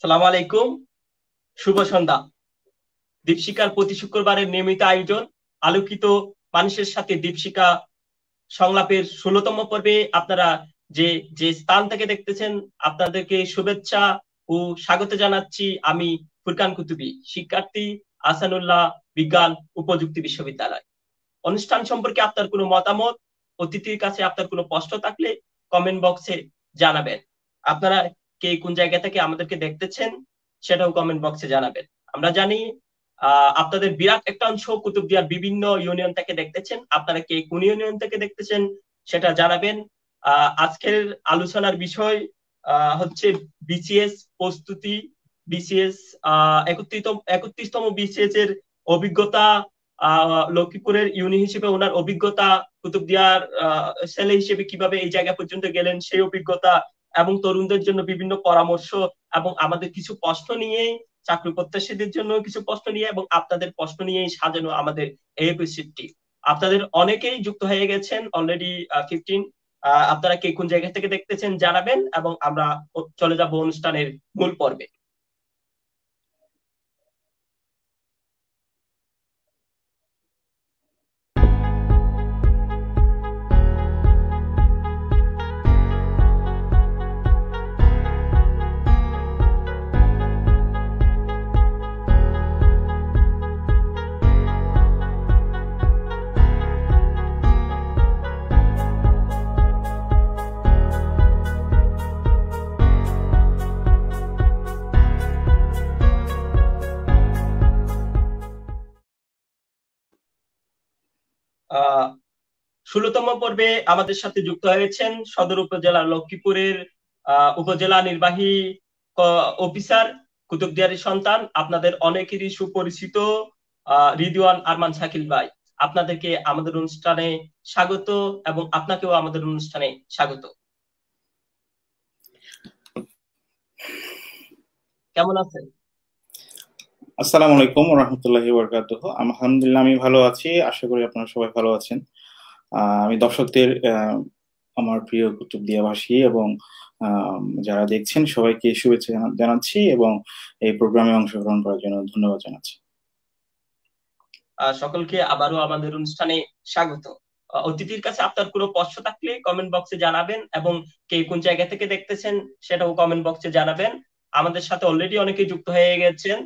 সালাম আলাইকুম, শুভ সন্ধ্যা। দীপশিখার প্রতি শুক্রবারের নিয়মিত আয়োজন আলোকিত মানুষের সাথে দীপশিখা সংলাপের 16তম পর্বে আপনারা যে যে স্থান থেকে দেখতেছেন, আপনাদেরকে শুভেচ্ছা ও স্বাগত জানাচ্ছি। আমি ফুরকান কুতুবী, শিক্ষার্থী, আহসানুল্লাহ বিজ্ঞান ও প্রযুক্তি বিশ্ববিদ্যালয়। অনুষ্ঠান সম্পর্কে আপনার কোনো মতামত, অতিথির কাছে আপনার কোনো প্রশ্ন থাকলে কমেন্ট বক্সে জানাবেন। আপনারা কে কোন জায়গা থেকে আমাদেরকে দেখতেছেন সেটাও কমেন্ট বক্সে জানাবেন। আমরা জানি আপনাদের বিরাট একটা অংশ কুতুবদিয়ার বিভিন্ন ইউনিয়ন থেকে দেখতেছেন। আপনারা কে কোন ইউনিয়ন থেকে দেখতেছেন সেটা জানাবেন। আজকের আলোচনার বিষয় হচ্ছে বিসিএস প্রস্তুতি, বিসিএস 31তম বিসিএস এর অভিজ্ঞতা, লক্ষ্মীপুরের ইউনি হিসেবে ওনার অভিজ্ঞতা, কুতুবদিয়ার ছেলে হিসেবে কিভাবে এই জায়গা পর্যন্ত গেলেন সেই অভিজ্ঞতা, এবং তরুণদের জন্য বিভিন্ন পরামর্শ, এবং আমাদের কিছু প্রশ্ন নিয়েই, চাকরি প্রত্যাশীদের জন্য কিছু প্রশ্ন নিয়ে, এবং আপনাদের প্রশ্ন নিয়েই সাজানো আমাদের এই এপিসোডটি। আপনাদের অনেকেই যুক্ত হয়ে গেছেন অলরেডি 15। আপনারা কে কোন জায়গা থেকে দেখতেছেন জানাবেন, এবং আমরা চলে যাব অনুষ্ঠানের মূল পর্বে। আহ 16তম পর্বে আমাদের সাথে যুক্ত হয়েছেন সদর উপজেলার লক্ষ্মীপুরের উপজেলা নির্বাহী অফিসার, কুতুবদিয়ারের সন্তান, আপনাদের অনেকেরই সুপরিচিত রিদওয়ান আরমান শাকিল ভাই। আপনাদেরকে আমাদের অনুষ্ঠানে স্বাগত, এবং আপনাকেও আমাদের অনুষ্ঠানে স্বাগত। কেমন আছেন? আসসালামু আলাইকুম ওয়া রাহমাতুল্লাহি ওয়া বারাকাতুহু। আলহামদুলিল্লাহ, আমি ভালো আছি। আশা করি আপনারা সবাই ভালো আছেন। আমি দর্শকদের, আমার প্রিয় কুতুবদিয়াবাসী এবং যারা দেখছেন সবাইকে শুভেচ্ছা জানাচ্ছি এবং এই প্রোগ্রামে অংশগ্রহণ করার জন্য ধন্যবাদ জানাচ্ছি। সকলকে আবারও আমাদের অনুষ্ঠানে স্বাগত। অতিথির কাছে আপনার কোনো প্রশ্ন থাকলে কমেন্ট বক্সে জানাবেন, এবং কে কোন জায়গা থেকে দেখতেছেন সেটাও কমেন্ট বক্সে জানাবেন। আমাদের সাথে অলরেডি অনেকে যুক্ত হয়ে গেছেন।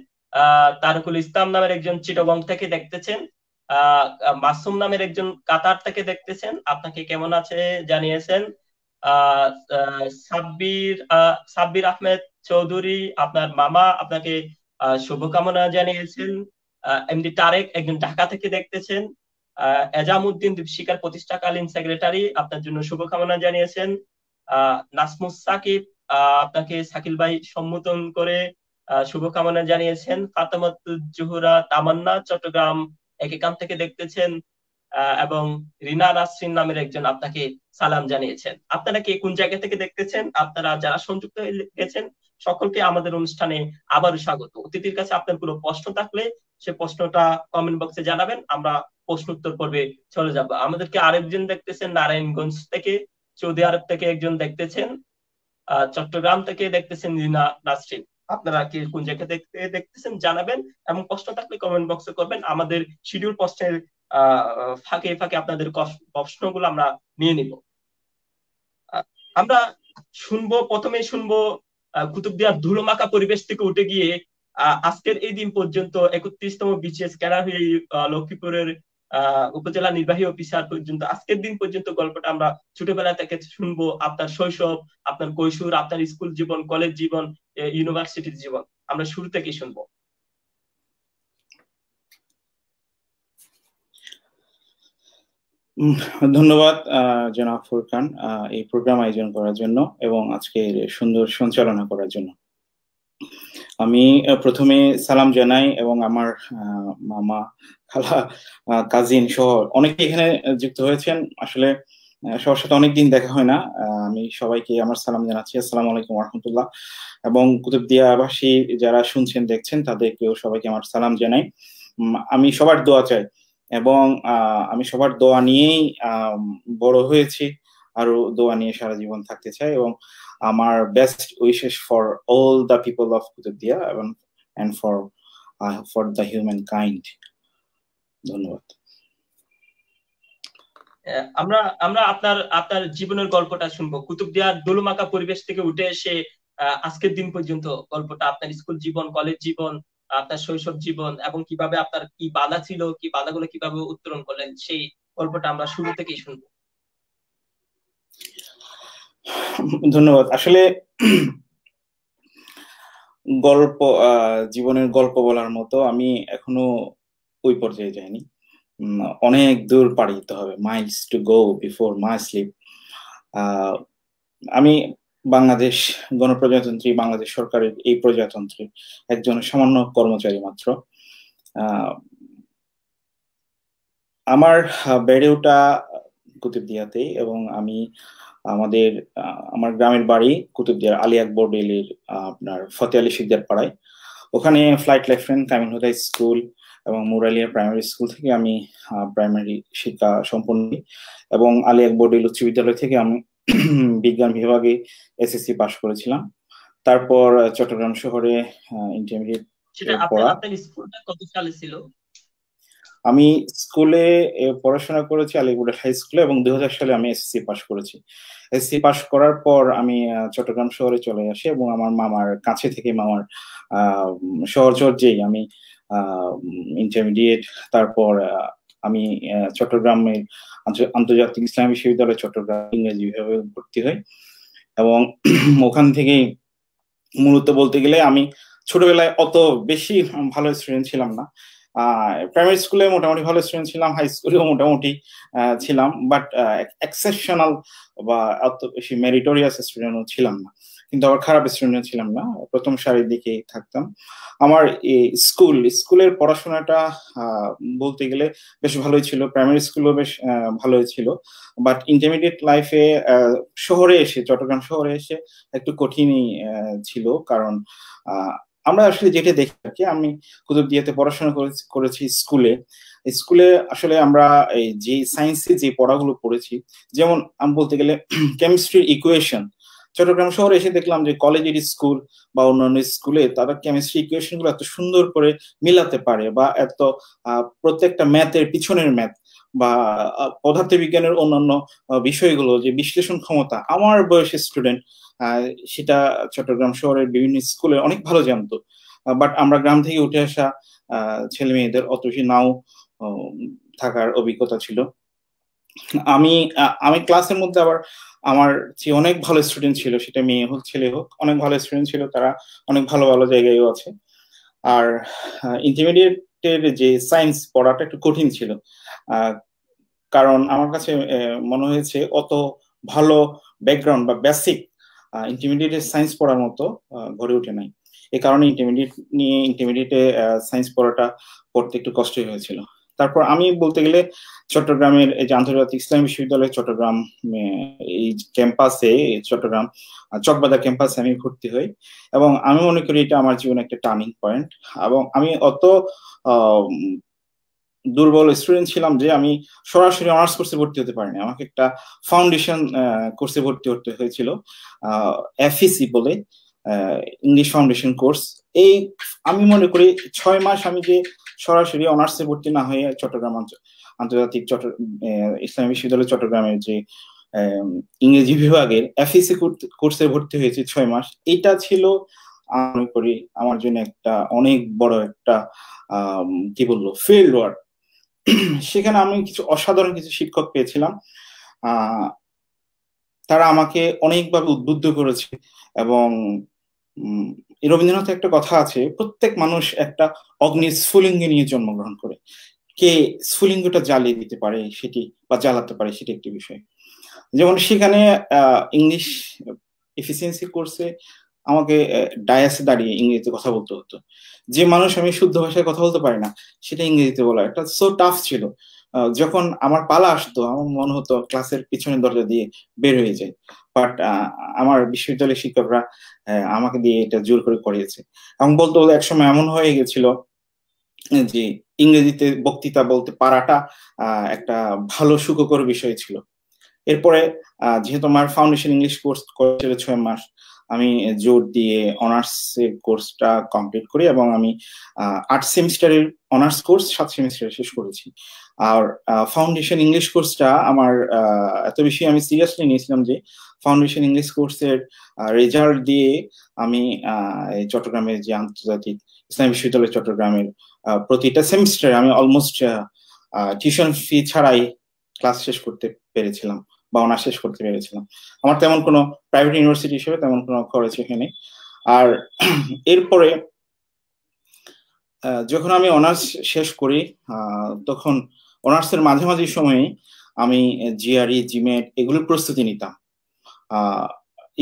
তারকুল ইসলাম নামের একজন চিটাগং থেকে দেখতেছেন। মাসুম নামের একজন কাতার থেকে দেখতেছেন। আপনাকে কেমন আছে জানিয়েছেন। আহ আহ, সাব্বির সাব্বির আহমেদ চৌধুরী, আপনার মামা, আপনাকে শুভকামনা জানিয়েছেন। এমডি তারেক একজন ঢাকা থেকে দেখতেছেন। এজামউদ্দিন দীপশিখার প্রতিষ্ঠাকালীন সেক্রেটারি, আপনার জন্য শুভকামনা জানিয়েছেন। নাসমুস সাকিব, আপনাকে শাকিল ভাই সম্বোধন করে শুভকামনা জানিয়েছেন। ফাতেমাতুজ জোহরা তামান্না চট্টগ্রাম একাকাম থেকে দেখতেছেন। এবং রিনা নাসরিন নামের একজন আপনাকে সালাম জানিয়েছেন। আপনারা কে কোন জায়গা থেকে দেখতেছেন, আপনারা যারা সংযুক্ত হয়ে গেছেন সকলকে আমাদের অনুষ্ঠানে আবারও স্বাগত। অতিথির কাছে আপনার কোনো প্রশ্ন থাকলে সে প্রশ্নটা কমেন্ট বক্সে জানাবেন, আমরা প্রশ্ন উত্তর পর্বে চলে যাব। আমাদেরকে আরেকজন দেখতেছেন নারায়ণগঞ্জ থেকে, সৌদি আরব থেকে একজন দেখতেছেন, চট্টগ্রাম থেকে দেখতেছেন রিনা নাসরিন। আপনারা কি কোন জায়গা থেকে দেখতেছেন জানাবেন, এবং প্রশ্ন থাকলে কমেন্ট বক্সে করবেন। আমাদের শিডিউল প্রশ্নের ফাঁকে ফাঁকে আপনাদের প্রশ্নগুলো আমরা নিয়ে নিব। আমরা প্রথমেই শুনবো কুতুবদিয়ার ধুলোমাখা পরিবেশ থেকে উঠে গিয়ে আজকের এই দিন পর্যন্ত 31তম বিসিএস ক্যাডার হয়ে লক্ষ্মীপুরের উপজেলা নির্বাহী অফিসার পর্যন্ত আজকের দিন পর্যন্ত গল্পটা আমরা ছোটবেলা থেকে শুনবো। আপনার শৈশব, আপনার কৈশোর, আপনার স্কুল জীবন, কলেজ জীবন, ইউনিভার্সিটির জীবন আমরা শুরু থেকে শুনবো। ধন্যবাদ জনাব ফুরকান, এই প্রোগ্রাম আয়োজন করার জন্য এবং আজকে সুন্দর সঞ্চালনা করার জন্য। আমি প্রথমে সালাম জানাই এবং আমার মামা, খালা, কাজিন সহ অনেকে এখানে যুক্ত হয়েছেন। আসলে সবার সাথে অনেকদিন দেখা হয় না। আমি সবাইকে আমার সালাম জানাচ্ছি, আসসালামু আলাইকুম ওয়া রাহমাতুল্লাহ। এবং কুতুবদিয়াবাসী যারা শুনছেন দেখছেন তাদেরকেও সবাইকে আমার সালাম জানাই। আমি সবার দোয়া চাই এবং আমি সবার দোয়া নিয়েই বড় হয়েছি, আরো দোয়া নিয়ে সারা জীবন থাকতে চাই। এবং আমার best wishes for all the people of Kutubdia এবং and for the humankind. ধন্যবাদ। আমরা আমরা আপনার আপনার জীবনের গল্পটা শুনবো, কুতুবদিয়ার দোলমাকা পরিবেশ থেকে উঠে এসে আজকের দিন পর্যন্ত গল্পটা, আপনার স্কুল জীবন, কলেজ জীবন, আপনার শৈশব জীবন, এবং কিভাবে আপনার কি বাধা ছিল, কি বাধাগুলো কিভাবে উত্তরণ করলেন, সেই গল্পটা আমরা শুরু থেকেই শুনবো। ধন্যবাদ। আসলে গল্প, জীবনের গল্প বলার মতো আমি এখনো ওই পর্যায়ে যাইনি। অনেক দূর পাড়ি দিতে হবে, miles to go before my sleep. আমি বাংলাদেশ গণপ্রজাতন্ত্রী, বাংলাদেশ সরকারের এই প্রজাতন্ত্রের একজন সামান্য কর্মচারী মাত্র। আমার বেড়ে ওঠা কুতুবদিয়াতে, এবং আমি আমার গ্রামের বাড়ি কুতুবদিয়ার আলী আকবর ডেইলির আপনার ফতে আলী শিকদার পাড়ায়। ওখানে ফ্লাইট লেফটেন্যান্ট কামিল হুদা স্কুল এবং মুরালিয়া প্রাইমারি স্কুল থেকে আমি প্রাইমারি শিক্ষা সম্পন্ন, এবং আলী আকবর ডেইলি উচ্চ বিদ্যালয় থেকে আমি বিজ্ঞান বিভাগে এসএসসি পাশ করেছিলাম। তারপর চট্টগ্রাম শহরে ইন্টারমিডিয়েট পড়া। আপনার স্কুলটা কত সালে ছিল? আমি স্কুলে পড়াশোনা করেছি আলিগড় হাই স্কুলে, এবং 2000 সালে আমি এসএসসি পাশ করেছি। এসএসসি পাশ করার পর আমি চট্টগ্রাম শহরে চলে আসি, এবং আমার মামার কাছে থেকে, মামার সহচর্যেই আমি ইন্টারমিডিয়েট, তারপর আমি চট্টগ্রামের আন্তর্জাতিক ইসলাম বিশ্ববিদ্যালয় চট্টগ্রাম ইংরেজি বিভাগে ভর্তি হই। এবং ওখান থেকেই মূলত বলতে গেলে আমি ছোটবেলায় অত বেশি ভালো স্টুডেন্ট ছিলাম না। প্রাইমারি স্কুলে মোটামুটি ভালো স্টুডেন্ট ছিলাম, হাই স্কুলেও মোটামুটি ছিলাম, বাট এক্সেপশনাল বা অত বেশি মেরিটোরিয়াস স্টুডেন্টও ছিলাম না, কিন্তু আবার খারাপ স্টুডেন্টও ছিলাম না, প্রথম সারির দিকে থাকতাম। আমার স্কুলের পড়াশোনাটা বলতে গেলে বেশ ভালোই ছিল, প্রাইমারি স্কুলও বেশ ভালোই ছিল, বাট ইন্টারমিডিয়েট লাইফে শহরে এসে, চট্টগ্রাম শহরে এসে একটু কঠিনই ছিল। কারণ আমরা আসলে যেটা দেখি থাকি, আমি কুতুবদিয়াতে পড়াশোনা করেছি স্কুলে আসলে আমরা এই যে সায়েন্সে যে পড়াগুলো পড়েছি, যেমন আমি বলতে গেলে কেমিস্ট্রির ইকুয়েশন, চট্টগ্রাম শহরে এসে দেখলাম যে কলেজের স্কুল বা অন্যান্য স্কুলে তারা কেমিস্ট্রি ইকুয়েশন গুলো এত সুন্দর করে মিলাতে পারে, বা এত প্রত্যেকটা ম্যাথের পিছনের ম্যাথ বা পদার্থবিজ্ঞানের অন্যান্য বিষয়গুলো যে বিশ্লেষণ ক্ষমতা, আমার বয়সের স্টুডেন্ট সেটা চট্টগ্রাম শহরের বিভিন্ন স্কুলে অনেক ভালো জানতো। বাট আমরা গ্রাম থেকে উঠে আসা ছেলে মেয়েদের অত বেশি নাও থাকার অভিজ্ঞতা ছিল। আমি ক্লাসের মধ্যে আবার আমার যে অনেক ভালো স্টুডেন্ট ছিল, সেটা মেয়ে হোক ছেলে হোক, অনেক ভালো স্টুডেন্ট ছিল, তারা অনেক ভালো ভালো জায়গায়ও আছে। আর ইন্টারমিডিয়েটের যে সায়েন্স পড়াটা একটু কঠিন ছিল, কারণ আমার কাছে মনে হয়েছে অত ভালো ব্যাকগ্রাউন্ড বা বেসিক ইন্টারমিডিয়েটের সায়েন্স পড়ার মতো গড়ে ওঠে নাই। এই কারণে ইন্টারমিডিয়েটে সায়েন্স পড়তে একটু কষ্টই হয়েছিল। তারপর আমি বলতে গেলে চট্টগ্রামের এই যে আন্তর্জাতিক ইসলাম বিশ্ববিদ্যালয় চট্টগ্রাম এই ক্যাম্পাসে, চট্টগ্রাম চকবাজার ক্যাম্পাসে আমি ভর্তি হই, এবং আমি মনে করি এটা আমার জীবনে একটা টার্নিং পয়েন্ট। এবং আমি অত দুর্বল স্টুডেন্ট ছিলাম যে আমি সরাসরি অনার্স কোর্সে ভর্তি হতে পারিনি, আমাকে একটা ফাউন্ডেশন কোর্সে ভর্তি হতে হয়েছিল, এফইসি বলে, ইংলিশ ফাউন্ডেশন কোর্স। এই আমি মনে করি 6 মাস আমি যে সরাসরি অনার্সে ভর্তি না হয়ে চট্টগ্রাম আন্তর্জাতিক ইসলামী বিশ্ববিদ্যালয় চট্টগ্রামের যে ইংরেজি বিভাগের এফইসি কোর্সে ভর্তি হয়েছে 6 মাস, এটা ছিল আমি মনে করি আমার জন্য একটা অনেক বড় একটা কি বলবো ফিল্ড ওয়ার্ক। সেখানে আমি কিছু অসাধারণ কিছু শিক্ষক পেয়েছিলাম, তারা আমাকে অনেকভাবে উদ্বুদ্ধ করেছে। এবং রবীন্দ্রনাথের একটা কথা আছে, প্রত্যেক মানুষ একটা অগ্নি স্ফুলিঙ্গে নিয়ে জন্মগ্রহণ করে, কে স্ফুলিঙ্গটা জ্বালিয়ে দিতে পারে সেটি বা জ্বালাতে পারে সেটি একটি বিষয়। যেমন সেখানে ইংলিশ এফিসিয়েন্সি কোর্সে আমাকে ডায়াসে দাঁড়িয়ে ইংরেজিতে কথা বলতে হতো, যে মানুষ আমি শুদ্ধ ভাষায় কথা বলতে পারি না সেটা ইংরেজিতে বলা একটা সো টাফ ছিল। যখন আমার পালা আসতো আমার মনে হতো ক্লাসের পিছনের দরজা দিয়ে বের হয়ে যায়, বাট আমার বিশ্ববিদ্যালয়ের শিক্ষকরা আমাকে দিয়ে এটা জোর করে করিয়েছে। এবং বলতে বলতে একসময় এমন হয়ে গেছিল যে ইংরেজিতে বক্তৃতা বলতে পারাটা একটা ভালো সুখকর বিষয় ছিল। এরপরে যেহেতু আমার ফাউন্ডেশন ইংলিশ কোর্স করেছিল 6 মাস, আমি জোর দিয়ে অনার্স এর কোর্সটা কমপ্লিট করি এবং আমি 8 সেমিস্টারের অনার্স কোর্স 7 সেমিস্টারে শেষ করেছি। আর ফাউন্ডেশন ইংলিশ কোর্সটা আমার এত বেশি আমি সিরিয়াসলি নিয়েছিলাম যে ফাউন্ডেশন ইংলিশ কোর্সের রেজাল্ট দিয়ে আমি এই চট্টগ্রামের যে আন্তর্জাতিক ইসলামী বিশ্ববিদ্যালয় চট্টগ্রামের প্রতিটা সেমিস্টারে আমি অলমোস্ট টিউশন ফি ছাড়াই ক্লাস শেষ করতে পেরেছিলাম বা অনার্স শেষ করতে পেরেছিলাম। আমার তেমন কোনো প্রাইভেট ইউনিভার্সিটি হিসেবে তেমন কোনো খরচ এখানে। আর এরপরে যখন আমি অনার্স শেষ করি তখন অনার্সের মাঝামাঝি সময়ে আমি জিআরই জিমেট এগুলোর প্রস্তুতি নিতাম।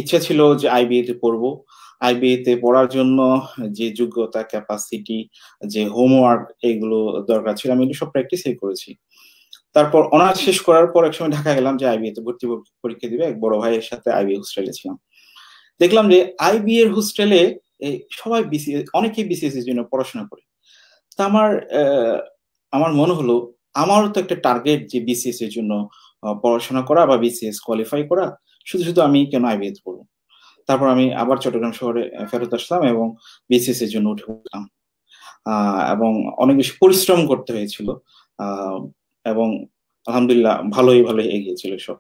ইচ্ছা ছিল যে আইবিএ তে পড়বো। আইবিএ তে পড়ার জন্য যে যোগ্যতা, ক্যাপাসিটি, যে হোমওয়ার্ক এগুলো দরকার ছিল আমি এগুলো সব প্র্যাকটিসই করেছি। তারপর অনার্স শেষ করার পর একসময় ঢাকা গেলাম যে আইবিএ তে ভর্তি পরীক্ষা দিবে। এক বড় ভাইয়ের সাথে আইবিএ হোস্টেলে ছিলাম। দেখলাম যে আইবিএ এর হোস্টেলে সবাই বিসিএস, অনেকেই বিসিএস এর জন্য পড়াশোনা করে। তা আমার মনে হলো আমারও তো একটা টার্গেট যে বিসিএস এর জন্য পড়াশোনা করা বা বিসিএস কোয়ালিফাই করা। শুধু শুধু আমি কেন আইবিএ তে পড়বো? তারপর আমি আবার চট্টগ্রাম শহরে ফেরত আসলাম এবং বিসিএস এর জন্য উঠে পড়লাম। এবং অনেক বেশি পরিশ্রম করতে হয়েছিল এবং আলহামদুলিল্লাহ ভালোই ভালোই এগিয়েছিল সব।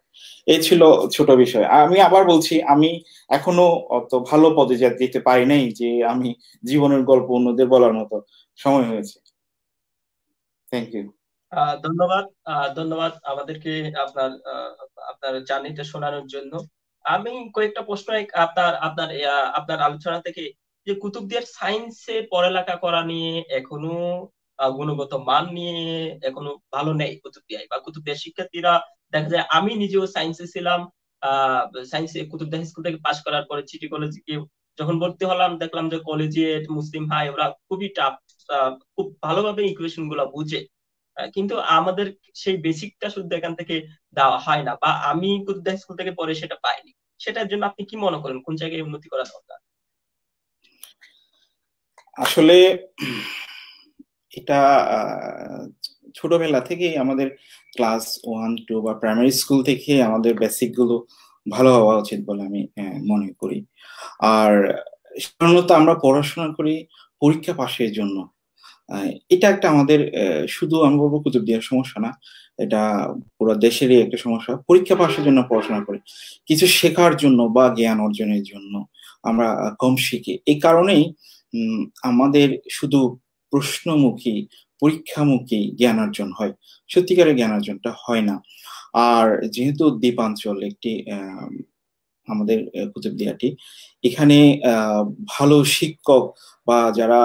এই ছিল ছোট বিষয়। আমি আবার বলছি, আমি এখনো অত ভালো পদে যেতে পারি নাই যে আমি জীবনের গল্প অন্যদের বলার মতো সময় হয়েছে। Thank you. ধন্যবাদ। ধন্যবাদ আমাদেরকে আপনার আপনার জার্নিটা শোনানোর জন্য। আমি কয়েকটা প্রশ্ন আপনার আপনার আপনার আলোচনা থেকে, যে কুতুবদিয়ার সায়েন্সে পড়ালেখা করা নিয়ে এখনো গুণগত মান নিয়ে এখনো ভালো নেই কুতুবদিয়ায়, বা কুতুবদিয়ার শিক্ষার্থীরা দেখা যায়, আমি নিজেও সায়েন্সে ছিলাম, সায়েন্সে কুতুবদিয়া স্কুল থেকে পাশ করার পরে সিটি কলেজে গিয়ে যখন ভর্তি হলাম দেখলাম যে কলেজিয়েট মুসলিম হাই ওরা খুবই টাফ, খুব ভালোভাবে ইকুয়েশন গুলা বুঝে, কিন্তু আমাদের সেই বেসিকটা শুধু এখান থেকে দেওয়া হয় না, বা আমি কুতুবদিয়া স্কুল থেকে পরে সেটা পাইনি। সেটার জন্য আপনি কি মনে করেন কোন জায়গায় উন্নতি করা দরকার? আসলে এটা ছোটবেলা থেকেই আমাদের ক্লাস 1, 2 বা প্রাইমারি স্কুল থেকে আমাদের বেসিক গুলো ভালো হওয়া উচিত বলে আমি মনে করি। আর সাধারণত আমরা পড়াশোনা করি পরীক্ষা পাশের জন্য। এটা একটা আমাদের শুধু আমি বলবো কুতুবদিয়ার সমস্যা না, এটা পুরো দেশেরই একটা সমস্যা। পরীক্ষা পাশের জন্য পড়াশোনা করি, কিছু শেখার জন্য বা জ্ঞান অর্জনের জন্য আমরা কম শিখি। এই কারণেই আমাদের শুধু প্রশ্নমুখী পরীক্ষামুখী জ্ঞান অর্জন হয়, সত্যিকারের জ্ঞান অর্জনটা হয় না। আর যেহেতু দ্বীপাঞ্চল একটি আমাদের কুতুবদিয়াটি, এখানে ভালো শিক্ষক বা যারা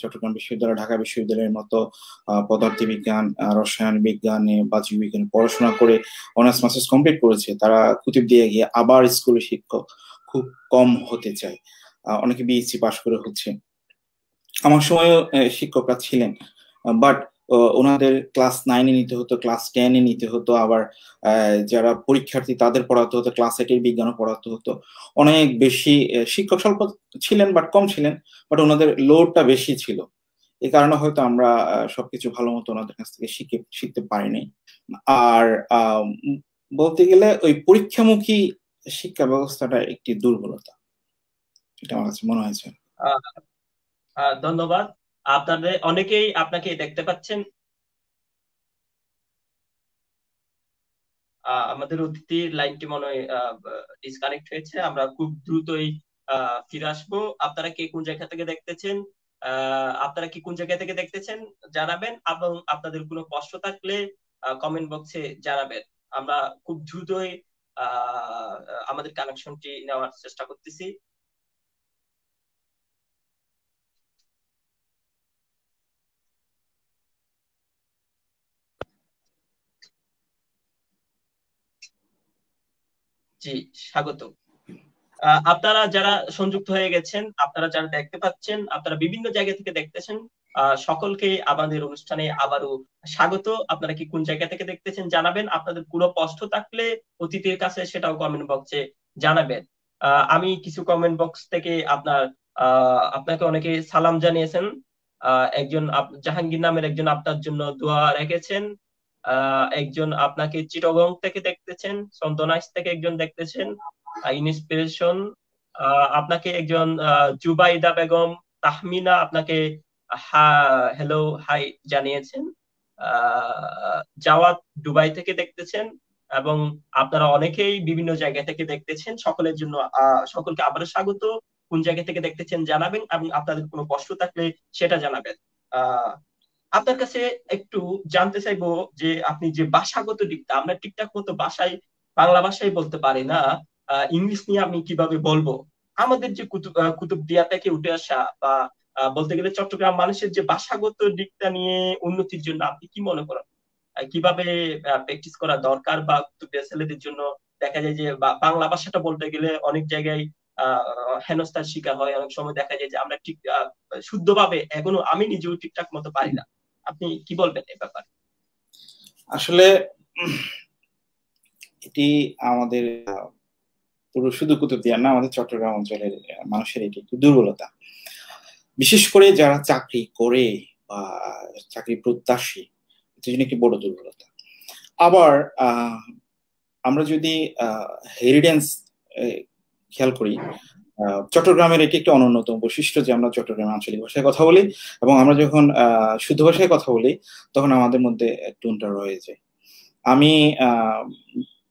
চট্টগ্রাম বিশ্ববিদ্যালয়, ঢাকা বিশ্ববিদ্যালয়ের মতো পদার্থবিজ্ঞান, রসায়ন বিজ্ঞানে বা জীববিজ্ঞানে পড়াশোনা করে অনার্স মাস্টার্স কমপ্লিট করেছে, তারা কুতুবদিয়া গিয়ে আবার স্কুলে শিক্ষক খুব কম হতে চায়। অনেকে বিএসসি পাশ করে হচ্ছে। আমার সময়ও শিক্ষকরা ছিলেন, বাট ওনাদের ক্লাস 9-এ নিতে হতো, ক্লাস 10-এ নিতে হতো, আবার যারা পরীক্ষার্থী তাদের পড়াতে হতো, ক্লাস 8-এর বিজ্ঞানও পড়াতে হতো। অনেক বেশি শিক্ষক স্বল্প ছিলেন, বাট কম ছিলেন, বাট ওনাদের লোডটা বেশি ছিল। এই কারণে হয়তো আমরা সবকিছু ভালো মতো ওনাদের কাছ থেকে শিখতে পারিনি। আর বলতে গেলে ওই পরীক্ষামুখী শিক্ষা ব্যবস্থাটা একটি দুর্বলতা, এটা আমার কাছে মনে হয়েছে। ধন্যবাদ। আপনাদের অনেকেই আপনাকে দেখতে পাচ্ছেন। আমাদের অতিথির লাইনটি মনে হয় ডিসকানেক্ট হয়েছে, আমরা খুব দ্রুতই ফিরে আসবো। আপনারা কে কোন জায়গা থেকে দেখতেছেন, আপনারা কি কোন জায়গা থেকে দেখতেছেন জানাবেন, এবং আপনাদের কোনো প্রশ্ন থাকলে কমেন্ট বক্সে জানাবেন। আমরা খুব দ্রুতই আহ আমাদের কানেকশনটি নেওয়ার চেষ্টা করতেছি। জি, স্বাগত। আপনারা যারা সংযুক্ত হয়ে গেছেন, আপনারা যারা দেখতে পাচ্ছেন, আপনারা বিভিন্ন জায়গা থেকে দেখতেছেন, সকলকে আমাদের অনুষ্ঠানে আবারও স্বাগত। আপনারা কি কোন জায়গা থেকে দেখতেছেন জানাবেন। আপনাদের কোনো প্রশ্ন থাকলে অতিথির কাছে সেটাও কমেন্ট বক্সে জানাবেন। আমি কিছু কমেন্ট বক্স থেকে আপনাকে অনেকে সালাম জানিয়েছেন। একজন জাহাঙ্গীর নামের একজন আপনার জন্য দোয়া রেখেছেন। একজন আপনাকে চিটাগং থেকে দেখতেছেন, সন্তনাইস থেকে একজন দেখতেছেন, ইন্সপিরেশন আপনাকে একজন, জুবাইদা বেগম তাহমিনা আপনাকে হ্যালো হাই জানিয়েছেন, জাওয়াত দুবাই থেকে দেখতেছেন, এবং আপনারা অনেকেই বিভিন্ন জায়গা থেকে দেখতেছেন। সকলের জন্য সকলকে আবারও স্বাগত। কোন জায়গা থেকে দেখতেছেন জানাবেন, এবং আপনাদের কোনো প্রশ্ন থাকলে সেটা জানাবেন। আহ আপনার কাছে একটু জানতে চাইবো যে আপনি যে ভাষাগত দিকটা, আমরা ঠিকঠাক মতো বাংলা ভাষায় বলতে পারি না, ইংলিশ নিয়ে আমি কিভাবে বলবো? আমাদের যে কুতুবদিয়া থেকে উঠে আসা, বা বলতে গেলে চট্টগ্রাম মানুষের যে ভাষাগত দিকটা নিয়ে উন্নতির জন্য আপনি কি মনে করেন? কিভাবে প্র্যাকটিস করা দরকার, বা কুতুবদিয়া ছেলেদের জন্য দেখা যায় যে বাংলা ভাষাটা বলতে গেলে অনেক জায়গায় হেনস্থার শিকার হয়, অনেক সময় দেখা যায় যে আমরা ঠিক শুদ্ধভাবে, এখনো আমি নিজেও ঠিকঠাক মতো পারি না। আপনি কি বলবেন এ ব্যাপারে? আসলে এটি আমাদের পুরো শুধু কুতুবদিয়া না, আমাদের চট্টগ্রাম অঞ্চলের মানুষের এটি একটি দুর্বলতা। বিশেষ করে যারা চাকরি করে বা চাকরি প্রত্যাশী, এটির জন্য একটি বড় দুর্বলতা। আবার আমরা যদি হেরিডেন্স খেয়াল করি, চট্টগ্রামের এটি একটি অন্যতম বৈশিষ্ট্য যে আমরা চট্টগ্রামের আঞ্চলিক ভাষায় কথা বলি, এবং আমরা যখন শুদ্ধ ভাষায় কথা বলি তখন আমাদের মধ্যে টোনটা রয়ে যায়। আমি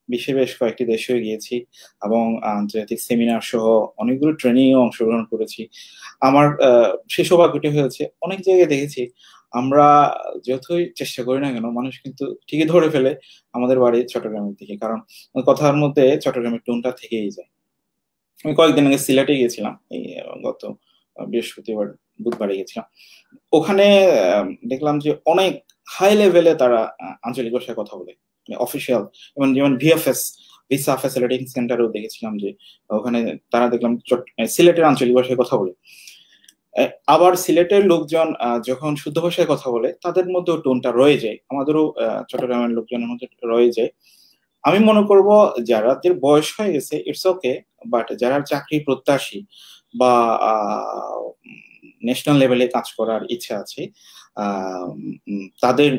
বিশ্বের বেশ কয়েকটি দেশে গিয়েছি এবং আন্তর্জাতিক সেমিনার সহ অনেকগুলো ট্রেনিং এ অংশগ্রহণ করেছি। আমার সে সৌভাগ্যটি হয়েছে, অনেক জায়গায় দেখেছি আমরা যতই চেষ্টা করি না কেন, মানুষ কিন্তু ঠিকই ধরে ফেলে আমাদের বাড়ি চট্টগ্রামের দিকে, কারণ কথার মধ্যে চট্টগ্রামের টোনটা থেকেই যায়। আমি কয়েকদিন আগে সিলেটে গিয়েছিলাম, এই গত বৃহস্পতিবার বুধবারে গেছিলাম। ওখানে দেখলাম যে অনেক হাই লেভেলে তারা আঞ্চলিক ভাষায় কথা বলে, অফিসিয়াল। যেমন ভিএফএস, ভিসা ফ্যাসিলিটিং সেন্টারেও দেখেছিলাম যে ওখানে তারা দেখলাম সিলেটের আঞ্চলিক ভাষায় কথা বলে। আবার সিলেটের লোকজন যখন শুদ্ধ ভাষায় কথা বলে তাদের মধ্যেও টোনটা রয়ে যায়, আমাদেরও চট্টগ্রামের লোকজনের মধ্যে রয়ে যায়। আমি মনে করব যাদের বয়স হয়ে গেছে ইটস ওকে, বাট যারা চাকরি প্রত্যাশী বা ন্যাশনাল লেভেলে কাজ করার ইচ্ছা আছে, তাদের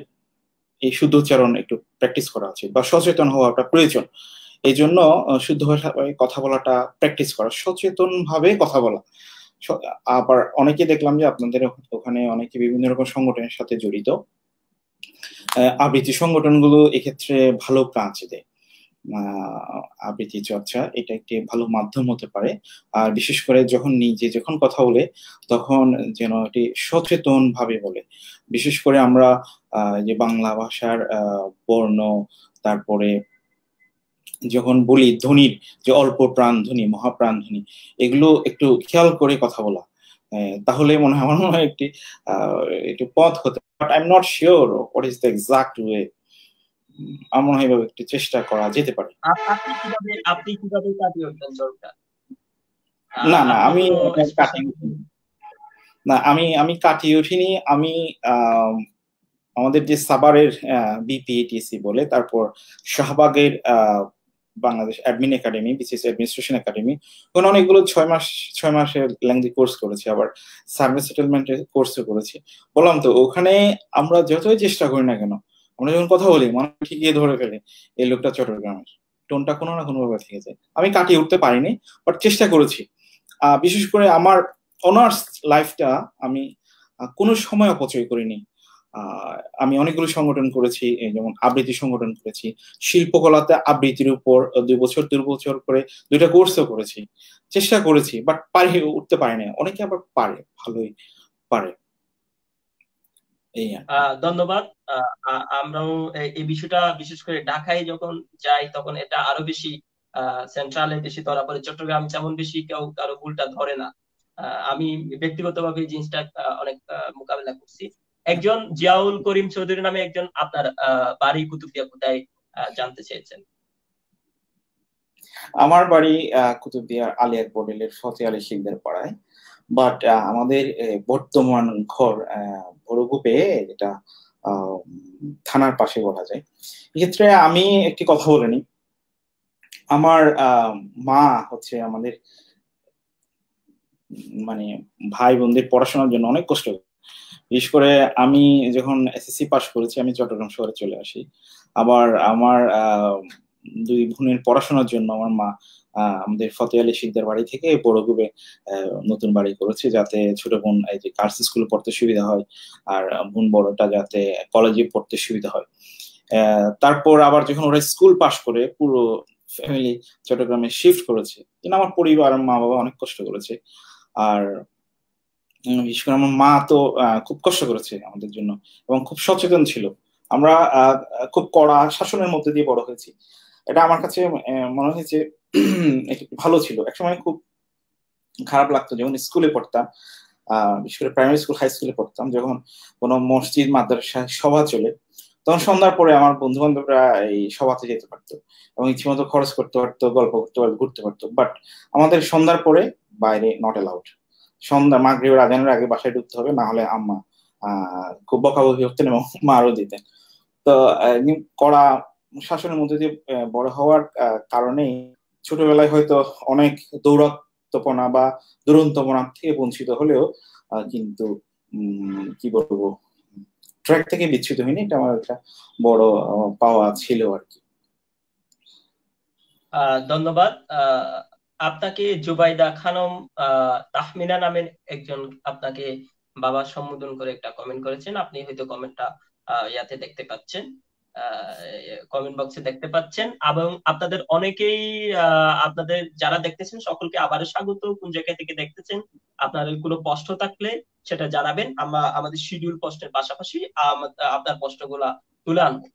এই শুদ্ধ উচ্চারণ একটু প্র্যাকটিস করা উচিত বা সচেতন হওয়াটা প্রয়োজন। এই জন্য শুদ্ধ ভাষায় কথা বলাটা প্র্যাকটিস করা, সচেতন ভাবে কথা বলা। আবার অনেকে দেখলাম যে আপনাদের ওখানে অনেকে বিভিন্ন রকম সংগঠনের সাথে জড়িত, আবৃত্তি সংগঠনগুলো এক্ষেত্রে ভালো কাজ দেয়। আবৃত্তি চর্চা এটা একটি ভালো মাধ্যম হতে পারে। আর বিশেষ করে যখন কথা বলে তখন যেন এটি সচেতন ভাবে বলে। বিশেষ করে আমরা যে বাংলা ভাষার বর্ণ, তারপরে যখন বলি ধ্বনির যে অল্প প্রাণ ধ্বনি, মহাপ্রাণ ধ্বনি, এগুলো একটু খেয়াল করে কথা বলা, তাহলে আমার মনে হয় একটি পথ হতে, but I am not sure what is the exact way. আমার মনে হয় এভাবে একটু চেষ্টা করা যেতে পারে। আপনি কিভাবে কাটিয়ে উঠবেন জ্বরটা? না না, আপনি আমি কোনো স্পেশাল? কাটিয়ে না, আমি কাটিয়ে উঠিনি। আমি আমাদের যে সাভারের বিপিএটিসি বলে, তারপর শাহবাগের Bangladesh admin academy, BCS administration academy, ওখানে অনেকগুলো 6 মাসের ল্যাঙ্গুয়েজ কোর্স করেছি, আবার সার্ভিস সেটেলমেন্টের কোর্সও করেছি। বললাম তো, ওখানে আমরা যতই চেষ্টা করি না কেন, আমরা যখন কথা বলি মানুষ ঠিকই ধরে ফেলে এই লোকটা চট্টগ্রামের, টোনটা কোনো না কোনো ভাবে থেকে যায়। আমি কাটিয়ে উঠতে পারিনি, বাট চেষ্টা করেছি। বিশেষ করে আমার অনার্স লাইফটা আমি কোনো সময় অপচয় করিনি। আমি অনেকগুলো সংগঠন করেছি, যেমন আবৃত্তি সংগঠন করেছি, শিল্পকলাতে আবৃত্তির উপর 2 বছর করে 2টা কোর্সও করেছি, চেষ্টা করেছি, বাট উঠতে পারি না। অনেকে আবার পারে, ভালোই পারে। এই ধন্যবাদ। আমরাও এই বিষয়টা বিশেষ করে ঢাকায় যখন যাই তখন এটা আরো বেশি সেন্ট্রালে বেশি ধরা পড়ে, চট্টগ্রাম যেমন বেশি কেউ কারো ভুলটা ধরে না। আমি ব্যক্তিগতভাবে এই জিনিসটা অনেক মোকাবেলা করছি। একজন জিয়াউল করিম চৌধুরী নামে একজন, আপনার বাড়ি কুতুবদিয়া কোথায় জানতে চেয়েছেন? আমার বাড়ি কুতুবদিয়ার আলিয়ার বোর্ডেলের ফতে আলী শিকদার পাড়ায়, বাট আমাদের বর্তমান ঘর বড়গুপে, যেটা থানার পাশে বলা যায়। এক্ষেত্রে আমি একটি কথা বলে নিই। আমার মা হচ্ছে আমাদের মানে ভাই বোনদের পড়াশোনার জন্য অনেক কষ্ট করে। বিশেষ করে আমি যখন এসএসসি পাশ করেছি আমি চট্টগ্রাম শহরে চলে আসি। আবার আমার দুই বোনের পড়াশোনার জন্য আমার মা আমাদের ফতেহ আলী শিকদার বাড়ি থেকে বড়গুবে নতুন বাড়ি করেছে, যাতে ছোট বোন এই যে গার্লস স্কুলে পড়তে সুবিধা হয়, আর বোন বড়টা যাতে কলেজে পড়তে সুবিধা হয়। তারপর আবার যখন ওরা স্কুল পাশ করে পুরো ফ্যামিলি চট্টগ্রামে শিফট করেছে, কিন্তু আমার পরিবার মা বাবা অনেক কষ্ট করেছে। আর বিশেষ করে আমার মা তো খুব কষ্ট করেছে আমাদের জন্য এবং খুব সচেতন ছিল। আমরা খুব কড়া শাসনের মধ্যে দিয়ে বড় হয়েছি। এটা আমার কাছে মনে হয়েছে ভালো ছিল। একসময় খুব খারাপ লাগতো যখন স্কুলে পড়তাম, বিশেষ করে প্রাইমারি স্কুল হাই স্কুলে পড়তাম, যখন কোনো মসজিদ মাদ্রাসায় সভা চলে, তখন সন্ধ্যার পরে আমার বন্ধু বান্ধবরা এই সভাতে যেতে পারতো এবং ইচ্ছে মতো খরচ করতে পারতো, গল্প করতে পারতো, ঘুরতে পারতো। বাট আমাদের সন্ধ্যার পরে বাইরে নট অ্যালাউড। সন্ধ্যা মাগরিবের আজানের আগে বাসায় ঢুকতে হবে, না হলে আম্মা খুব বকাবকি করতেন এবং মারও দিতেন। তো কড়া শাসনের মধ্যে দিয়ে বড় হওয়ার কারণে ছোটবেলায় হয়তো অনেক দৌরাত্মপনা বা দুরন্তপনা থেকে বঞ্চিত হলেও কিন্তু কি বলবো, ট্র্যাক থেকে বিচ্ছুত হয়নি। এটা আমার একটা বড় পাওয়া ছিল আর কি। ধন্যবাদ। আপনাকে জুবাইদা খানম তাহমিনা নামের একজন আপনাকে বাবা সম্বোধন করে একটা কমেন্ট করেছেন। আপনি হয়তো কমেন্টটা ইয়াতে দেখতে পাচ্ছেন, কমেন্ট বক্সে দেখতে পাচ্ছেন। এবং আপনাদের অনেকেই আপনাদের যারা দেখতেছেন সকলকে আবারও স্বাগত। কোন জায়গা থেকে দেখতেছেন, আপনাদের কোনো প্রশ্ন থাকলে সেটা জানাবেন। আমরা আমাদের শিডিউল প্রশ্নের পাশাপাশি আপনার প্রশ্নগুলা তুলে আনবো।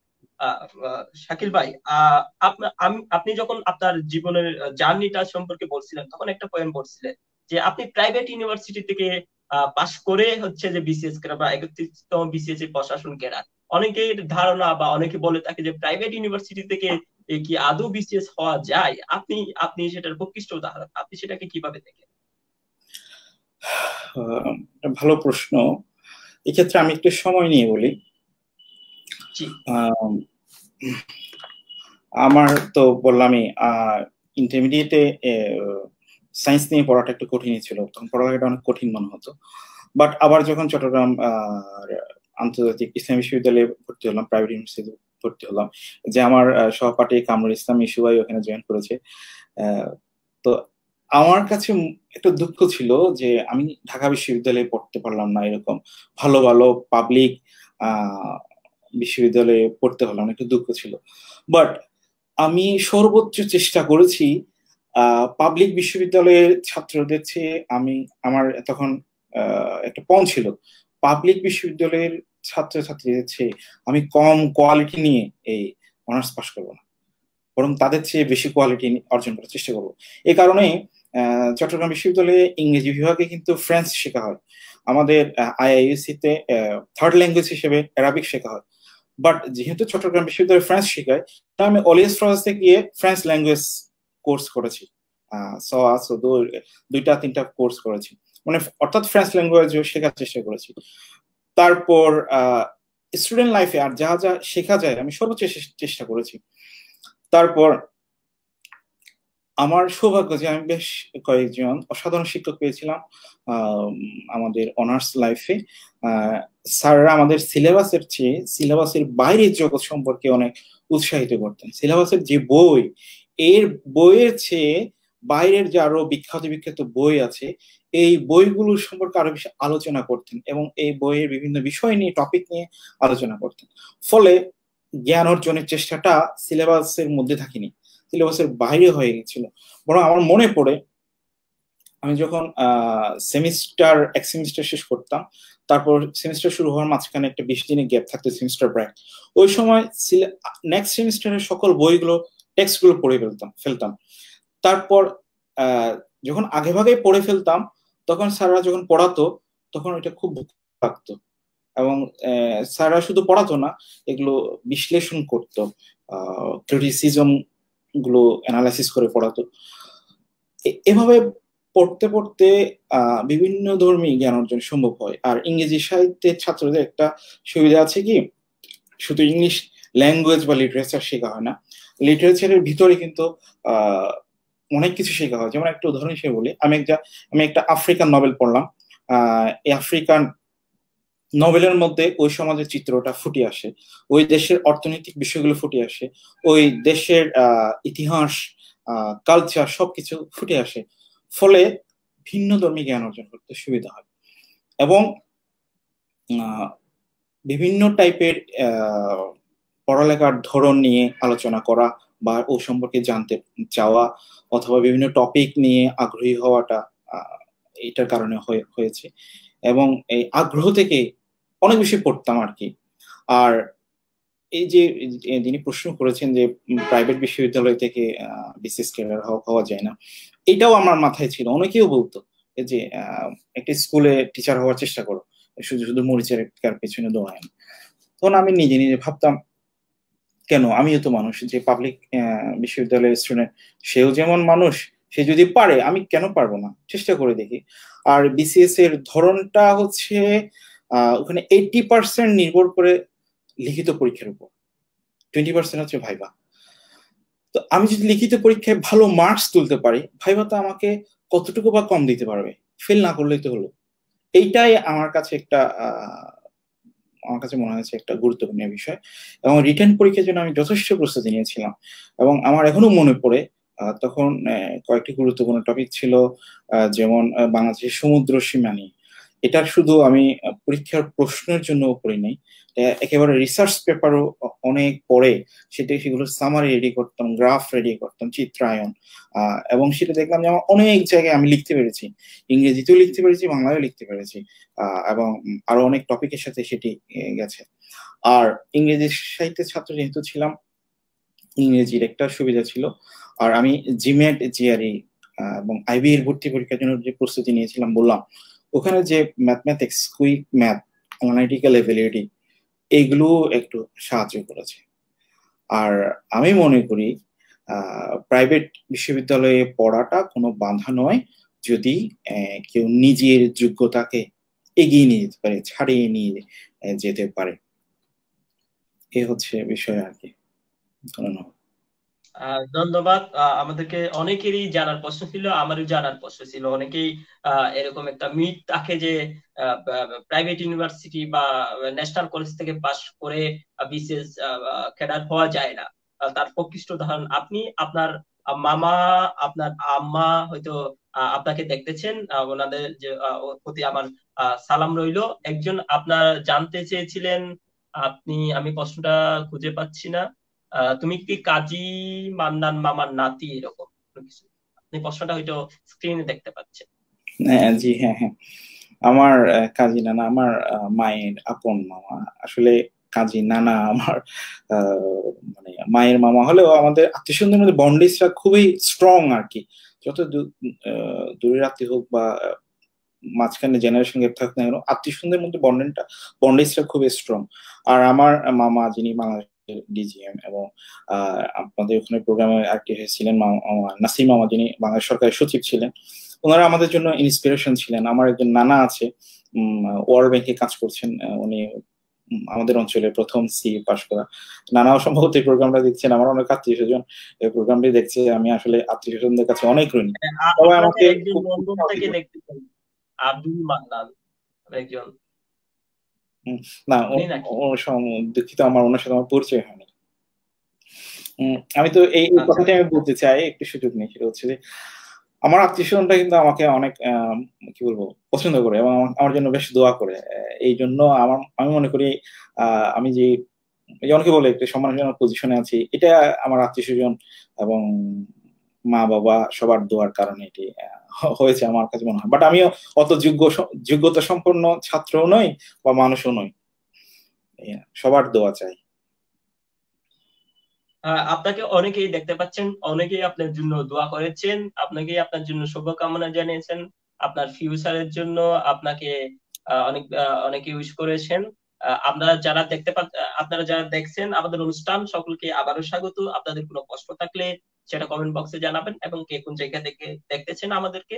শাকিল ভাই, আপনি যখন আপনার জীবনের জার্নিটা সম্পর্কে বলছিলেন, তখন একটা পয়েন্ট বলছিলেন যে আপনি প্রাইভেট ইউনিভার্সিটি থেকে পাশ করে হচ্ছে যে বিসিএস ক্যাডার বা 31তম বিসিএস এর প্রশাসন ক্যাডার। অনেকের ধারণা বা অনেকে বলে থাকে যে প্রাইভেট ইউনিভার্সিটি থেকে কি আদৌ বিসিএস হওয়া যায়? আপনি আপনি সেটার প্রকৃষ্ট উদাহরণ, আপনি সেটাকে কিভাবে দেখেন? ভালো প্রশ্ন। এক্ষেত্রে আমি একটু সময় নিয়ে বলি। জি। আমার তো বললামই ইন্টারমিডিয়েটে সায়েন্স নিয়ে পড়াটা একটু কঠিনই ছিল, তখন পড়ালেখাটা অনেক কঠিন মনে হতো। বাট আবার যখন চট্টগ্রাম আন্তর্জাতিক ইসলামী বিশ্ববিদ্যালয়ে ভর্তি হলাম, প্রাইভেট ইউনিভার্সিটি ভর্তি হলাম, যে আমার সহপাঠী কামরুল ইসলাম ইসু ভাই ওখানে জয়েন করেছে। তো আমার কাছে একটা দুঃখ ছিল যে আমি ঢাকা বিশ্ববিদ্যালয়ে পড়তে পারলাম না, এরকম ভালো ভালো পাবলিক বিশ্ববিদ্যালয়ে পড়তে পারলাম, একটু দুঃখ ছিল। বাট আমি সর্বোচ্চ চেষ্টা করেছি পাবলিক বিশ্ববিদ্যালয়ের ছাত্রদের চেয়ে। আমার তখন একটা পণ ছিল, পাবলিক বিশ্ববিদ্যালয়ের ছাত্রছাত্রীদের চেয়ে আমি কম কোয়ালিটি নিয়ে এই অনার্স পাস করবো না, বরং তাদের চেয়ে বেশি কোয়ালিটি অর্জন করার চেষ্টা করবো। এই কারণে চট্টগ্রাম বিশ্ববিদ্যালয়ে ইংরেজি বিভাগে কিন্তু ফ্রেঞ্চ শেখা হয়, আমাদের আইআইএসসি তে থার্ড ল্যাঙ্গুয়েজ হিসেবে অ্যারাবিক শেখা হয়। বাট যেহেতু চট্টগ্রাম বিশ্ববিদ্যালয়ে ফ্রেঞ্চ শেখায়, আমি অলিয়াস ফ্রান্সে গিয়ে ফ্রেঞ্চ ল্যাঙ্গুয়েজ কোর্স করেছি। দুইটা তিনটা কোর্স করেছি, মানে অর্থাৎ ফ্রেঞ্চ ল্যাঙ্গুয়েজ শেখার চেষ্টা করেছি। তারপর স্টুডেন্ট লাইফে আর যা যা শেখা যায় আমি সর্বোচ্চ চেষ্টা করেছি। তারপর আমার সৌভাগ্য যে আমি বেশ কয়েকজন অসাধারণ শিক্ষক পেয়েছিলাম আমাদের অনার্স লাইফে। স্যাররা আমাদের সিলেবাসের চেয়ে সিলেবাসের বাইরের জগৎ সম্পর্কে অনেক উৎসাহিত করতেন। সিলেবাসের যে বই, এর বইয়ের চেয়ে বাইরের যে আরো বিখ্যাত বিখ্যাত বই আছে, এই বইগুলোর সম্পর্কে আরো বেশি আলোচনা করতেন এবং এই বইয়ের বিভিন্ন বিষয় নিয়ে টপিক নিয়ে আলোচনা করতেন। ফলে জ্ঞান অর্জনের চেষ্টাটা সিলেবাসের মধ্যে থাকেনি, সিলেবাসের বাইরে হয়ে গেছিল। বরং আমার মনে পড়ে আমি যখন এক সেমিস্টার শেষ করতাম, তারপর সেমিস্টার শুরু হওয়ার মাঝখানে একটা 20 দিনের গ্যাপ থাকতো, সেমিস্টার ব্রেক। ওই সময় নেক্সট সেমিস্টারের সকল বইগুলো টেক্সট গুলো পড়ে ফেলতাম। তারপর যখন আগে ভাগে পড়ে ফেলতাম, তখন স্যাররা যখন পড়াতো তখন এটা খুব লাগতো। এবং স্যাররা শুধু পড়াতো না, এগুলো বিশ্লেষণ করতো, ক্রিটিসিজম গুলো অ্যানালাইসিস করে পড়াতো। এভাবে পড়তে পড়তে বিভিন্ন ধর্মী জ্ঞান অর্জন সম্ভব হয়। আর ইংরেজি সাহিত্যের ছাত্রদের একটা সুবিধা আছে কি, শুধু ইংলিশ ল্যাঙ্গুয়েজ বা লিটারেচার শেখা হয় না, লিটারেচারের ভিতরে কিন্তু অনেক কিছু শেখা হয়। যেমন একটা উদাহরণ হিসেবে বলি, আমি একটা আফ্রিকান নভেল পড়লাম। এই আফ্রিকান নোবেলের মধ্যে ওই সমাজের চিত্রটা ফুটে আসে, ওই দেশের অর্থনৈতিক বিষয়গুলো ফুটে আসে, ওই দেশের ইতিহাস, কালচার সবকিছু ফুটে আসে। ফলে ভিন্ন ধর্মী জ্ঞান অর্জন করতে সুবিধা হয়। এবং আহ, বিভিন্ন টাইপের পড়ালেখার ধরন নিয়ে আলোচনা করা বা ও সম্পর্কে জানতে চাওয়া অথবা বিভিন্ন টপিক নিয়ে আগ্রহী হওয়াটা আহ, এটার কারণে হয়েছে। এবং এই আগ্রহ থেকে অনেক বেশি পড়তাম আর কি। আর এই যে যিনি প্রশ্ন করেছেন যে প্রাইভেট বিশ্ববিদ্যালয় থেকে বিসিএস ক্যাডার হওয়া যায় না, এটাও আমার মাথায় ছিল। অনেকেও বলতো এই যে একটা স্কুলে টিচার হওয়ার চেষ্টা করো, শুধু শুধু মরিচের পেছনে দৌড়ায় না। তখন আমি নিজে নিজে ভাবতাম, কেন, আমিও তো মানুষ, যে পাবলিক বিশ্ববিদ্যালয়ের স্টুডেন্ট, সেও যেমন মানুষ, সে যদি পারে আমি কেন পারবো না, চেষ্টা করে দেখি। আর বিসিএস এর ধরনটা হচ্ছে ওখানে 80% নির্ভর করে লিখিত পরীক্ষার উপর, 20% হচ্ছে ভাইবা। তো আমি যদি লিখিত পরীক্ষায় ভালো মার্কস তুলতে পারি, ভাইবা তো আমাকে কতটুকু বা কম দিতে পারবে, ফেল না করলেই তো হলো। এইটাই আমার কাছে একটা আমার কাছে মনে হয়েছে একটা গুরুত্বপূর্ণ বিষয়। এবং রিটেন পরীক্ষার জন্য আমি যথেষ্ট প্রস্তুতি নিয়েছিলাম। এবং আমার এখনো মনে পড়ে তখন কয়েকটি গুরুত্বপূর্ণ টপিক ছিল, যেমন বাংলাদেশের সমুদ্র সীমা নিয়ে। এটা শুধু আমি পরীক্ষার প্রশ্নের জন্য পড়ি নাই, একেবারে রিসার্চ পেপারও অনেক পড়ে সেগুলো সামারি রেডি করতাম, গ্রাফ রেডি করতাম, চিত্রায়ন। এবং সেটা দেখলাম যে আমার অনেক জায়গায় আমি লিখতে পেরেছি, ইংরেজিতেও লিখতে পেরেছি, বাংলায়ও লিখতে পেরেছি। এবং আরো অনেক টপিকের সাথে সেটি গেছে। আর ইংরেজি সাহিত্যের ছাত্র যেহেতু ছিলাম, ইংরেজির একটা সুবিধা ছিল। আর আমি জিমেট, জিআরই এবং আইবি এর ভর্তি পরীক্ষার জন্য যে প্রস্তুতি নিয়েছিলাম বললাম, ওখানে যে mathematics, quick math, analytical ability, এইগুলো একটু সাহায্য করেছে। আর আমি মনে করি প্রাইভেট বিশ্ববিদ্যালয়ে পড়াটা কোনো বাধা নয়, যদি কেউ নিজের যোগ্যতাকে এগিয়ে নিয়ে যেতে পারে, ছাড়িয়ে নিয়ে যেতে পারে। এ হচ্ছে বিষয় আর কি। ধন্যবাদ। ধন্যবাদ। আমাদেরকে অনেকেরই জানার প্রশ্ন ছিল, আমারও জানার প্রশ্ন ছিল। অনেকেই এরকম একটা মিথ থাকে যে প্রাইভেট ইউনিভার্সিটি বা ন্যাশনাল কলেজ থেকে পাশ করে বিসিএস ক্যাডার হওয়া যায় না। তার প্রকৃষ্ট উদাহরণ আপনি, আপনার মামা, আপনার আম্মা হয়তো আপনাকে দেখতেছেন। ওনাদের যে প্রতি আমার সালাম রইলো। একজন আপনার জানতে চেয়েছিলেন, আমি প্রশ্নটা খুঁজে পাচ্ছি না। তুমি কি কাজী মান্নান মামার নাতি, এরকম কোনো কিছু? আপনি প্রশ্নটা হয়তো স্ক্রিনে দেখতে পাচ্ছেন। হ্যাঁ, জি, হ্যাঁ, হ্যাঁ। আমার কাজী নানা আমার মায়ের আপন মামা। আসলে কাজী নানা আমার মানে মায়ের মামা হলেও আমাদের আত্মীয় স্বজনদের মধ্যে বন্ডেজটা খুবই স্ট্রং আর কি। যত দূরের আত্মীয় হোক বা মাঝখানে জেনারেশন গ্যাপ থাকুক না কেন, আত্মীয় স্বজনদের মধ্যে বন্ডেজটা খুবই স্ট্রং। আর আমার মামা, যিনি বাংলাদেশের ডিজিএম এবং আপনাদের ওখানে প্রোগ্রামে অ্যাক্টিভ ছিলেন, নাসিম মামা, যিনি বাংলাদেশ সরকারের সচিব ছিলেন, ওনারা আমাদের জন্য ইন্সপিরেশন ছিলেন। আমার একজন নানা আছে, ওয়ার্ল্ড ব্যাংকে কাজ করছেন। উনি আমাদের অঞ্চলে প্রথম সি পাস করা। নানাও সম্ভবত এই প্রোগ্রামটা দেখছেন, আমার অনেক আত্মীয় স্বজন এই প্রোগ্রামটি দেখছে। আমি আসলে আত্মীয় স্বজনদের কাছে অনেক ঋণী, সবাই আপনাদের আমাকে একজন খুব লন্ডন উৎসাহ থেকে দিত। দেখতেছেন, আব্দুল মান্নান একজন। হুম, না, উনি নাকি? দুঃখিত, ওনার সাথে আমার পরিচয় হয়নি। আমি তো এই আচ্ছা, কথাটা আমি বলতে চাই, একটু সুযোগ নেই। সেটা হচ্ছে যে আমার আত্মীয় স্বজনটা কিন্তু আমাকে অনেক কি বলবো, পছন্দ করে এবং আমার জন্য বেশ দোয়া করে। এই জন্য আমি মনে করি আমি যে এই যে অনেকে বলে একটা সম্মানজনক পজিশনে আছি, এটা আমার আত্মীয় স্বজন এবং মা বাবা সবার দোয়ার কারণে এটি হয়েছে আমার কাছে মনে হয়। বাট আমিও অত যোগ্যতা সম্পন্ন ছাত্রও নই বা মানুষও নই। সবার দোয়া চাই। আপনাকে অনেকেই দেখতে পাচ্ছেন, অনেকেই আপনার জন্য দোয়া করেছেন, আপনাকেই আপনার জন্য শুভকামনা জানিয়েছেন, আপনার ফিউচারের জন্য আপনাকে অনেকে উইশ করেছেন। আপনারা যারা দেখছেন আমাদের অনুষ্ঠান, সকলকে আবারও স্বাগত। আপনাদের কোনো প্রশ্ন থাকলে সেটা কমেন্ট বক্সে জানাবেন, এবং কে কোন জায়গা থেকে দেখতেছেন আমাদেরকে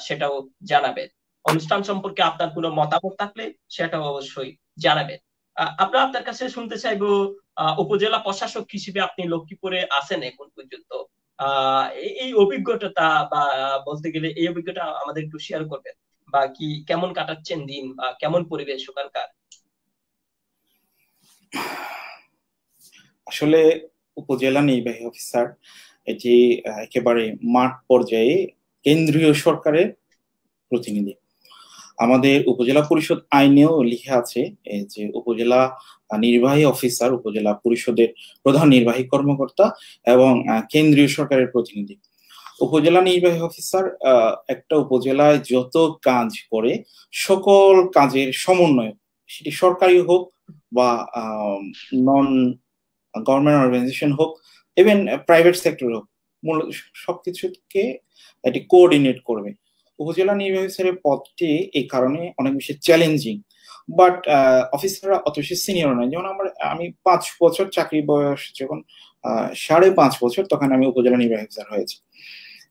সেটাও জানাবেন। অনুষ্ঠান সম্পর্কে আপনার কোনো মতামত থাকলে সেটাও অবশ্যই জানাবেন। আমরা আপনার কাছে শুনতে চাইবো, উপজেলা প্রশাসক হিসেবে আপনি লক্ষ্মীপুরে আছেন এখন পর্যন্ত। এই অভিজ্ঞতা বা বলতে গেলে এই অভিজ্ঞতা আমাদের একটু শেয়ার করবেন, বা কি কেমন কাটাচ্ছেন দিন, বা কেমন পরিবেশ ওখানকার? আসলে উপজেলা নির্বাহী অফিসার এটি একেবারে মাঠ পর্যায়ে কেন্দ্রীয় সরকারের প্রতিনিধি। আমাদের উপজেলা পরিষদ আইনেও লিখে আছে যে উপজেলা নির্বাহী অফিসার উপজেলা পরিষদের প্রধান নির্বাহী কর্মকর্তা এবং কেন্দ্রীয় সরকারের প্রতিনিধি। উপজেলা নির্বাহী অফিসার একটা উপজেলায় যত কাজ করে সকল কাজের সমন্বয়, সেটি সরকারি হোক বা নন গভর্নমেন্ট অর্গানাইজেশন হোক, ইভেন প্রাইভেট সেক্টর হোক, সবকিছুকে এটি কোঅর্ডিনেট করবে। উপজেলা নির্বাহী অফিসারের পদটি এই কারণে অনেক বেশি চ্যালেঞ্জিং, বাট অফিসাররা অত বেশি সিনিয়র নয়। যেমন আমি 5 বছর চাকরি বয়স যখন 5.5 বছর, তখন আমি উপজেলা নির্বাহী অফিসার হয়েছি।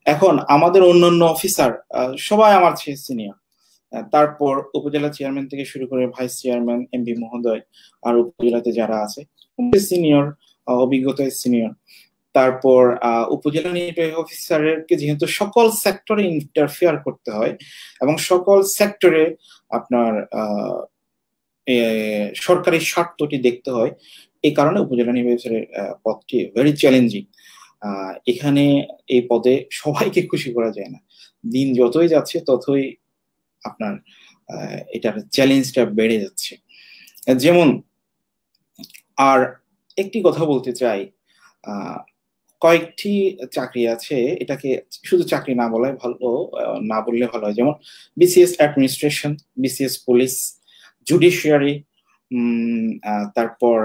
এখন আমাদের অন্যান্য অফিসার সবাই আমার চেয়ে সিনিয়র। তারপর উপজেলা চেয়ারম্যান থেকে শুরু করে ভাইস চেয়ারম্যান, এমপি মহোদয় আর উপজেলাতে যারা আছে সিনিয়র, অভিজ্ঞতায় সিনিয়র। তারপর উপজেলা নির্বাহী অফিসারকে যেহেতু সকল সেক্টরে ইন্টারফেয়ার করতে হয় এবং সকল সেক্টরে আপনার সরকারি স্বার্থটি দেখতে হয়, এই কারণে উপজেলা নির্বাহী অফিসারের পদটি ভেরি চ্যালেঞ্জিং। এখানে এই পদে সবাইকে খুশি করা যায় না। দিন যতই যাচ্ছে ততই আপনার এটার চ্যালেঞ্জটা বেড়ে যাচ্ছে। যেমন আর একটি কথা বলতে চাই, কয়েকটি চাকরি আছে, এটাকে শুধু চাকরি না বলাই ভালো, না বললে ভালো হয়। যেমন BCS administration, BCS police, judiciary, তারপর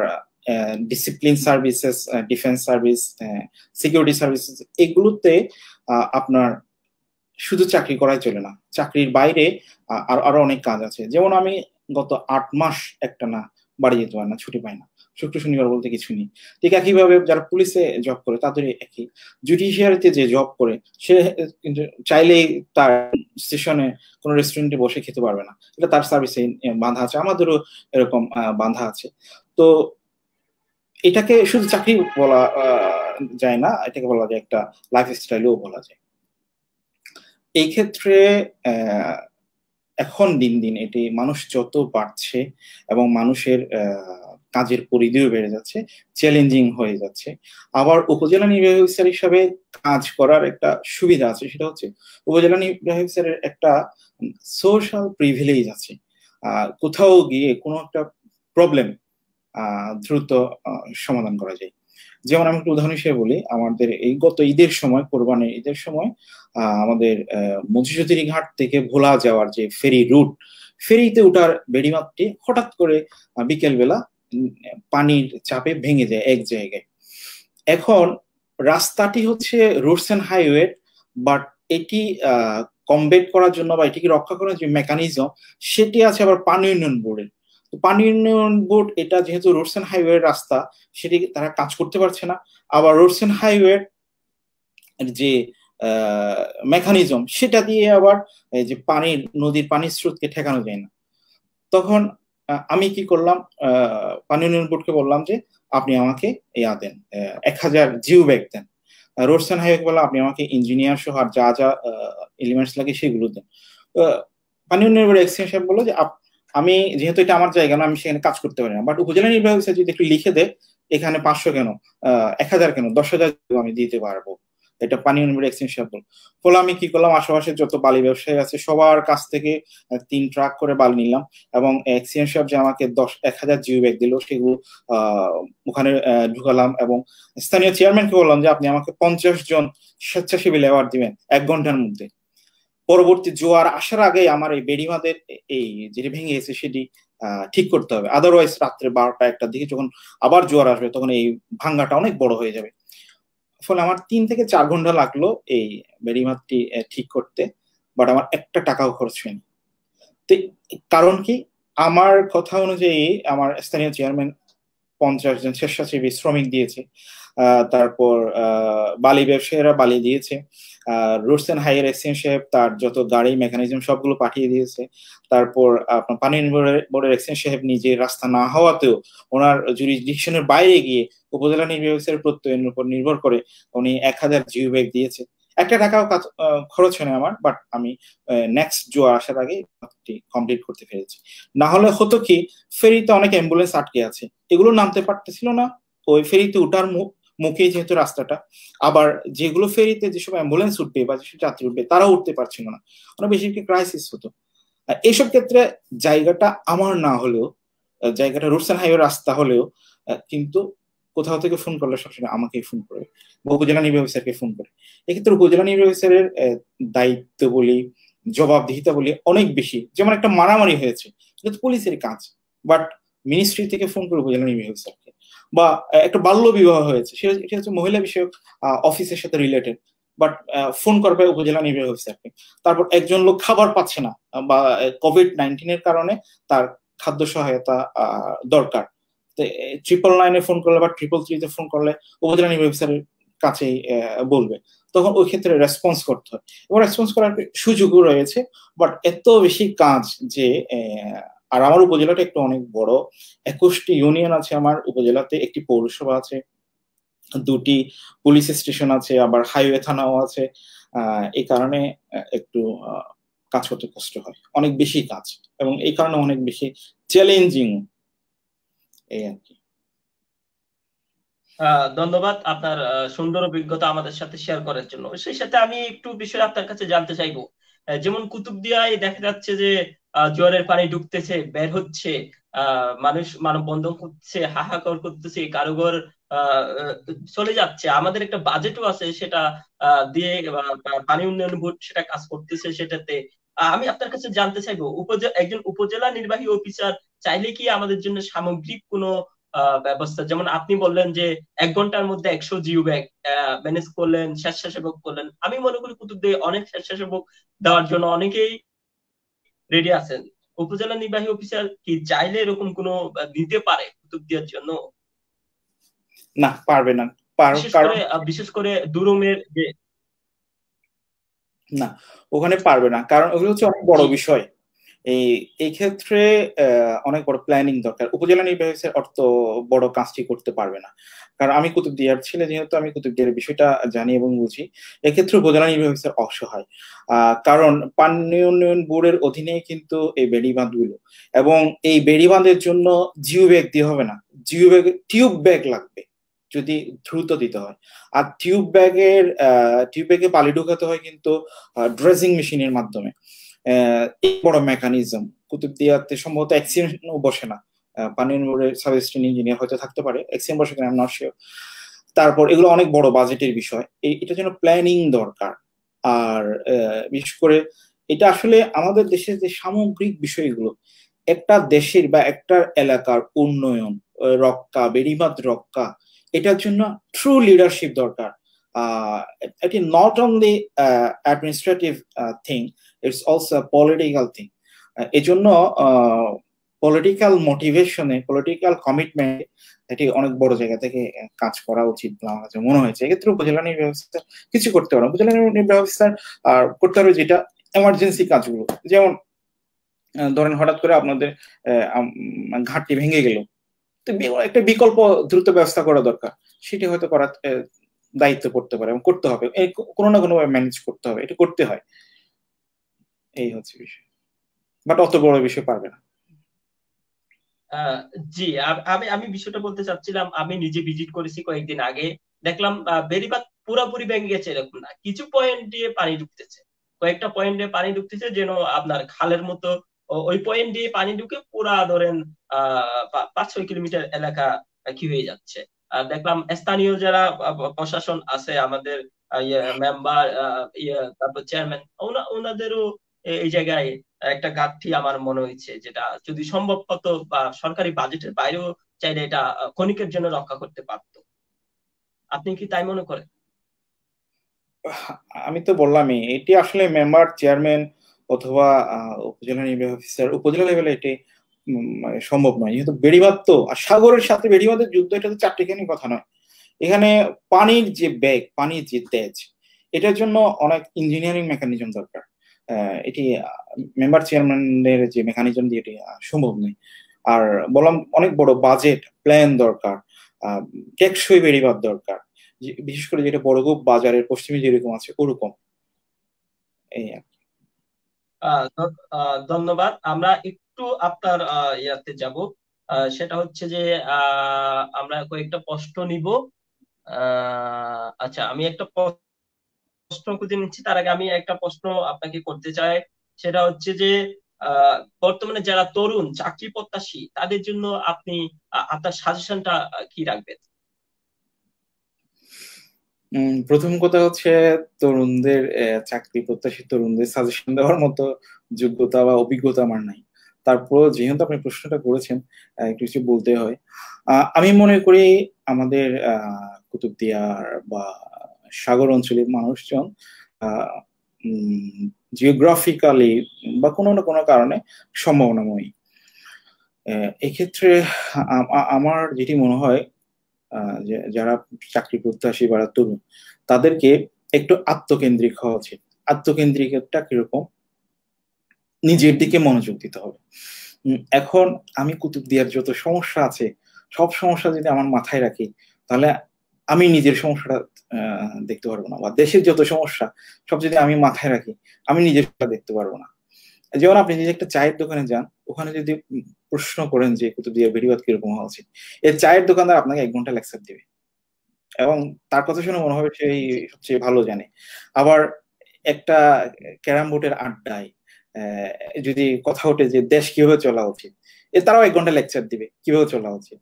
discipline services, defence service, security services, এগুলোতে আপনার শুধু চাকরি করাই চলে না, চাকরির বাইরে আরো অনেক কাজ আছে। যেমন আমি গত 8 মাস একটা না বাড়ি যেতে পারি না, ছুটি পাই না, শুক্র শনিবার বলতে কিছু নেই। ঠিক একইভাবে যারা পুলিশে জব করে তাদের একই, জুডিশিয়ারিতে যে জব করে সে কিন্তু চাইলেই তার স্টেশনে কোনো রেস্টুরেন্টে বসে খেতে পারবে না, এটা তার সার্ভিসে বাঁধা আছে, আমাদেরও এরকম বাঁধা আছে। তো এটাকে শুধু চাকরি বলা যায় না, এটাকে বলা যায় একটা লাইফস্টাইলও বলা যায়। এই ক্ষেত্রে এখন দিন দিন এটি মানুষ যত বাড়ছে এবং মানুষের কাজের পরিধিও বেড়ে যাচ্ছে, চ্যালেঞ্জিং হয়ে যাচ্ছে। আবার উপজেলা নির্বাহী অফিসার হিসাবে কাজ করার একটা সুবিধা আছে, সেটা হচ্ছে উপজেলা নির্বাহী অফিসারের একটা সোশ্যাল প্রিভিলেজ আছে। কোথাও গিয়ে কোনো একটা প্রবলেম দ্রুত সমাধান করা যায়। যেমন আমি একটা উদাহরণ হিসেবে বলি, আমাদের এই গত ঈদের সময়, কোরবানির ঈদের সময় আমাদের মধুসূদনী ঘাট থেকে ভোলা যাওয়ার যে ফেরি রুট, ফেরিতে ওঠার বেড়িমাপটি হঠাৎ করে বিকেল বেলা পানির চাপে ভেঙে যায় এক জায়গায়। এখন রাস্তাটি হচ্ছে রোডস এন্ড হাইওয়ে, বাট এটি কমবেট করার জন্য বা এটিকে রক্ষা করার যে মেকানিজম সেটি আছে আবার পানি উন্নয়ন বোর্ডের। পানি উন্নয়ন বোর্ড এটা যেহেতু রোডস এন্ড হাইওয়ে রাস্তা, সেটি তারা কাজ করতে পারছে না। আবার রোডস এন্ড হাইওয়ে যে মেকানিজম সেটা দিয়ে আবার এই যে নদীর পানির স্রোতকে ঠেকানো যায় না। তখন আমি কি করলাম, পানি উন্নয়ন বোর্ডকে বললাম যে আপনি আমাকে দেন 1000 জিও ব্যাগ দেন। রোডস এন্ড হাইওয়ে বললাম আপনি আমাকে ইঞ্জিনিয়ার সহ আর যা যা এলিমেন্টস লাগে সেগুলো দেন। পানি উন্নয়ন বোর্ড এক্সচেঞ্জ সাহেব বললো যে আমি যেহেতু এটা আমার জায়গা না, আমি সেখানে কাজ করতে পারি না, বাট উপজেলা নির্বাহী অফিসার যদি একটু লিখে দেয় এখানে 500 কেন, 1000 কেন, 10,000 আমি দিতে পারবো, এটা পানি উন্নয়ন এক্সচেঞ্জ সাহেব বল। ফলে আমি কি করলাম, আশেপাশে যত বালি ব্যবসায়ী আছে সবার কাছ থেকে 3 ট্রাক করে বালি নিলাম এবং এক্সচেঞ্জ সাহেব যে আমাকে 1000 জিও ব্যাগ দিল সেগুলো ওখানে ঢুকালাম এবং স্থানীয় চেয়ারম্যানকে বললাম যে আপনি আমাকে 50 জন স্বেচ্ছাসেবী লেবার দিবেন 1 ঘন্টার মধ্যে। পরবর্তী জোয়ার আসার আগে আমার এই বেড়িমাদের এই যেটি ভেঙে গেছে সেটি ঠিক করতে হবে, আদারওয়াইজ রাত্রে 12টা 1টার দিকে যখন আবার জোয়ার আসবে তখন এই ভাঙ্গাটা অনেক বড় হয়ে যাবে। ফলে আমার 3 থেকে 4 ঘন্টা লাগলো এই বেড়িমাদটি ঠিক করতে, বাট আমার একটা টাকাও খরচ হয়নি। তো কারণ কি, আমার কথা অনুযায়ী আমার স্থানীয় চেয়ারম্যান 50 জন স্বেচ্ছাসেবী শ্রমিক দিয়েছে, তারপর বালি ব্যবসায়ীরা বালি দিয়েছে, রোডস এন্ড হাইওয়ে এক্সচেঞ্জ সাহেব তার যত গাড়ি মেকানিজম সবগুলো পাঠিয়ে দিয়েছে। তারপর আপনার পানি বোর্ডের এক্সচেঞ্জ সাহেব নিজে রাস্তা না হওয়াতেও ওনার জুরিসডিকশনের বাইরে গিয়ে উপজেলা নির্বাহী অফিসারের প্রত্যয়ের উপর নির্ভর করে উনি 1000 জিও ব্যাগ দিয়েছে। একটা টাকাও খরচ হয় না আমার, বাট আমি নেক্সট জোয়ার আসার আগে কমপ্লিট করতে পেরেছি। না হলে হতো কি, ফেরিতে অনেক অ্যাম্বুলেন্স আটকে আছে, এগুলো নামতে পারতেছিল না, ওই ফেরিতে ওঠার মুখে যেহেতু রাস্তাটা, আবার যেগুলো ফেরিতে যেসব অ্যাম্বুলেন্স উঠবে বা যেসব যাত্রী উঠবে তারাও উঠতে পারছিল না, অনেক বেশি ক্রাইসিস হতো। এইসব ক্ষেত্রে জায়গাটা আমার না হলেও, জায়গাটা রুটস অ্যান্ড হাইওয়ে রাস্তা হলেও, কিন্তু কোথাও থেকে ফোন করলে সবসময় আমাকেই ফোন করে বা উপজেলা নির্বাহী অফিসারকে ফোন করে। এক্ষেত্রে উপজেলা নির্বাহী অফিসারের দায়িত্ব বলি, জবাবদিহিতা বলি অনেক বেশি। যেমন একটা মারামারি হয়েছে, এটা তো পুলিশের কাজ, বাট মিনিস্ট্রি থেকে ফোন করে উপজেলা নির্বাহী অফিসারকে, বা একটা বাল্য বিবাহ হয়েছে, এটা হচ্ছে মহিলা বিষয়ক অফিসের সাথে রিলেটেড, বাট ফোন করবে উপজেলা নির্বাহী অফিসারকে। তারপর একজন লোক খাবার পাচ্ছে না, বা COVID-19 কারণে তার খাদ্য সহায়তা দরকার, 999 ফোন করলে বা 333 ফোন করলে উপজেলা নির্বাহী অফিসারের কাছেই বলবে, তখন ওই ক্ষেত্রে রেসপন্স করতে হয়, এবং রেসপন্স করার সুযোগও রয়েছে। বাট এত বেশি কাজ যে, আর আমার উপজেলাটা একটু অনেক বড়, 21টি ইউনিয়ন আছে আমার উপজেলাতে, একটি পৌরসভা আছে, 2টি পুলিশ স্টেশন আছে, আবার হাইওয়ে থানাও আছে। এই কারণে একটু কাজ করতে কষ্ট হয়, অনেক বেশি কাজ, এবং এই কারণে অনেক বেশি চ্যালেঞ্জিং, এই আর কি। ধন্যবাদ আপনার সুন্দর অভিজ্ঞতা আমাদের সাথে শেয়ার করার জন্য। সেই সাথে আমি একটু বিষয় আপনার কাছে জানতে চাইবো। যেমন কুতুবদিয়ায় দেখা যাচ্ছে যে জোয়ারের পানি ঢুকতেছে, বের হচ্ছে, মানুষ মানববন্ধন করছে, হাহাকার করতেছে, কারিগর চলে যাচ্ছে। আমাদের একটা বাজেটও আছে, সেটা দিয়ে পানি উন্নয়ন বোর্ড সেটা কাজ করতেছে সেটাতে। আমি আপনার কাছে জানতে চাইবো, একজন উপজেলা নির্বাহী অফিসার চাইলে কি আমাদের জন্য সামগ্রিক কোনো ব্যবস্থা, যেমন আপনি বললেন যে 1 ঘন্টার মধ্যে 100 জিও ব্যাগ ম্যানেজ করলেন, স্বেচ্ছাসেবক করলেন, আমি মনে করি কুতুবদিয়া অনেক স্বেচ্ছাসেবক দেওয়ার জন্য অনেকেই রেডি আছেন। উপজেলা নির্বাহী অফিসার কি চাইলে এরকম কোনো দিতে পারে কুতুবদিয়ার জন্য? না, পারবে না। বিশেষ কারণ করে বিশেষ করে দুরুমের যে, না, ওখানে পারবে না, কারণ ওগুলো হচ্ছে অনেক বড় জি বিষয়। এই এই ক্ষেত্রে অনেক বড় প্ল্যানিং দরকার। উপজেলা নির্বাহী অফিসার অত বড় কাজটি করতে পারবে না, কারণ আমি কুতুবদিয়ার ছেলে, যেহেতু আমি কুতুবদিয়ার বিষয়টা জানি এবং বুঝি। এক্ষেত্রে উপজেলা নির্বাহী অফিসার অসহায়, কারণ পানি উন্নয়ন বোর্ডের অধীনে কিন্তু এই বেড়িবাঁধগুলো, এবং এই বেড়িবাঁধের জন্য জিও ব্যাগ দিয়ে হবে না, জিও ব্যাগ টিউব ব্যাগ লাগবে যদি দ্রুত দিতে হয়। আর টিউব ব্যাগে পানি ঢুকাতে হয় কিন্তু ড্রেসিং মেশিনের মাধ্যমে। এই বড় মেকানিজম কুতুবদিয়াতে সম্ভবত অ্যাক্সিডেন্টও বসে না। পানি উন্নয়নের সাব অ্যাসিস্ট্যান্ট ইঞ্জিনিয়ার হয়তো থাকতে পারে, অ্যাক্সিডেন্ট বসে কিনা আমি নট শিওর। তারপর এগুলো অনেক বড় বাজেটের বিষয়, এটার জন্য প্ল্যানিং দরকার। আর বিশেষ করে এটা আসলে আমাদের দেশের যে সামগ্রিক বিষয়গুলো, একটা দেশের বা একটা এলাকার উন্নয়ন, রক্ষা, বেড়িবাঁধ রক্ষা, এটার জন্য ট্রু লিডারশিপ দরকার। এটি not only administrative thing, it's also political thing. এজন্য পলিটিক্যাল মোটিভেশনে, পলিটিক্যাল কমিটমেন্ট, এটি অনেক বড় জায়গা থেকে কাজ করা উচিত বলে আমার কাছে মনে হয়েছে। এক্ষেত্রে উপজেলা নির্বাহী অফিসার কিছু করতে পারে, উপজেলা নির্বাহী অফিসার আর করতে পারবে যেটা এমার্জেন্সি কাজগুলো, যেমন ধরেন হঠাৎ করে আপনাদের ঘাটটি ভেঙে গেল, তো একটা বিকল্প দ্রুত ব্যবস্থা করা দরকার, সেটি হয়তো করার দায়িত্ব করতে পারে এবং করতে হবে, কোনো না কোনো ভাবে ম্যানেজ করতে হবে, এটা করতে হয়। এই হচ্ছে বিষয়, বাট অত বড় বিষয় পারবে না। আহ, জি, আমি আমি বিষয়টা বলতে চাচ্ছিলাম, আমি নিজে ভিজিট করেছি কয়েকদিন আগে। দেখলাম বেড়িবাঁধ পুরোপুরি ভেঙে গেছে এরকম না, কিছু পয়েন্ট দিয়ে পানি ঢুকতেছে, কয়েকটা পয়েন্টে পানি ঢুকতেছে যেন আপনার খালের মতো। ওই পয়েন্ট দিয়ে পানি ঢুকে পুরা ধরেন 5-6 কিলোমিটার এলাকা কি হয়ে যাচ্ছে। আর দেখলাম স্থানীয় যারা প্রশাসন আছে আমাদের, মেম্বার, তারপর চেয়ারম্যান, ওনাদেরও এই জায়গায় একটা ঘাটতি আমার মনে হয়েছে, যেটা যদি সম্ভব হতো বা সরকারি বাজেটের বাইরেও চাইলে এটা ক্ষণিকের জন্য রক্ষা করতে পারতো। আপনি কি তাই মনে করেন? আমি তো বললামই, এটি আসলে মেম্বার, চেয়ারম্যান অথবা উপজেলা নির্বাহী অফিসার, উপজেলা লেভেলে এটি মানে সম্ভব নয়, যেহেতু বেড়িবাঁধ তো, আর সাগরের সাথে বেড়িবাঁধের যুদ্ধ, এটা তো চারটিখানি কথা নয়। এখানে পানির যে ব্যাগ, পানির যে তেজ, এটার জন্য অনেক ইঞ্জিনিয়ারিং মেকানিজম দরকার। এটি মেম্বার চেয়ারম্যানের যে মেকানিজম দিয়ে এটি সম্ভব নয়। আর বললাম অনেক বড় বাজেট প্ল্যান দরকার, টেকসই বেড়িবাঁধ দরকার। বিশেষ করে যেটা বড়গোপ বাজারের পশ্চিমে যেরকম আছে ওরকম। এই আর কি। ধন্যবাদ। আমরা একটু আপনার ইয়াতে যাব, সেটা হচ্ছে যে আমরা কয়েকটা প্রশ্ন নিব। আচ্ছা, আমি একটা প্রশ্ন খুঁজে নিচ্ছি, তার আগে আমি একটা প্রশ্ন আপনাকে করতে চাই। সেটা হচ্ছে যে আহ, বর্তমানে যারা তরুণ চাকরি প্রত্যাশী তাদের জন্য আপনি আপনার সাজেশনটা কি রাখবেন? প্রথম কথা হচ্ছে তরুণদের, চাকরি প্রত্যাশী তরুণদের সাজেশন দেওয়ার মতো যোগ্যতা বা অভিজ্ঞতা আমার নাই। তারপর যেহেতু আপনি প্রশ্নটা করেছেন, একটু কিছু বলতে হয়। আমি মনে করি আমাদের কুতুবদিয়ার বা সাগর অঞ্চলের মানুষজন জিওগ্রাফিক্যালি বা কোনো না কোনো কারণে সম্ভাবনাময়ী। এক্ষেত্রে আমার যেটি মনে হয়, যারা চাকরি প্রত্যাশী বা তরুণ তাদেরকে একটু আত্মকেন্দ্রিক হওয়া উচিত। আত্মকেন্দ্রিকটা কিরকম? নিজের দিকে মনোযোগ দিতে হবে। এখন আমি কুতুবদিয়ার যত সমস্যা আছে সব সমস্যা যদি আমার মাথায় রাখি, তাহলে আমি নিজের সমস্যাটা দেখতে পারবো না। বা দেশের যত সমস্যা সব যদি আমি মাথায় রাখি, আমি নিজের দেখতে পারবো না। যেমন আপনি যদি একটা চায়ের দোকানে যান, ওখানে যদি প্রশ্ন করেন যে কুতুবদিয়ার বেড়িবাঁধ কিরকম হওয়া উচিত, এই চায়ের দোকানদার আপনাকে 1 ঘন্টা লেকচার দিবে এবং তার কথা শুনে মনে হবে সেই জি। সবচেয়ে ভালো জানে। আবার একটা ক্যারাম বোর্ডের আড্ডায় যদি কথা ওঠে যে দেশ কিভাবে চলা উচিত, তারাও 1 ঘন্টা লেকচার দিবে কিভাবে চলা উচিত।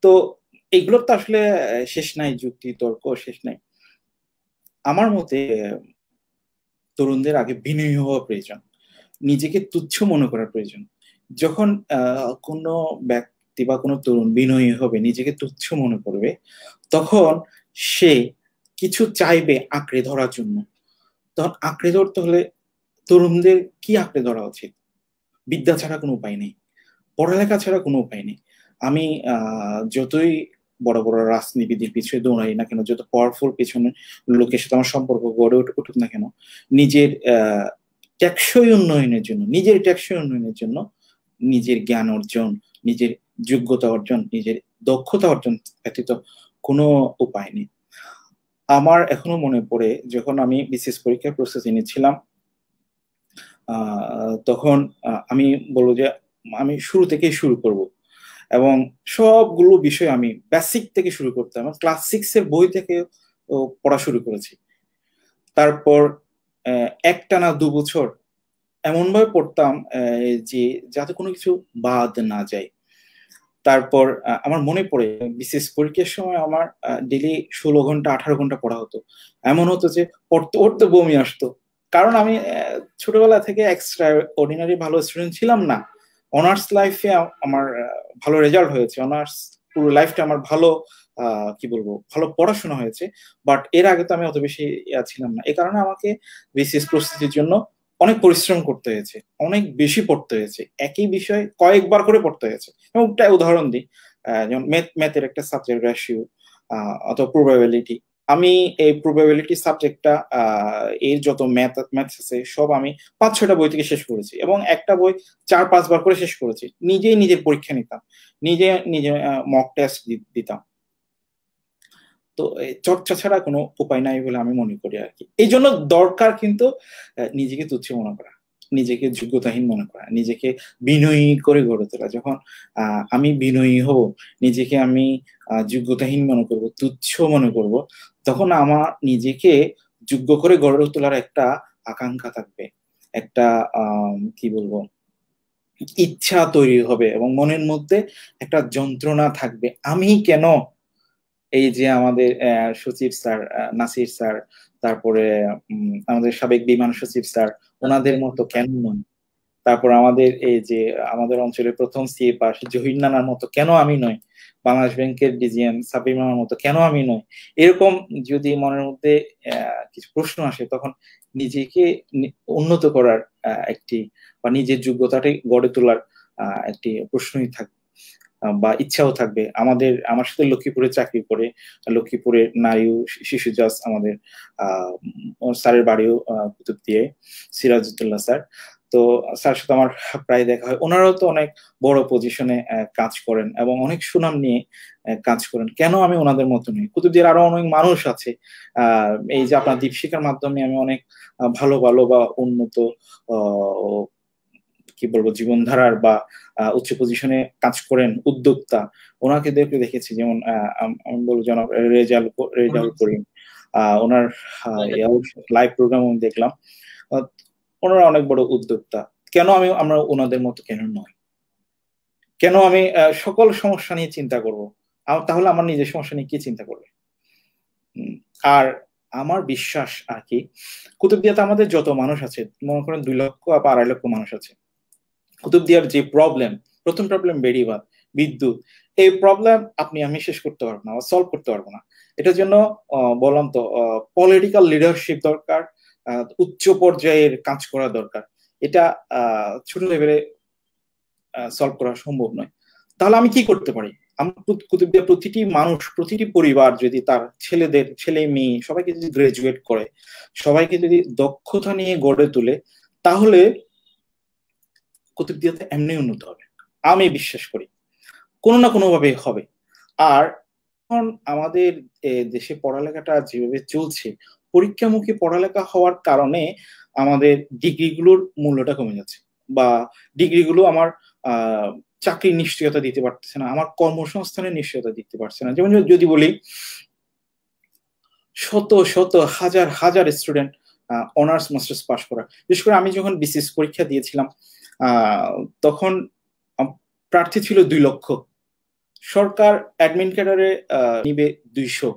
তো এইগুলোর তো আসলে শেষ নাই, যুক্তি তর্ক শেষ নাই। আমার মতে তরুণদের আগে বিনয়ী হওয়া প্রয়োজন, নিজেকে তুচ্ছ মনে করার প্রয়োজন। যখন কোনো ব্যক্তি বা কোনো তরুণ বিনয়ী হবে, নিজেকে তুচ্ছ মনে করবে, তখন সে কিছু চাইবে আঁকড়ে ধরার জন্য। তখন আঁকড়ে ধরতে হলে তরুণদের কি আঁকড়ে ধরা উচিত? বিদ্যা ছাড়া কোনো উপায় নেই, পড়ালেখা ছাড়া কোনো উপায় নেই। আমি যতই বড় বড় রাজনীতিবিদের পিছনে দৌড়াই না কেন, যত পাওয়ারফুল পেছনে লোকের সাথে আমার সম্পর্ক গড়ে উঠুক না কেন, নিজের টেকসই উন্নয়নের জন্য, নিজের টেকসই উন্নয়নের জন্য নিজের জ্ঞান অর্জন, নিজের যোগ্যতা অর্জন, নিজের দক্ষতা অর্জন ব্যতীত কোনো উপায় নেই। আমার এখনো মনে পড়ে যখন আমি বিসিএস পরীক্ষার প্রস্তুতি নিচ্ছিলাম, তখন আমি বলবো যে আমি শুরু থেকেই শুরু করব এবং সবগুলো বিষয় আমি বেসিক থেকে শুরু করতাম এবং ক্লাস 6 এর বই থেকে পড়া শুরু করেছি। তারপর একটানা 2 বছর এমন ভাবে পড়তাম যে যাতে কোনো কিছু বাদ না যায়। তারপর আমার মনে পড়ে বিশেষ পরীক্ষার সময় আমার ডেলি 16 ঘন্টা 18 ঘন্টা পড়া হতো। এমন হতো যে পড়তে পড়তে বমি আসতো, কারণ আমি ছোটবেলা থেকে এক্সট্রা অর্ডিনারি ভালো স্টুডেন্ট ছিলাম না। অনার্স লাইফে আমার ভালো রেজাল্ট হয়েছে, অনার্স পুরো লাইফটা আমার ভালো, কি বলবো, ভালো পড়াশোনা হয়েছে। বাট এর আগে তো আমি অত বেশি ছিলাম না, এই কারণে আমাকে বিসিএস প্রস্তুতির জন্য অনেক পরিশ্রম করতে হয়েছে, অনেক বেশি পড়তে হয়েছে, একই বিষয় কয়েকবার করে পড়তে হয়েছে। এবং একটা উদাহরণ দিই, যেমন ম্যাথের একটা সাবজেক্ট রেশিও অথবা প্রবাবিলিটি। আমি এই প্রবাবিলিটি সাবজেক্টটা, এর যত ম্যাথ আছে সব আমি 5-6টা বই থেকে শেষ করেছি এবং একটা বই 4-5 বার করে শেষ করেছি। নিজেই নিজের পরীক্ষা নিতাম, নিজে নিজে মক টেস্ট দিতাম। তো চর্চা ছাড়া কোনো উপায় নাই বলে আমি মনে করি আর কি। এই জন্য দরকার কিন্তু নিজেকে তুচ্ছ মনে করা, নিজেকে যোগ্যতাহীন মনে করা, নিজেকে বিনয়ী করে গড়ে তোলা। যখন আমি বিনয়ী হব, নিজেকে আমি যোগ্যতাহীন মনে করব, তুচ্ছ মনে করব, তখন আমার নিজেকে যোগ্য করে গড়ে তোলার একটা আকাঙ্ক্ষা থাকবে, একটা কি বলবো, ইচ্ছা তৈরি হবে এবং মনের মধ্যে একটা যন্ত্রণা থাকবে। আমি কেন এই যে আমাদের সচিব স্যার, নাসির স্যার, তারপরে আমাদের সাবেক বিমান সচিব স্যার, ওনাদের মতো কেন নয়? তারপর আমাদের এই যে আমাদের অঞ্চলের প্রথম সিএ পাস জহির নানার মতো কেন আমি নই? বাংলাদেশ ব্যাংকের ডিজিএম সাবির মামার মতো কেন আমি নই? এরকম যদি মনের মধ্যে কিছু প্রশ্ন আসে, তখন নিজেকে উন্নত করার একটি বা নিজের যোগ্যতাটাই গড়ে তোলার একটি প্রশ্নই থাকবে বা ইচ্ছাও থাকবে। আমার সাথে লক্ষ্মীপুরে চাকরি করে, লক্ষ্মীপুরের নারী ও শিশু জাজ আমাদের স্যারের বাড়িও কুতুবদিয়ায়, সিরাজউদ্দৌলা স্যার। তো স্যার সাথে আমার প্রায় দেখা হয়। ওনারাও তো অনেক বড় পজিশনে কাজ করেন এবং অনেক সুনাম নিয়ে কাজ করেন। কেন আমি ওনাদের মতো নই? কুতুবদিয়ার আরো অনেক মানুষ আছে। এই যে আপনার দীপশিখার মাধ্যমে আমি অনেক ভালো ভালো বা উন্নত কি বলবো জীবনধারার বা উচ্চ পজিশনে কাজ করেন উদ্যোক্তা, ওনাকে দেখেছি। যেমন আমি বলবো জনাব রেজাউল করিম, ওনার লাইভ প্রোগ্রাম আমি দেখলাম। ওনারা অনেক বড় উদ্যোক্তা। কেন আমরা ওনাদের মতো কেন নয়? কেন আমি সকল সমস্যা নিয়ে চিন্তা করব? তাহলে আমার নিজের সমস্যা নিয়ে কি চিন্তা করবে? আর আমার বিশ্বাস আর কি, কুতুবদিয়াতে আমাদের যত মানুষ আছে, মনে করেন 2 লক্ষ বা 2.5 লক্ষ মানুষ আছে, কুতুবদিয়ার যে প্রথম প্রবলেম বেড়িবাঁধ, বিদ্যুৎ, এই প্রবলেম আপনি আমি শেষ করতে পারবো না বা সলভ করতে পারবো না। এটার জন্য বললাম তো পলিটিক্যাল লিডারশিপ দরকার, উচ্চ পর্যায়ের কাজ করা দরকার। এটা ছোট লেভেলে সলভ করা সম্ভব নয়। তাহলে আমি কি করতে পারি? কুতুবদিয়া প্রতিটি মানুষ, প্রতিটি পরিবার যদি তার ছেলে মেয়ে সবাইকে যদি গ্রাজুয়েট করে, সবাইকে যদি দক্ষতা নিয়ে গড়ে তোলে, তাহলে কুতুবদিয়াতে এমনি উন্নত হবে আমি বিশ্বাস করি, কোনো না কোনো ভাবে হবে। আর এখন আমাদের দেশে পড়ালেখাটা যেভাবে চলছে, পরীক্ষামুখী পড়ালেখা হওয়ার কারণে আমাদের ডিগ্রিগুলোর মূল্যটা কমে যাচ্ছে, বা ডিগ্রিগুলো আমার চাকরির নিশ্চয়তা দিতে পারতেছে না, আমার কর্মসংস্থানের নিশ্চয়তা দিতে পারছে না। যেমন যদি বলি, শত শত হাজার হাজার স্টুডেন্ট অনার্স মাস্টার্স পাস করা। বিশেষ করে আমি যখন বিসিএস পরীক্ষা দিয়েছিলাম, তখন প্রার্থী ছিল 2 লক্ষ, সরকার অ্যাডমিন ক্যাডারে নিবে 200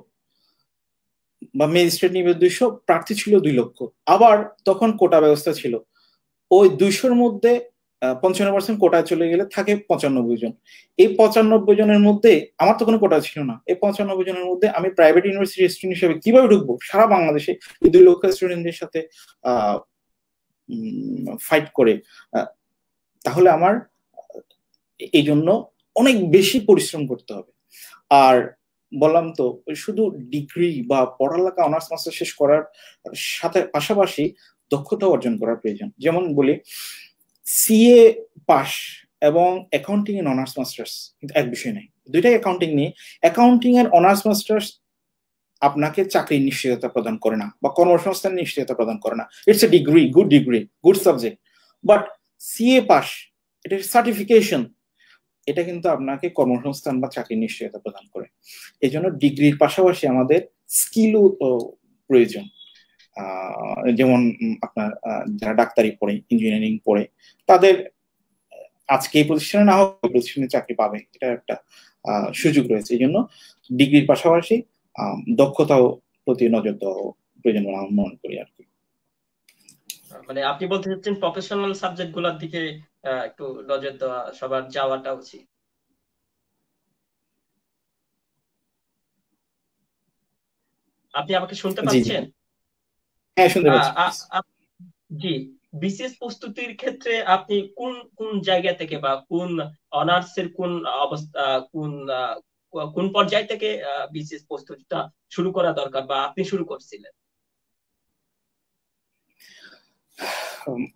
বা ম্যাজিস্ট্রেট নিবে 200, প্রার্থী ছিল 2 লক্ষ। আবার তখন কোটা ব্যবস্থা ছিল, ওই 200-র মধ্যে 55% কোটায় চলে গেলে থাকে 95 জন। এই 95 জনের মধ্যে আমার তো কোনো কোটা ছিল না। এই 95 জনের মধ্যে আমি প্রাইভেট ইউনিভার্সিটি স্টুডেন্ট হিসেবে কিভাবে ঢুকবো সারা বাংলাদেশে এই 2 লক্ষ স্টুডেন্টদের সাথে ফাইট করে? তাহলে আমার এই জন্য অনেক বেশি পরিশ্রম করতে হবে। আর বললাম তো, শুধু ডিগ্রি বা পড়ালেখা অনার্স মাস্টার শেষ করার সাথে পাশাপাশি দক্ষতা অর্জন করার প্রয়োজন। যেমন বলি, সিএ পাস এবং অ্যাকাউন্টিং এর অনার্স মাস্টার্স কিন্তু এক বিষয় নেই, দুইটাই অ্যাকাউন্টিং নিয়ে। অ্যাকাউন্টিং এর অনার্স মাস্টার্স আপনাকে চাকরির নিশ্চয়তা প্রদান করে না বা কর্মসংস্থানের নিশ্চয়তা প্রদান করে না। It's a degree, good subject, but CA pass, এটা সার্টিফিকেশন, এটা কিন্তু আপনাকে কর্মসংস্থান বা চাকরির নিশ্চয়তা প্রদান করে। এই জন্য ডিগ্রির পাশাপাশি আমাদের স্কিলও প্রয়োজন। যেমন আপনার যারা ডাক্তারি পড়ে, ইঞ্জিনিয়ারিং পড়ে, তাদের আজকে এই প্রতিষ্ঠানে না হোক প্রতিষ্ঠানে চাকরি পাবে, এটা একটা সুযোগ রয়েছে। এই জন্য ডিগ্রির পাশাপাশি দক্ষতাও প্রতি নজর দেওয়া প্রয়োজন বলে আমি মনে করি আর কি। মানে আপনি বলতে চাচ্ছেন প্রফেশনাল সাবজেক্ট গুলোর দিকে একটু নজর দেওয়া, সবার যাওয়াটা উচিত। আপনি আমাকে শুনতে জি জি, পাচ্ছেন? হ্যাঁ শুনতে পাচ্ছি। জি। বিসিএস প্রস্তুতির ক্ষেত্রে আপনি কোন কোন জায়গা থেকে বা কোন অনার্স এর কোন অবস্থা, কোন কোন পর্যায় থেকে বিসিএস প্রস্তুতিটা শুরু করা দরকার বা আপনি শুরু করছিলেন?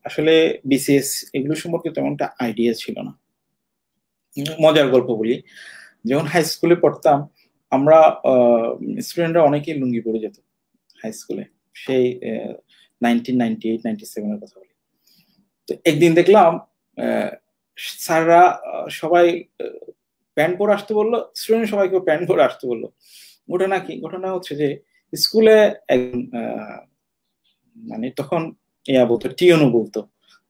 আসলে বিসিএস এগুলো সম্পর্কে তেমনটা আইডিয়া ছিল না। মজার গল্প বলি, যখন হাই স্কুলে পড়তাম আমরা স্টুডেন্টরা অনেকেই লুঙ্গি পরে যেত হাই স্কুলে, সেই 1998-97 এর কথা বলি। তো একদিন দেখলাম স্যাররা সবাই প্যান্ট পরে আসতে বললো, স্টুডেন্ট সবাইকে প্যান্ট পরে আসতে বললো। ঘটনা কি? ঘটনা হচ্ছে যে স্কুলে মানে তখন বলতো টিয়নু,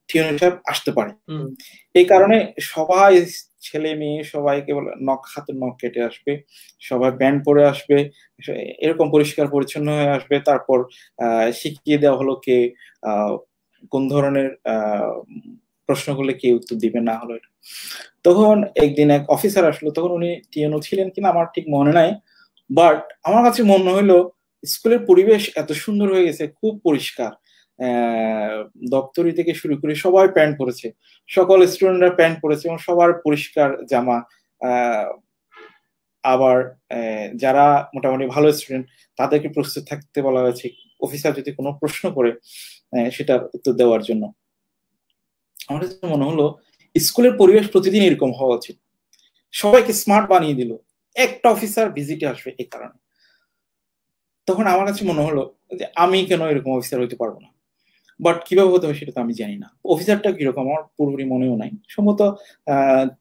টিয়নু সাহেব আসতে পারে। এই কারণে সবাই ছেলে মেয়ে সবাইকে বলে হাতের নখ কেটে আসবে, সবাই প্যান্ট পরে আসবে, এরকম পরিষ্কার পরিচ্ছন্ন হয়ে আসবে। তারপর শিখিয়ে দেওয়া হলো কে কোন ধরনের প্রশ্ন করলে কে উত্তর দিবে না হলো। তখন একদিন এক অফিসার আসলো, তখন উনি টিএনও ছিলেন কিনা আমার ঠিক মনে নাই, বাট আমার কাছে মনে হইলো স্কুলের পরিবেশ এত সুন্দর হয়ে গেছে, খুব পরিষ্কার। দপ্তরি থেকে শুরু করে সবাই প্যান্ট পরেছে, সকল স্টুডেন্টরা প্যান্ট পরেছে এবং সবার পরিষ্কার জামা। আবার যারা মোটামুটি ভালো স্টুডেন্ট তাদেরকে প্রস্তুত থাকতে বলা হয়েছে, অফিসার যদি কোনো প্রশ্ন করে সেটার উত্তর দেওয়ার জন্য। আমার কাছে মনে হলো স্কুলের পরিবেশ প্রতিদিন এরকম হওয়া উচিত, সবাইকে স্মার্ট বানিয়ে দিল, একটা অফিসার ভিজিটে আসবে এই কারণে। তখন আমার কাছে মনে হলো যে আমি কেন এরকম অফিসার হইতে পারবো না, বাট কিভাবে হতে হবে সেটা তো আমি জানি না। অফিসারটা কিরকম আমার পুরোপুরি মনেও নাই, সম্ভবত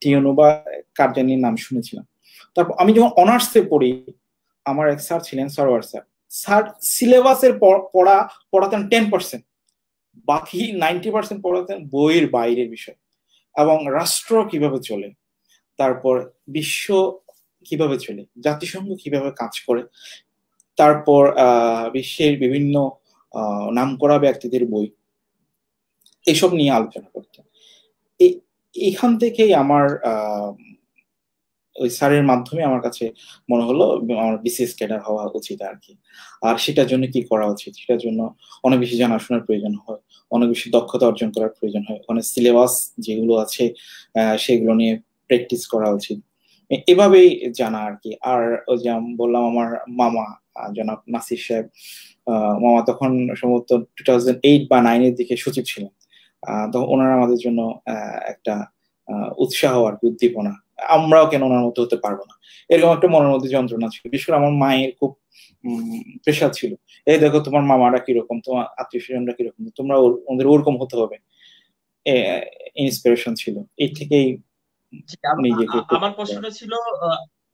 টিএনও বা কার জানি নাম শুনেছিলাম। তারপর আমি যখন অনার্সে পড়ি, আমার এক স্যার ছিলেন, সরোয়ার স্যার। স্যার সিলেবাসের পড়াতেন 10%, বাকি 90% পড়াতেন বইয়ের বাইরের বিষয়, এবং রাষ্ট্র কিভাবে চলে, তারপর বিশ্ব কিভাবে চলে, জাতিসংঘ কিভাবে কাজ করে, তারপর বিশ্বের বিভিন্ন নামকরা ব্যক্তিদের বই, এসব নিয়ে আলোচনা করতেন। এখান থেকেই আমার ওই স্যারের মাধ্যমে আমার কাছে মনে হলো আমার বিসিএস ক্যাডার হওয়া উচিত আর কি। আর সেটার জন্য কি করা উচিত, সেটার জন্য অনেক বেশি জানাশোনার প্রয়োজন হয়, অনেক বেশি দক্ষতা অর্জন করার প্রয়োজন হয়, ওখানে সিলেবাস যেগুলো আছে সেগুলো নিয়ে প্র্যাকটিস করা উচিত, এভাবেই জানা আর কি। আর ওই যে আমি বললাম আমার মামা জনাব নাসির সাহেব, মামা তখন সম্ভবত 2008 বা 2009 এর দিকে সচিব ছিলেন। তখন ওনারা আমাদের জন্য একটা উৎসাহ আর কি, উদ্দীপনা, আমরাও কেন ওনার মতো হতে পারবো না, এরকম একটা মনের মধ্যে যন্ত্রণা ছিল। বিশেষ করে আমার মায়ের খুব প্রেশার ছিল, এই দেখো তোমার মামারা কিরকম, তোমার আত্মীয় স্বজনরা কিরকম, তোমরা ওদের ওরকম হতে হবে, ইন্সপিরেশন ছিল এই থেকেই জি, নিজেকে আমার প্রশ্নটা ছিল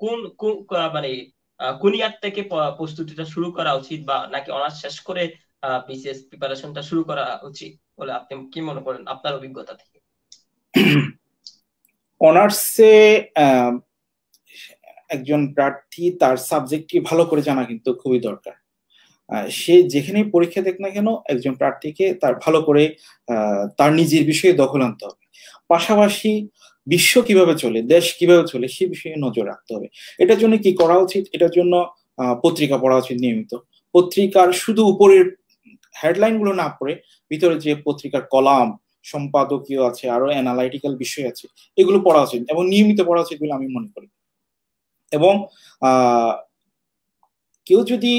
কোন কোন মানে কোন ইয়ার থেকে প্রস্তুতিটা শুরু করা উচিত, বা নাকি অনার্স শেষ করে বিসিএস প্রিপারেশনটা শুরু করা উচিত বলে আপনি কি মনে করেন আপনার অভিজ্ঞতা থেকে? অনার্সে একজন প্রার্থী তার সাবজেক্টটি ভালো করে জানা কিন্তু খুবই দরকার। সে যেখানেই পরীক্ষা দেখ না কেন, একজন প্রার্থীকে তার ভালো করে তার নিজের বিষয়ে দখল আনতে হবে। পাশাপাশি বিশ্ব কিভাবে চলে, দেশ কিভাবে চলে, সে বিষয়ে নজর রাখতে হবে। এটার জন্য কি করা উচিত, এটার জন্য পত্রিকা পড়া উচিত নিয়মিত। পত্রিকার শুধু উপরের হেডলাইন গুলো না পড়ে ভিতরে যে পত্রিকার কলাম, সম্পাদকীয় আছে, আরো অ্যানালাইটিক্যাল বিষয় আছে, এগুলো পড়া উচিত এবং নিয়মিত পড়া উচিত বলে আমি মনে করি। এবং আহ কেউ যদি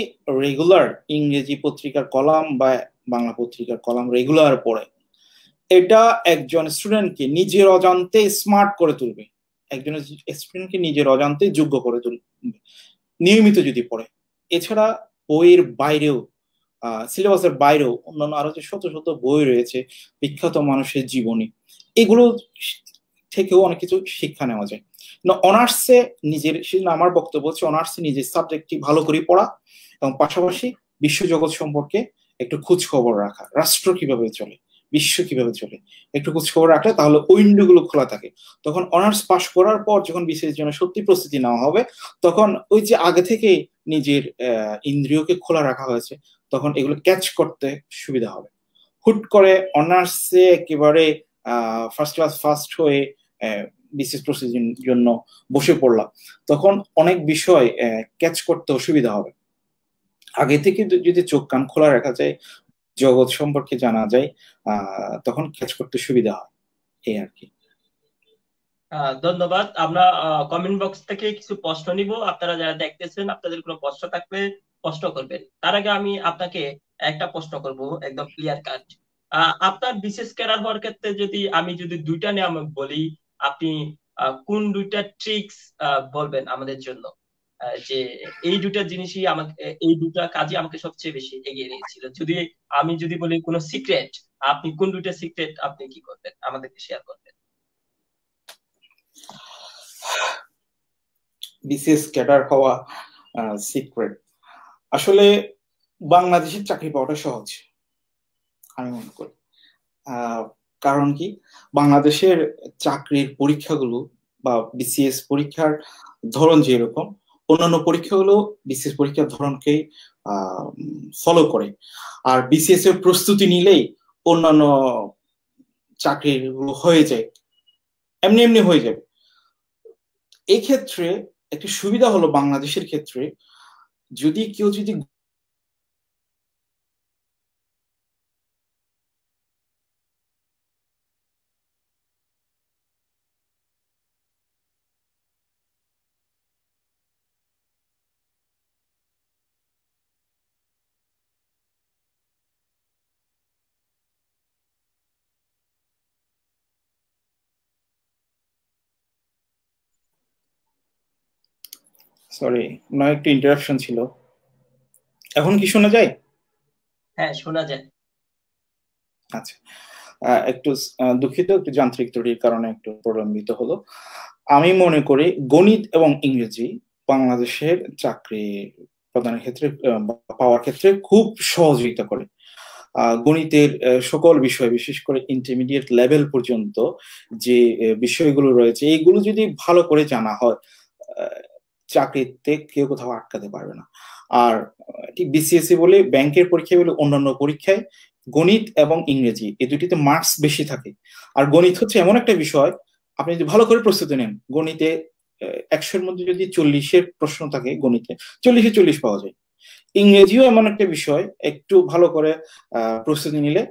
রেগুলার ইংরেজি পত্রিকার কলাম বা বাংলা পত্রিকার কলাম রেগুলার পড়ে, এটা একজন স্টুডেন্টকে নিজের অজান্তে স্মার্ট করে তুলবে, একজন স্টুডেন্টকে নিজের অজান্তে যোগ্য করে তুলবে নিয়মিত যদি পড়ে। এছাড়া বইয়ের বাইরেও, সিলেবাসের বাইরেও অন্যান্য আরো যে শত শত বই রয়েছে, বিখ্যাত মানুষের জীবনী, এগুলো থেকেও অনেক কিছু শিক্ষা নেওয়া যায়। অনার্সে নিজের, সেজন্য আমার বক্তব্য হচ্ছে অনার্সে নিজের সাবজেক্টটি ভালো করে পড়া এবং পাশাপাশি বিশ্বজগৎ সম্পর্কে একটু খোঁজ খবর রাখা, রাষ্ট্র কিভাবে চলে, বিশ্ব কিভাবে চলে, একটু খোঁজ খবর রাখলে তাহলে উইন্ডো গুলো খোলা থাকে। তখন অনার্স পাশ করার পর যখন বিসিএস জন্য সত্যি প্রস্তুতি নেওয়া হবে, তখন ওই যে আগে থেকে নিজের ইন্দ্রিয়কে খোলা রাখা হয়েছে, তখন এগুলো ক্যাচ করতে সুবিধা হবে। হুট করে অনার্সে একেবারে ফার্স্ট ক্লাস ফার্স্ট হয়ে বিসিএস প্রস্তুতির জন্য বসে পড়লাম, তখন অনেক বিষয় ক্যাচ করতে অসুবিধা হবে। আগে থেকে যদি চোখ কান খোলা রাখা যায়, জগৎ সম্পর্কে জানা যায়, তখন ক্যাচ করতে সুবিধা হয়, এই আর কি। ধন্যবাদ। আমরা কমেন্ট বক্স থেকে কিছু প্রশ্ন নিব, আপনারা যারা দেখতেছেন আপনাদের কোনো প্রশ্ন থাকলে প্রশ্ন করবেন। তার আগে আমি আপনাকে একটা প্রশ্ন করব, একদম ক্লিয়ার কাট। আপনার বিশেষ ক্যাডার হওয়ার ক্ষেত্রে যদি দুইটা নিয়ে আমি বলি, আপনি কোন দুইটা ট্রিক্স বলবেন আমাদের জন্য, যে এই দুটা জিনিসই আমাকে, এই দুটা কাজই আমাকে সবচেয়ে বেশি এগিয়ে নিয়েছিল? যদি বলি কোনো সিক্রেট, আপনি কোন দুইটা সিক্রেট আপনি কি করবেন আমাদেরকে শেয়ার করবেন? বিসিএস ক্যাডার হওয়া সিক্রেট, আসলে বাংলাদেশের চাকরি পাওয়াটা সহজ আমি মনে করি। আহ, কারণ কি, বাংলাদেশের চাকরির পরীক্ষাগুলো বা বিসিএস পরীক্ষার ধরন যেরকম, অন্যান্য পরীক্ষাগুলো বিসিএস পরীক্ষার ধরনকেই ফলো করে। আর বিসিএস এর প্রস্তুতি নিলেই অন্যান্য চাকরিগুলো হয়ে যায়, এমনি এমনি হয়ে যাবে। এই ক্ষেত্রে একটি সুবিধা হলো বাংলাদেশের ক্ষেত্রে, যদি কেউ যদি সরি, আপনার একটু ইন্টারাপশন ছিল। এখন কি শোনা যায়? হ্যাঁ, শোনা যায়। আচ্ছা। একটু দুঃখিত, একটু যান্ত্রিক ত্রুটির কারণে একটু প্রলম্বিত হলো। আমি মনে করি গণিত এবং ইংরেজি বাংলাদেশের চাকরি প্রদানের ক্ষেত্রে পাওয়ার ক্ষেত্রে খুব সহযোগিতা করে। গণিতের সকল বিষয়, বিশেষ করে ইন্টারমিডিয়েট লেভেল পর্যন্ত যে বিষয়গুলো রয়েছে, এইগুলো যদি ভালো করে জানা হয়, আহ, চাকরিতে কেউ কোথাও আটকাতে পারবে না। আর ঠিক বিসিএসসি বলে, ব্যাংকের পরীক্ষায় বলে, অন্যান্য পরীক্ষায় গণিত এবং ইংরেজি এই দুটিতে মার্কস বেশি থাকে। আর গণিত হচ্ছে এমন একটা বিষয়, আপনি যদি ভালো করে প্রস্তুতি নেন, গণিতে 100-এর মধ্যে যদি 40-এর প্রশ্ন থাকে, গণিতে 40-এ 40 পাওয়া যায়। ইংরেজিও এমন একটা বিষয়, একটু ভালো করে প্রস্তুতি নিলে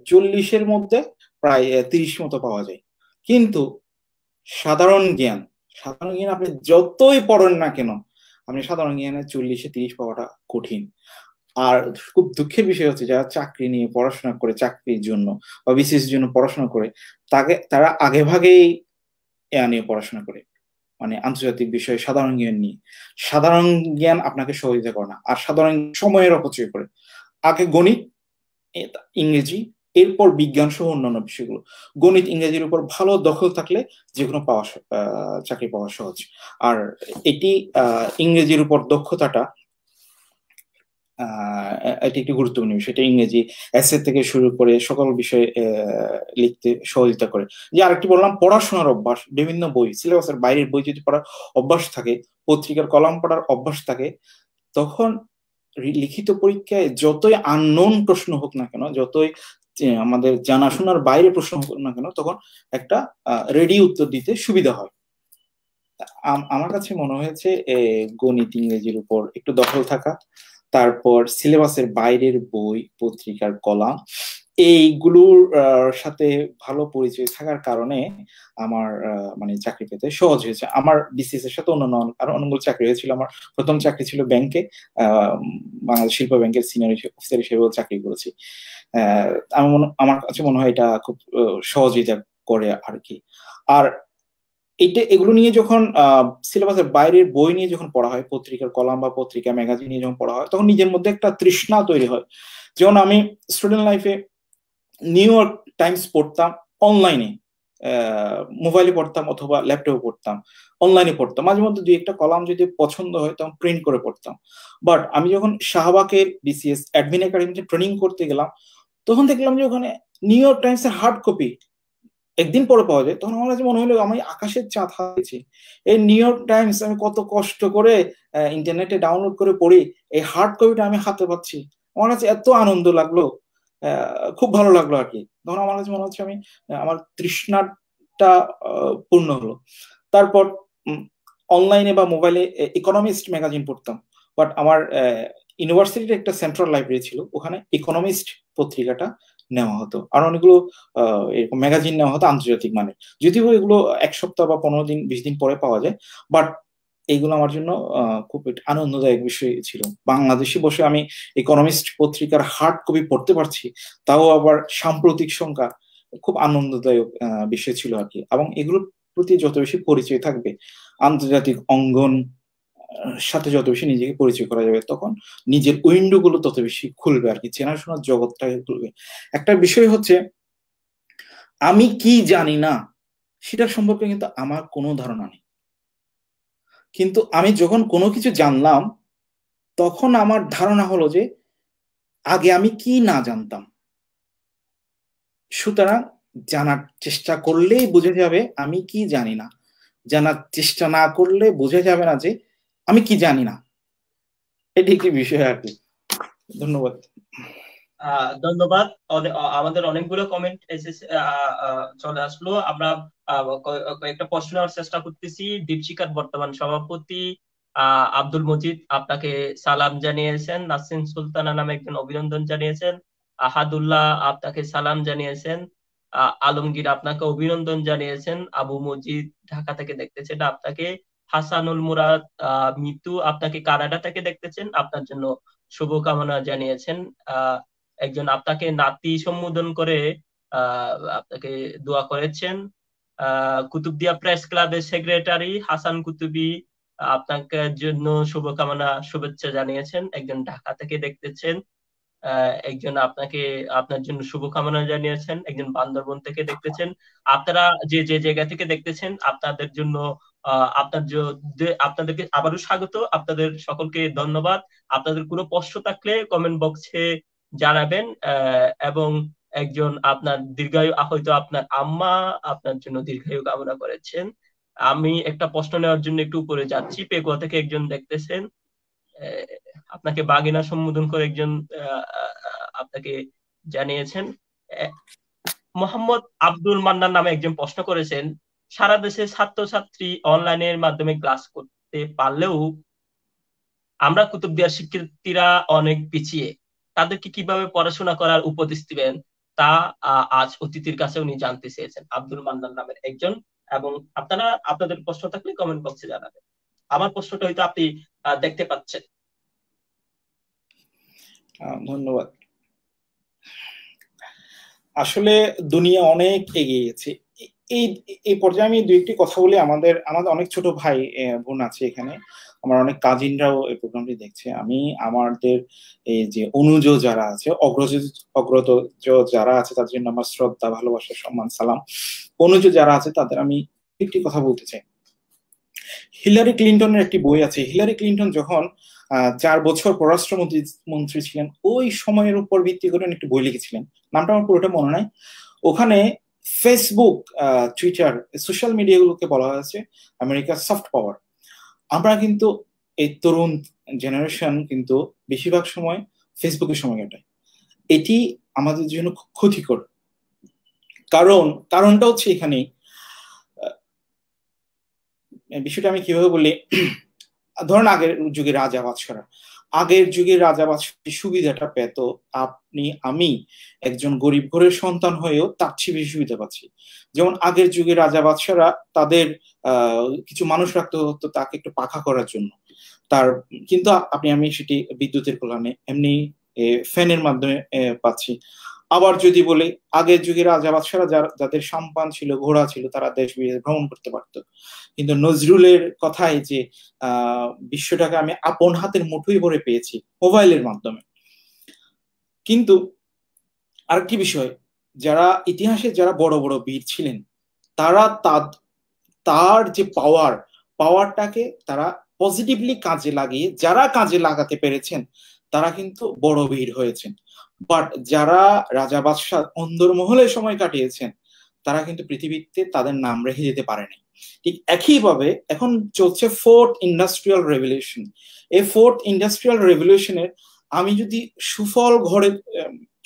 40-এর মধ্যে প্রায় 30 মতো পাওয়া যায়। কিন্তু সাধারণ জ্ঞান, সাধারণ জ্ঞান আপনি যতই পড়েন না কেন, আপনি সাধারণ জ্ঞানে 40-এ 30 পাওয়াটা কঠিন। আর খুব দুঃখের বিষয় হচ্ছে, যারা চাকরি নিয়ে পড়াশোনা করে, চাকরির জন্য বা বিসিএস জন্য পড়াশোনা করে, তারা আগে ভাগেই এ নিয়ে পড়াশোনা করে, মানে আন্তর্জাতিক বিষয়ে সাধারণ জ্ঞান নিয়ে। সাধারণ জ্ঞান আপনাকে সহযোগিতা করে না, আর সাধারণ সময়ের অপচয় করে। আগে গণিত, ইংরেজি, এরপর বিজ্ঞান সহ অন্যান্য বিষয়গুলো। গণিত ইংরেজির উপর ভালো দখল থাকলে যে কোনো চাকরি পাওয়া সহজ। আর এটি ইংরেজির উপর দক্ষতাটা, এটি একটি গুরুত্বপূর্ণ বিষয়। এটা ইংরেজি এসে থেকে শুরু করে সকল বিষয়ে লিখতে সহযোগিতা করে। যে আরেকটি বললাম, পড়াশোনার অভ্যাস, বিভিন্ন বই, সিলেবাসের বাইরের বই যদি পড়ার অভ্যাস থাকে, পত্রিকার কলাম পড়ার অভ্যাস থাকে, তখন লিখিত পরীক্ষায় যতই আননোন প্রশ্ন হোক না কেন, যতই আমাদের জানাশোনার বাইরে প্রশ্ন হোক না কেন, তখন একটা রেডি উত্তর দিতে সুবিধা হয়। আমার কাছে মনে হয়েছে গণিত ইংরেজির উপর একটু দখল থাকা, তারপর সিলেবাসের বাইরের বই, পত্রিকার কলাম, এইগুলোর সাথে ভালো পরিচয় থাকার কারণে আমার মানে চাকরি পেতে সহজ হয়েছে। আমার বিসিএস এর সাথে অন্যান্য আরো অনেকগুলো চাকরি হয়েছিল। আমার প্রথম চাকরি ছিল ব্যাংকে, বাংলাদেশ শিল্প ব্যাংকের সিনিয়র অফিসার হিসেবেও চাকরি করেছি। আহ, আমার কাছে মনে হয় এটা খুব সহযোগিতা করে আর কি। আর এগুলো নিয়ে যখন সিলেবাসের বাইরের বই নিয়ে যখন পড়া হয়, পত্রিকার কলাম বা পত্রিকা ম্যাগাজিন নিয়ে যখন পড়া হয়, তখন নিজের মধ্যে একটা তৃষ্ণা তৈরি হয়। যেমন আমি স্টুডেন্ট লাইফে নিউ ইয়র্ক টাইমস পড়তাম অনলাইনে, মোবাইলে পড়তাম অথবা ল্যাপটপে পড়তাম, অনলাইনে পড়তাম। মাঝে মধ্যে দুই একটা কলাম যদি পছন্দ হয় তখন প্রিন্ট করে পড়তাম। বাট আমি যখন শাহবাগের বিসিএস অ্যাডমিন একাডেমিতে ট্রেনিং করতে গেলাম, তখন দেখলাম যে ওখানে নিউ ইয়র্ক টাইমস এর হার্ড কপি একদিন পরে পাওয়া যায়। তখন আমার কাছে মনে হলো আমি আকাশের চাঁদ হারিয়েছি। এই নিউ ইয়র্ক টাইমস আমি কত কষ্ট করে ইন্টারনেটে ডাউনলোড করে পড়ি, এই হার্ড কপিটা আমি হাতে পাচ্ছি। আমার কাছে এত আনন্দ লাগলো, খুব ভালো লাগলো আর কি। তখন আমার কাছে মনে হচ্ছে আমি আমার তৃষ্ণাটা পূর্ণ হলো। তারপর অনলাইনে বা মোবাইলে ইকোনমিস্ট ম্যাগাজিন পড়তাম। বাট আমার ইউনিভার্সিটির একটা সেন্ট্রাল লাইব্রেরি ছিল, ওখানে ইকোনমিস্ট পত্রিকাটা নেওয়া হতো, আর অনেকগুলো এরকম ম্যাগাজিন নেওয়া হতো আন্তর্জাতিক মানে। যদিও এগুলো 1 সপ্তাহ বা 15 দিন 20 দিন পরে পাওয়া যায়, বাট এইগুলো আমার জন্য খুব আনন্দদায়ক বিষয় ছিল। বাংলাদেশে বসে আমি ইকোনমিস্ট পত্রিকার হার্ড কপি পড়তে পারছি, তাও আবার সাম্প্রতিক সংখ্যা, খুব আনন্দদায়ক বিষয় ছিল আর কি। এবং এগুলোর প্রতি যত বেশি পরিচয় থাকবে, আন্তর্জাতিক অঙ্গন সাথে যত বেশি নিজেকে পরিচয় করা যাবে, তখন নিজের উইন্ডো গুলো তত বেশি খুলবে আর কি, চেনাশোনার জগৎটা খুলবে। একটা বিষয় হচ্ছে, আমি কি জানি না সেটার সম্পর্কে কিন্তু আমার কোনো ধারণা নেই, কিন্তু আমি যখন কোনো কিছু জানলাম, তখন আমার ধারণা হলো যে আগে আমি কি না জানতাম। সুতরাং জানার চেষ্টা করলেই বোঝা যাবে আমি কি জানি না, জানার চেষ্টা না করলে বোঝা যাবে না যে আমি কি জানি না। এটি একটি বিষয় আর কি। ধন্যবাদ। ধন্যবাদ। আমাদের অনেকগুলো কমেন্ট এসেছে, চলে আসলো। আমরা কয়েকটা প্রশ্ন নেওয়ার চেষ্টা করতেছি। দীপশিখার বর্তমান সভাপতি আব্দুল মজিদ আপনাকে সালাম জানিয়েছেন। নাসরিন সুলতানা নামে একজন অভিনন্দন জানিয়েছেন। আহাদুল্লাহ আপনাকে সালাম জানিয়েছেন। আলমগীর আপনাকে অভিনন্দন জানিয়েছেন। আবু মজিদ ঢাকা থেকে দেখতেছেন আপনাকে। হাসানুল মুরাদ মিতু আপনাকে কানাডা থেকে দেখতেছেন, আপনার জন্য শুভকামনা জানিয়েছেন। আহ একজন আপনাকে নাতি সম্বোধন করে আহ আপনাকে দোয়া করেছেন। কুতুবদিয়া প্রেস ক্লাবের সেক্রেটারি হাসান কুতুবী আপনাকে জন্য শুভকামনা শুভেচ্ছা জানিয়েছেন, একজন ঢাকা থেকে দেখতেছেন। একজন আপনার জন্য শুভকামনা জানিয়েছেন, একজন বান্দরবন থেকে দেখতেছেন। আপনারা যে যে জায়গা থেকে দেখতেছেন আপনাদের জন্য আপনাদেরকে আবারও স্বাগত, আপনাদের সকলকে ধন্যবাদ। আপনাদের কোনো প্রশ্ন থাকলে কমেন্ট বক্সে জানাবেন। এবং একজন আপনার দীর্ঘায়ু, হয়তো আপনার আম্মা আপনার জন্য দীর্ঘায়ু কামনা করেছেন। আমি একটা প্রশ্ন নেওয়ার জন্য একটু উপরে যাচ্ছি। পেকুয়া থেকে একজন দেখতেছেন, আহ, আপনাকে বাগিনা সম্বোধন করে একজন আপনাকে জানিয়েছেন। আহ, মোহাম্মদ আব্দুল মান্নান নামে একজন প্রশ্ন করেছেন, সারা দেশে ছাত্রছাত্রী অনলাইনের মাধ্যমে ক্লাস করতে পারলেও আমরা কুতুবদিয়ার শিক্ষার্থীরা অনেক পিছিয়ে, তাদেরকে কিভাবে পড়াশোনা করার উপদেশ দিবেন তা আজ অতিথির কাছে উনি জানতে চেয়েছেন, আব্দুল মান্নান নামের একজন। এবং আপনারা আপনাদের প্রশ্ন থাকলে কমেন্ট বক্সে জানাবেন। আমার প্রশ্নটা হয়তো আপনি দেখতে পাচ্ছেন। ধন্যবাদ। আসলে দুনিয়া অনেক এগিয়ে গেছে। এই এই পর্যায়ে আমি দুই একটি কথা বলি। আমাদের আমাদের অনেক ছোট ভাই বোন আছে এখানে, আমার অনেক কাজিনরাও এই প্রোগ্রামটি দেখছে। আমি আমাদের এই যে অনুজ যারা আছে, অগ্রজ যারা আছে, তাদের জন্য আমার শ্রদ্ধা, ভালোবাসা, সম্মান, সালাম। অনুজ যারা আছে তাদের আমি একটি কথা বলতে চাই। হিলারি ক্লিন্টনের একটি বই আছে। হিলারি ক্লিন্টন যখন 4 বছর পররাষ্ট্রমন্ত্রী মন্ত্রী ছিলেন, ওই সময়ের উপর ভিত্তি করে একটি বই লিখেছিলেন, নামটা আমার পুরোটা মনে নাই। ওখানে ফেসবুক, টুইটার, সোশ্যাল মিডিয়াগুলোকে বলা হয়েছে আমেরিকার সফট পাওয়ার। আমরা কিন্তু এই তরুণ জেনারেশন কিন্তু বেশিরভাগ সময় ফেসবুকে সময় কাটায়। এটি আমাদের জন্য খুব ক্ষতিকর। কারণটা হচ্ছে এখানেই। বিষয়টা আমি কিভাবে বলি, ধরেন আগের যুগে রাজা বাদশাহ সুবিধাটা পেত, আমি একজন গরিব ঘরের সন্তান হয়েও তার চেয়ে বেশি সুবিধা পাচ্ছি। যেমন আগের যুগে রাজা বাদশাহরা তাদের কিছু মানুষ রাখতে হতো তাকে একটু পাখা করার জন্য, কিন্তু আমি সেটি বিদ্যুতের কল্যাণে এমনি ফ্যানের মাধ্যমে পাচ্ছি। আবার যদি বলি, আগের যুগে রাজা বাদশাহরা যাদের সাম্পান ছিল, ঘোড়া ছিল, তারা দেশ বিদেশ ভ্রমণ করতে পারতো। কিন্তু নজরুলের কথায় যে বিশ্বটাকে আমি আপন হাতের মুঠোয় ভরে পেয়েছি মোবাইলের মাধ্যমে। কিন্তু আরেকটি বিষয়, ইতিহাসে যারা বড় বড় বীর ছিলেন, তারা তার যে পাওয়ারটাকে তারা পজিটিভলি কাজে লাগিয়ে, যারা কাজে লাগাতে পেরেছেন তারা কিন্তু বড় বীর হয়েছেন। বাট যারা রাজা বাদশাহ অন্দরমহলে সময় কাটিয়েছেন, তারা কিন্তু পৃথিবীতে তাদের নাম রেখে যেতে পারেনি। ঠিক একইভাবে এখন চলছে ফোর্থ ইন্ডাস্ট্রিয়াল রেভলিউশন। এই ফোর্থ ইন্ডাস্ট্রিয়াল রেভলিউশনের আমি যদি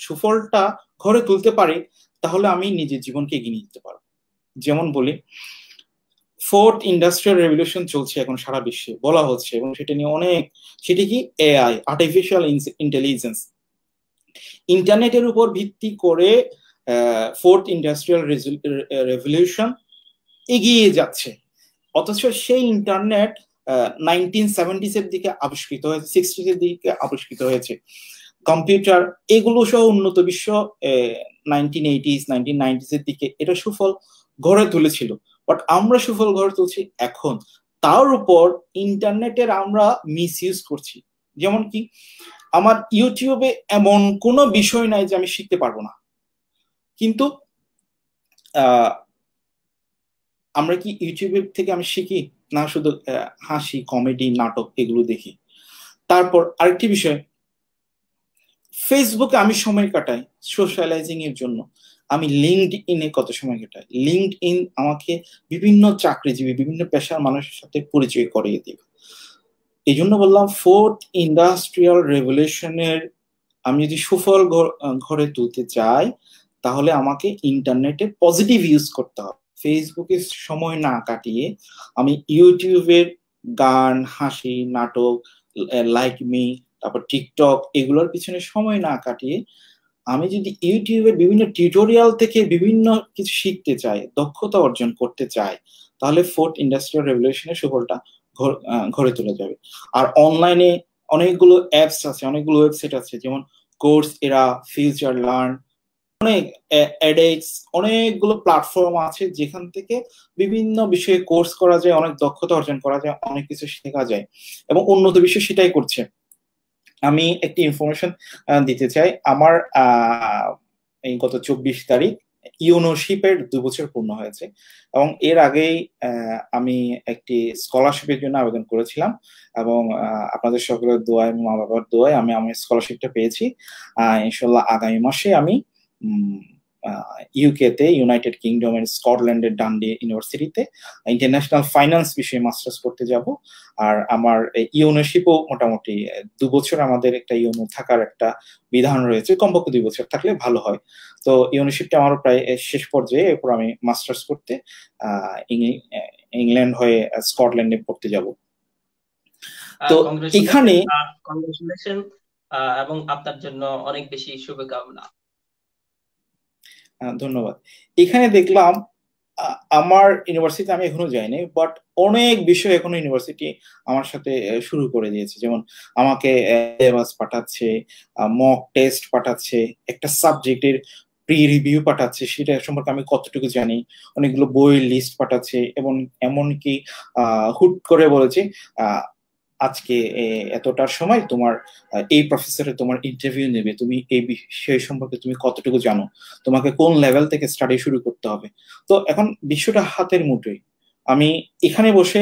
সুফলটা ঘরে তুলতে পারি, তাহলে আমি নিজের জীবনকে এগিয়ে নিয়ে যেতে পারবো। যেমন বলি, ফোর্থ ইন্ডাস্ট্রিয়াল রেভলিউশন চলছে এখন সারা বিশ্বে, বলা হচ্ছে, এবং সেটা নিয়ে সেটি কি এআই, আর্টিফিশিয়াল ইন্টেলিজেন্স, ইন্টারনেটের উপর ভিত্তি করে ফোর্থ ইন্ডাস্ট্রিয়াল রেভলিউশন এগিয়ে যাচ্ছে। অথচ সেই ইন্টারনেট 1970s এর দিকে আবিষ্কৃত হয়েছে, 60s এর দিকে আবিষ্কৃত হয়েছে। কম্পিউটার এগুলো সহ উন্নত বিশ্ব 1980s 1990s এর দিকে এটা সুফল গড়ে তুলেছিল। বাট আমরা সুফল গড়ে তুলছি এখন, তার উপর ইন্টারনেটের আমরা মিস ইউজ করছি। যেমন কি, আমার ইউটিউবে এমন কোনো বিষয় নাই যে আমি শিখতে পারবো না, কিন্তু আমরা কি ইউটিউবের থেকে আমি শিখি না? শুধু হাসি, কমেডি, নাটক এগুলো দেখি। তারপর আরেকটি বিষয়, ফেসবুকে আমি সময় কাটাই সোশ্যালাইজিং এর জন্য। আমি লিঙ্কডইনে কত সময় কাটাই। লিঙ্কডইন আমাকে বিভিন্ন চাকরিজীবী, বিভিন্ন পেশার মানুষের সাথে পরিচয় করিয়ে দিবে। এই জন্য বললাম, ফোর্থ ইন্ডাস্ট্রিয়াল রেভলিউশনের আমি যদি সুফল ঘরে তুলতে চাই, তাহলে আমাকে ইন্টারনেটে পজিটিভ ইউজ করতে হবে। ফেসবুকে সময় না কাটিয়ে আমি ইউটিউবের গান, হাসি, নাটক, লাইক মি, তারপর টিকটক এগুলোর পিছনে সময় না কাটিয়ে আমি যদি ইউটিউবের বিভিন্ন টিউটোরিয়াল থেকে বিভিন্ন কিছু শিখতে চাই, দক্ষতা অর্জন করতে চাই, তাহলে ফোর্থ ইন্ডাস্ট্রিয়াল রেভলিউশনের সুফলটা ঘরে তুলে যাবে। আর অনলাইনে অনেকগুলো অ্যাপস আছে, অনেকগুলো ওয়েবসাইট আছে, যেমন কোর্স এরা, ফিউচার লার্ন, অনেক এডেক্স, অনেকগুলো প্ল্যাটফর্ম আছে যেখান থেকে বিভিন্ন বিষয়ে কোর্স করা যায়, অনেক দক্ষতা অর্জন করা যায়, অনেক কিছু শেখা যায়, এবং উন্নত বিশ্ব সেটাই করছে। আমি একটি ইনফরমেশন দিতে চাই। আমার এই গত 24 তারিখ ইউনোশিপের 2 বছর পূর্ণ হয়েছে, এবং এর আগেই আমি একটি স্কলারশিপের জন্য আবেদন করেছিলাম, এবং আপনাদের সকলের দোয়ায়, মা বাবার দোয়ায় আমি আমার স্কলারশিপটা পেয়েছি। ইনশাল্লাহ আগামী মাসে আমি ইউকে তে, ইউনাইটেড কিংডমের স্কটল্যান্ডের ডান্ডি ইউনিভার্সিটিতে ইন্টারন্যাশনাল ফাইন্যান্স বিষয়ে মাস্টার্স করতে যাব। আর আমার ইউনোশিপও মোটামুটি 2 বছর আমাদের একটা ইউনো থাকার একটা বিধান রয়েছে, কমপক্ষে 2 বছর থাকলে ভালো হয়। তো ইউনোশিপটা আমার প্রায় শেষ পর্যায়ে, এরপর আমি মাস্টার্স করতে ইংল্যান্ড হয়ে স্কটল্যান্ডে পড়তে যাব। তো এখানে কংগ্রেচুলেশন এবং আপনার জন্য অনেক বেশি শুভকামনা। ধন্যবাদ। এখানে দেখলাম আমার ইউনিভার্সিটি আমি এখনো যাইনি, বাট অনেক বিষয় এখনো ইউনিভার্সিটি আমার সাথে শুরু করে দিয়েছে। যেমন আমাকে সিলেবাস পাঠাচ্ছে, মক টেস্ট পাঠাচ্ছে, একটা সাবজেক্টের প্রি রিভিউ পাঠাচ্ছে, সেটা সম্পর্কে আমি কতটুকু জানি, অনেকগুলো বইয়ের লিস্ট পাঠাচ্ছে, এবং এমনকি হুট করে বলেছে আজকে এতটার সময় তোমার এই প্রফেসরে তোমার ইন্টারভিউ নেবে, তুমি এই বিষয় সম্পর্কে তুমি কতটুকু জানো, তোমাকে কোন লেভেল থেকে স্টাডি শুরু করতে হবে। তো এখন বিশ্বটা হাতের মুঠোয়। আমি এখানে বসে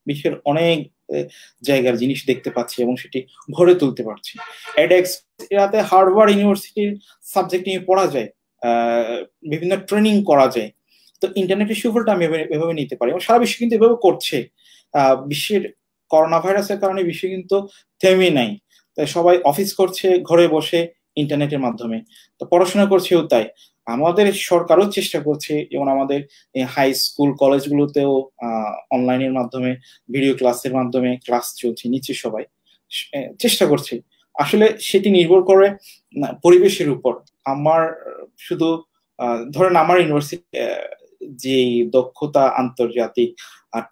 বিশ্বের অনেক জায়গার জিনিস দেখতে পাচ্ছি এবং সেটি ঘরে তুলতে পারছি। এডেক্স এরাতে হার্ভার্ড ইউনিভার্সিটির সাবজেক্ট নিয়ে পড়া যায়, বিভিন্ন ট্রেনিং করা যায়। তো ইন্টারনেটের সুফলটা আমি এভাবে নিতে পারি, এবং সারা বিশ্ব কিন্তু এভাবে করছে। বিশ্বের করোনা ভাইরাসের কারণে বিশ্ব কিন্তু থেমে নাই, তাই সবাই অফিস করছে ঘরে বসে ইন্টারনেটের মাধ্যমে, তো পড়াশোনা করছেও তাই। আমাদের সরকারও চেষ্টা করছে, যেমন আমাদের হাই স্কুল কলেজগুলোতেও অনলাইনের মাধ্যমে, ভিডিও ক্লাসের মাধ্যমে ক্লাস চলছে, নিচে সবাই চেষ্টা করছে। আসলে সেটি নির্ভর করে পরিবেশের উপর। আমার শুধু ধরেন আমার ইউনিভার্সিটি যে দক্ষতা, আন্তর্জাতিক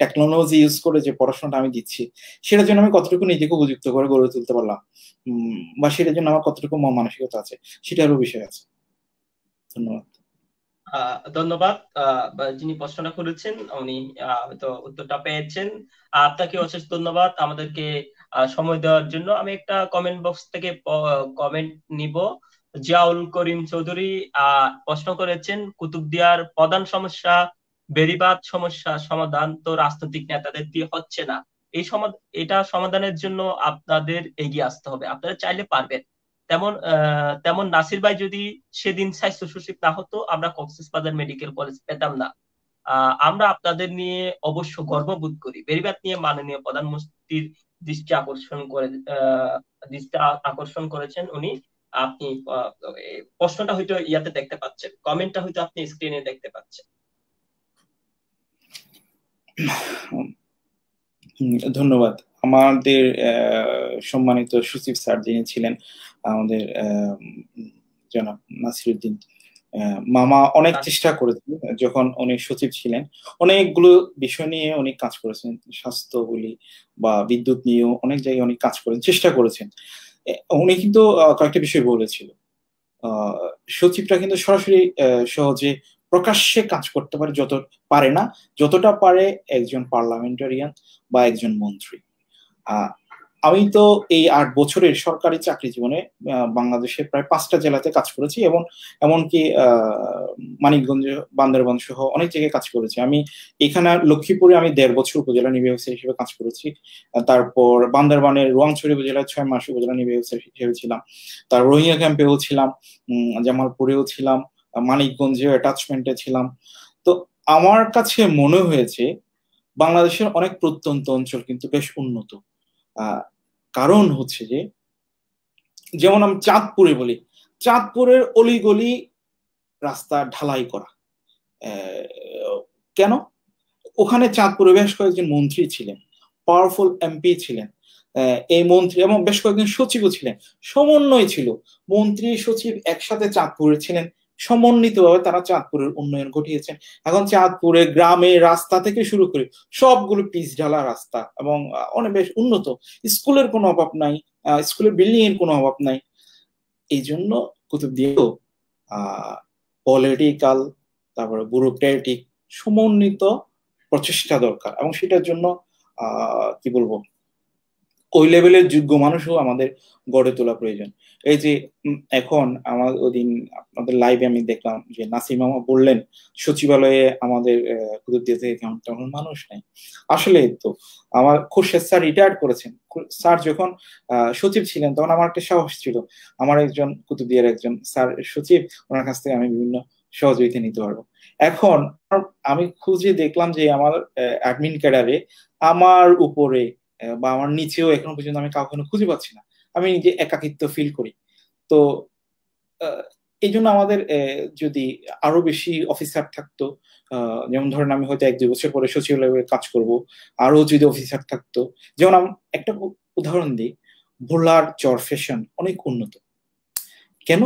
টেকনোলজি ইউজ করে যে পড়াশোনাটা আমি দিচ্ছি, সেটার জন্য আমি কতটুকু নিজেকে উপযুক্ত করে গড়ে তুলতে পারলাম, বা সেটার জন্য আমার কতটুকু মানসিকতা আছে, সেটারও বিষয় আছে। ধন্যবাদ। ধন্যবাদ। যিনি প্রশ্নটা করেছেন উনি হয়তো উত্তরটা পেয়েছেন। আপনাকে অশেষ ধন্যবাদ আমাদেরকে সময় দেওয়ার জন্য। আমি একটা কমেন্ট বক্স থেকে কমেন্ট নিব। জিয়াউল করিম চৌধুরী প্রশ্ন করেছেন, কুতুবদিয়ার প্রধান সমস্যা বেড়িবাঁধ সমস্যা সমাধান তো রাজনৈতিক নেতাদের দিয়ে হচ্ছে না, এটা সমাধানের জন্য আপনাদের এগিয়ে আসতে হবে, আপনারা চাইলে পারবেন। তেমন নাসির ভাই যদি সেদিন স্বাস্থ্য সচিব না হতো, আমরা কক্সবাজার মেডিকেল কলেজ পেতাম না। আমরা আপনাদের নিয়ে অবশ্য গর্ববোধ করি। বেড়িবাঁধ নিয়ে মাননীয় প্রধানমন্ত্রীর দৃষ্টি আকর্ষণ করেছেন উনি। আপনি প্রশ্নটা হয়তো ইয়াতে দেখতে পাচ্ছেন, কমেন্টটা হয়তো আপনি স্ক্রিনে দেখতে পাচ্ছেন। ধন্যবাদ। আমাদের সম্মানিত সচিব স্যার যিনি ছিলেন, আমাদের জনাব নাসিরউদ্দিন মামা, অনেক চেষ্টা করেছেন যখন উনি সচিব ছিলেন, অনেকগুলো বিষয় নিয়ে উনি কাজ করেছেন, স্বাস্থ্য বলি বা বিদ্যুৎ নিয়েও অনেক জায়গায় অনেক কাজ করেছেন, চেষ্টা করেছেন। উনি কিন্তু কয়েকটা বিষয় বলেছিল, সচিবরা কিন্তু সরাসরি সহজে প্রকাশ্যে কাজ করতে পারে, পারে না যতটা পারে একজন পার্লামেন্টারিয়ান বা একজন মন্ত্রী। আমি তো এই 8 বছরের সরকারি চাকরি জীবনে বাংলাদেশের প্রায় 5টা জেলাতে কাজ করেছি, এবং এমনকি মানিকগঞ্জ, বান্দরবান সহ অনেক জায়গায় কাজ করেছি। আমি এখানে লক্ষ্মীপুরে আমি 1.5 বছর উপজেলা নির্বাহী অফিসার হিসেবে কাজ করেছি। তারপর বান্দরবানের রোয়াংছড়ি উপজেলায় 6 মাস উপজেলা নির্বাহী অফিসার হিসেবে ছিলাম। তার রোহিঙ্গা ক্যাম্পেও ছিলাম, জামালপুরেও ছিলাম, মানিকগঞ্জেও অ্যাটাচমেন্টে ছিলাম। তো আমার কাছে মনে হয়েছে বাংলাদেশের অনেক প্রত্যন্ত অঞ্চল কিন্তু বেশ উন্নত। কারণ হচ্ছে যে, যেমন আমি চাঁদপুরে বলি, চাঁদপুরের অলিগলি রাস্তা ঢালাই করা। কেন? ওখানে চাঁদপুরে বেশ কয়েকজন মন্ত্রী ছিলেন, পাওয়ারফুল এমপি ছিলেন, এই মন্ত্রী এবং বেশ কয়েকজন সচিবও ছিলেন, সমন্বয় ছিল, মন্ত্রী সচিব একসাথে চাঁদপুরে ছিলেন, সমন্বিতভাবে তারা চাঁদপুরের উন্নয়ন ঘটিয়েছেন। এখন চাঁদপুরে গ্রামে রাস্তা থেকে শুরু করে সবগুলো পিচ ঢালা রাস্তা, এবং অনেক বেশ উন্নত, স্কুলের কোনো অভাব নাই, স্কুলের বিল্ডিং এর কোনো অভাব নাই। এই জন্য কুতুবদিয়াও পলিটিক্যাল, তারপরে ব্যুরোক্রেটিক সমন্বিত প্রচেষ্টা দরকার, এবং সেটার জন্য কি বলবো, ওই লেভেলের যোগ্য মানুষও আমাদের গড়ে তোলা প্রয়োজন। এই যে এখন আমার ওদিন আপনাদের লাইভে আমি দেখলাম যে নাসিম মামা বললেন সচিবালয়ে আমাদের কুতুবদিয়া থেকে কেমন তেমন মানুষ নেই। আসলে তো আমার খুরশেদ স্যার রিটায়ার্ড করেছেন, স্যার যখন সচিব ছিলেন তখন আমার একটা সাহস ছিল, আমার একজন কুতুবদিয়ার একজন স্যার সচিব, ওনার কাছ থেকে আমি বিভিন্ন সহযোগিতা নিতে পারবো। এখন আমি খুঁজে দেখলাম যে আমার অ্যাডমিন ক্যাডারে আমার উপরে বা আমার নিচেও এখনো পর্যন্ত আমি কাউকে খুঁজে পাচ্ছি না। আমি নিজে একাকিত্ব ফিল করি। তো এই জন্য আমাদের যদি আরো বেশি অফিসার থাকতো, যেমন ধরেন আমি হয়তো 1-2 বছর পরে সচিবালয়ে কাজ করব, আরো যদি অফিসার থাকতো, যেমন একটা উদাহরণ দিই, ভোলার চর ফ্যাশন অনেক উন্নত। কেন?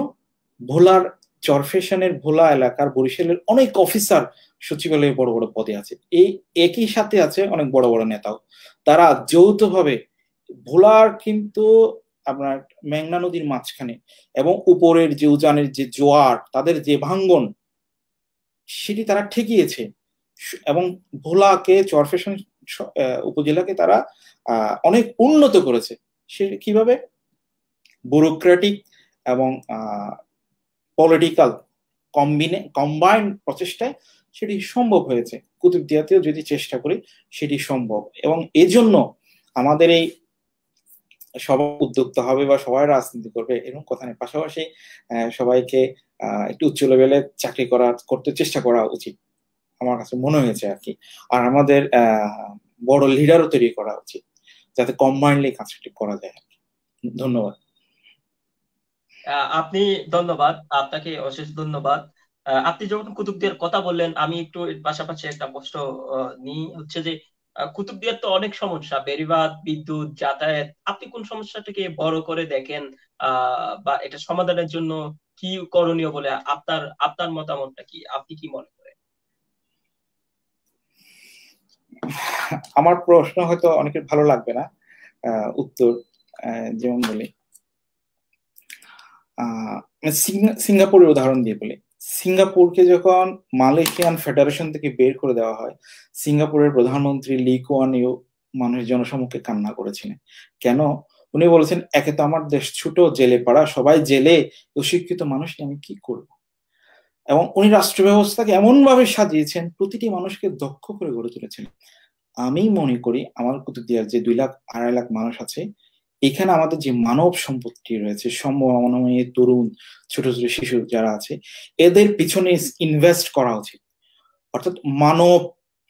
ভোলার চর ফ্যাশনের ভোলা এলাকার বরিশালের অনেক অফিসার সচিবালয়ে বড় বড় পদে আছে, এই একই সাথে আছে অনেক বড় বড় নেতাও। তারা যৌথভাবে ভোলার কিন্তু আপনার মেঘনা নদীর মাঝখানে, এবং উপরের যে উজানের যে জোয়ার, তাদের যে ভাঙ্গন, সেটি তারা ঠেকিয়েছে, এবং ভোলাকে চরফ্যাশন উপজেলাকে তারা অনেক উন্নত করেছে। সে কিভাবে? ব্যুরোক্রেটিক এবং পলিটিক্যাল কম্বাইন্ড প্রচেষ্টায় সেটি সম্ভব হয়েছে। কুতুবদিয়াতেও যদি চেষ্টা করি সেটি সম্ভব, এবং এজন্য আমাদের এই সবাই উদ্যোক্তা হবে বা সবাই রাজনীতি করবে এরকম কথা নেই, পাশাপাশি সবাইকে একটু উচ্চ লেভেলে চাকরি করতে চেষ্টা করা উচিত আমার কাছে মনে হয়েছে আর কি। আর আমাদের বড় লিডারও তৈরি করা উচিত, যাতে কম্বাইন্ডলি কাজটি করা যায়। ধন্যবাদ। আপনি ধন্যবাদ, আপনাকে অশেষ ধন্যবাদ। আপনি যখন কুতুবদিয়ার কথা বললেন, আমি একটু এর পাশাপাশি একটা প্রশ্ন নিই, হচ্ছে যে কুতুবদিয়ার তো অনেক সমস্যা, বেড়িবাঁধ, বিদ্যুৎ, যাতায়াত, আপনি কোন সমস্যাটাকে বড় করে দেখেন, বা এটা সমাধানের জন্য কি করণীয় বলে আপনার আপনার মতামতটা কি, আপনি কি মনে করেন? আমার প্রশ্ন হয়তো অনেকের ভালো লাগবে না, উত্তর যেমন বলি, সিঙ্গাপুরের উদাহরণ দিয়ে বলি। সিঙ্গাপুরকে যখন মালয়েশিয়ান ফেডারেশন থেকে বের করে দেওয়া হয়, সিঙ্গাপুরের প্রধানমন্ত্রী লি কুয়ান ইউ মানুষের জনসমক্ষে কান্না করেছিলেন। কেন? উনি বলেছেন, একে তো আমার দেশ ছোট, জেলে পাড়া, সবাই জেলে, অশিক্ষিত মানুষ নিয়ে আমি কি করব। এবং উনি রাষ্ট্র ব্যবস্থাকে এমন ভাবে সাজিয়েছেন, প্রতিটি মানুষকে দক্ষ করে গড়ে তুলেছেন। আমি মনে করি আমার কুতুবদিয়ার যে 2-2.5 লাখ মানুষ আছে, এখানে আমাদের যে মানব সম্পত্তি রয়েছে, সম্ভাবনাময়ী তরুণ, ছোট ছোট শিশু যারা আছে, এদের পিছনে ইনভেস্ট করা উচিত। অর্থাৎ মানব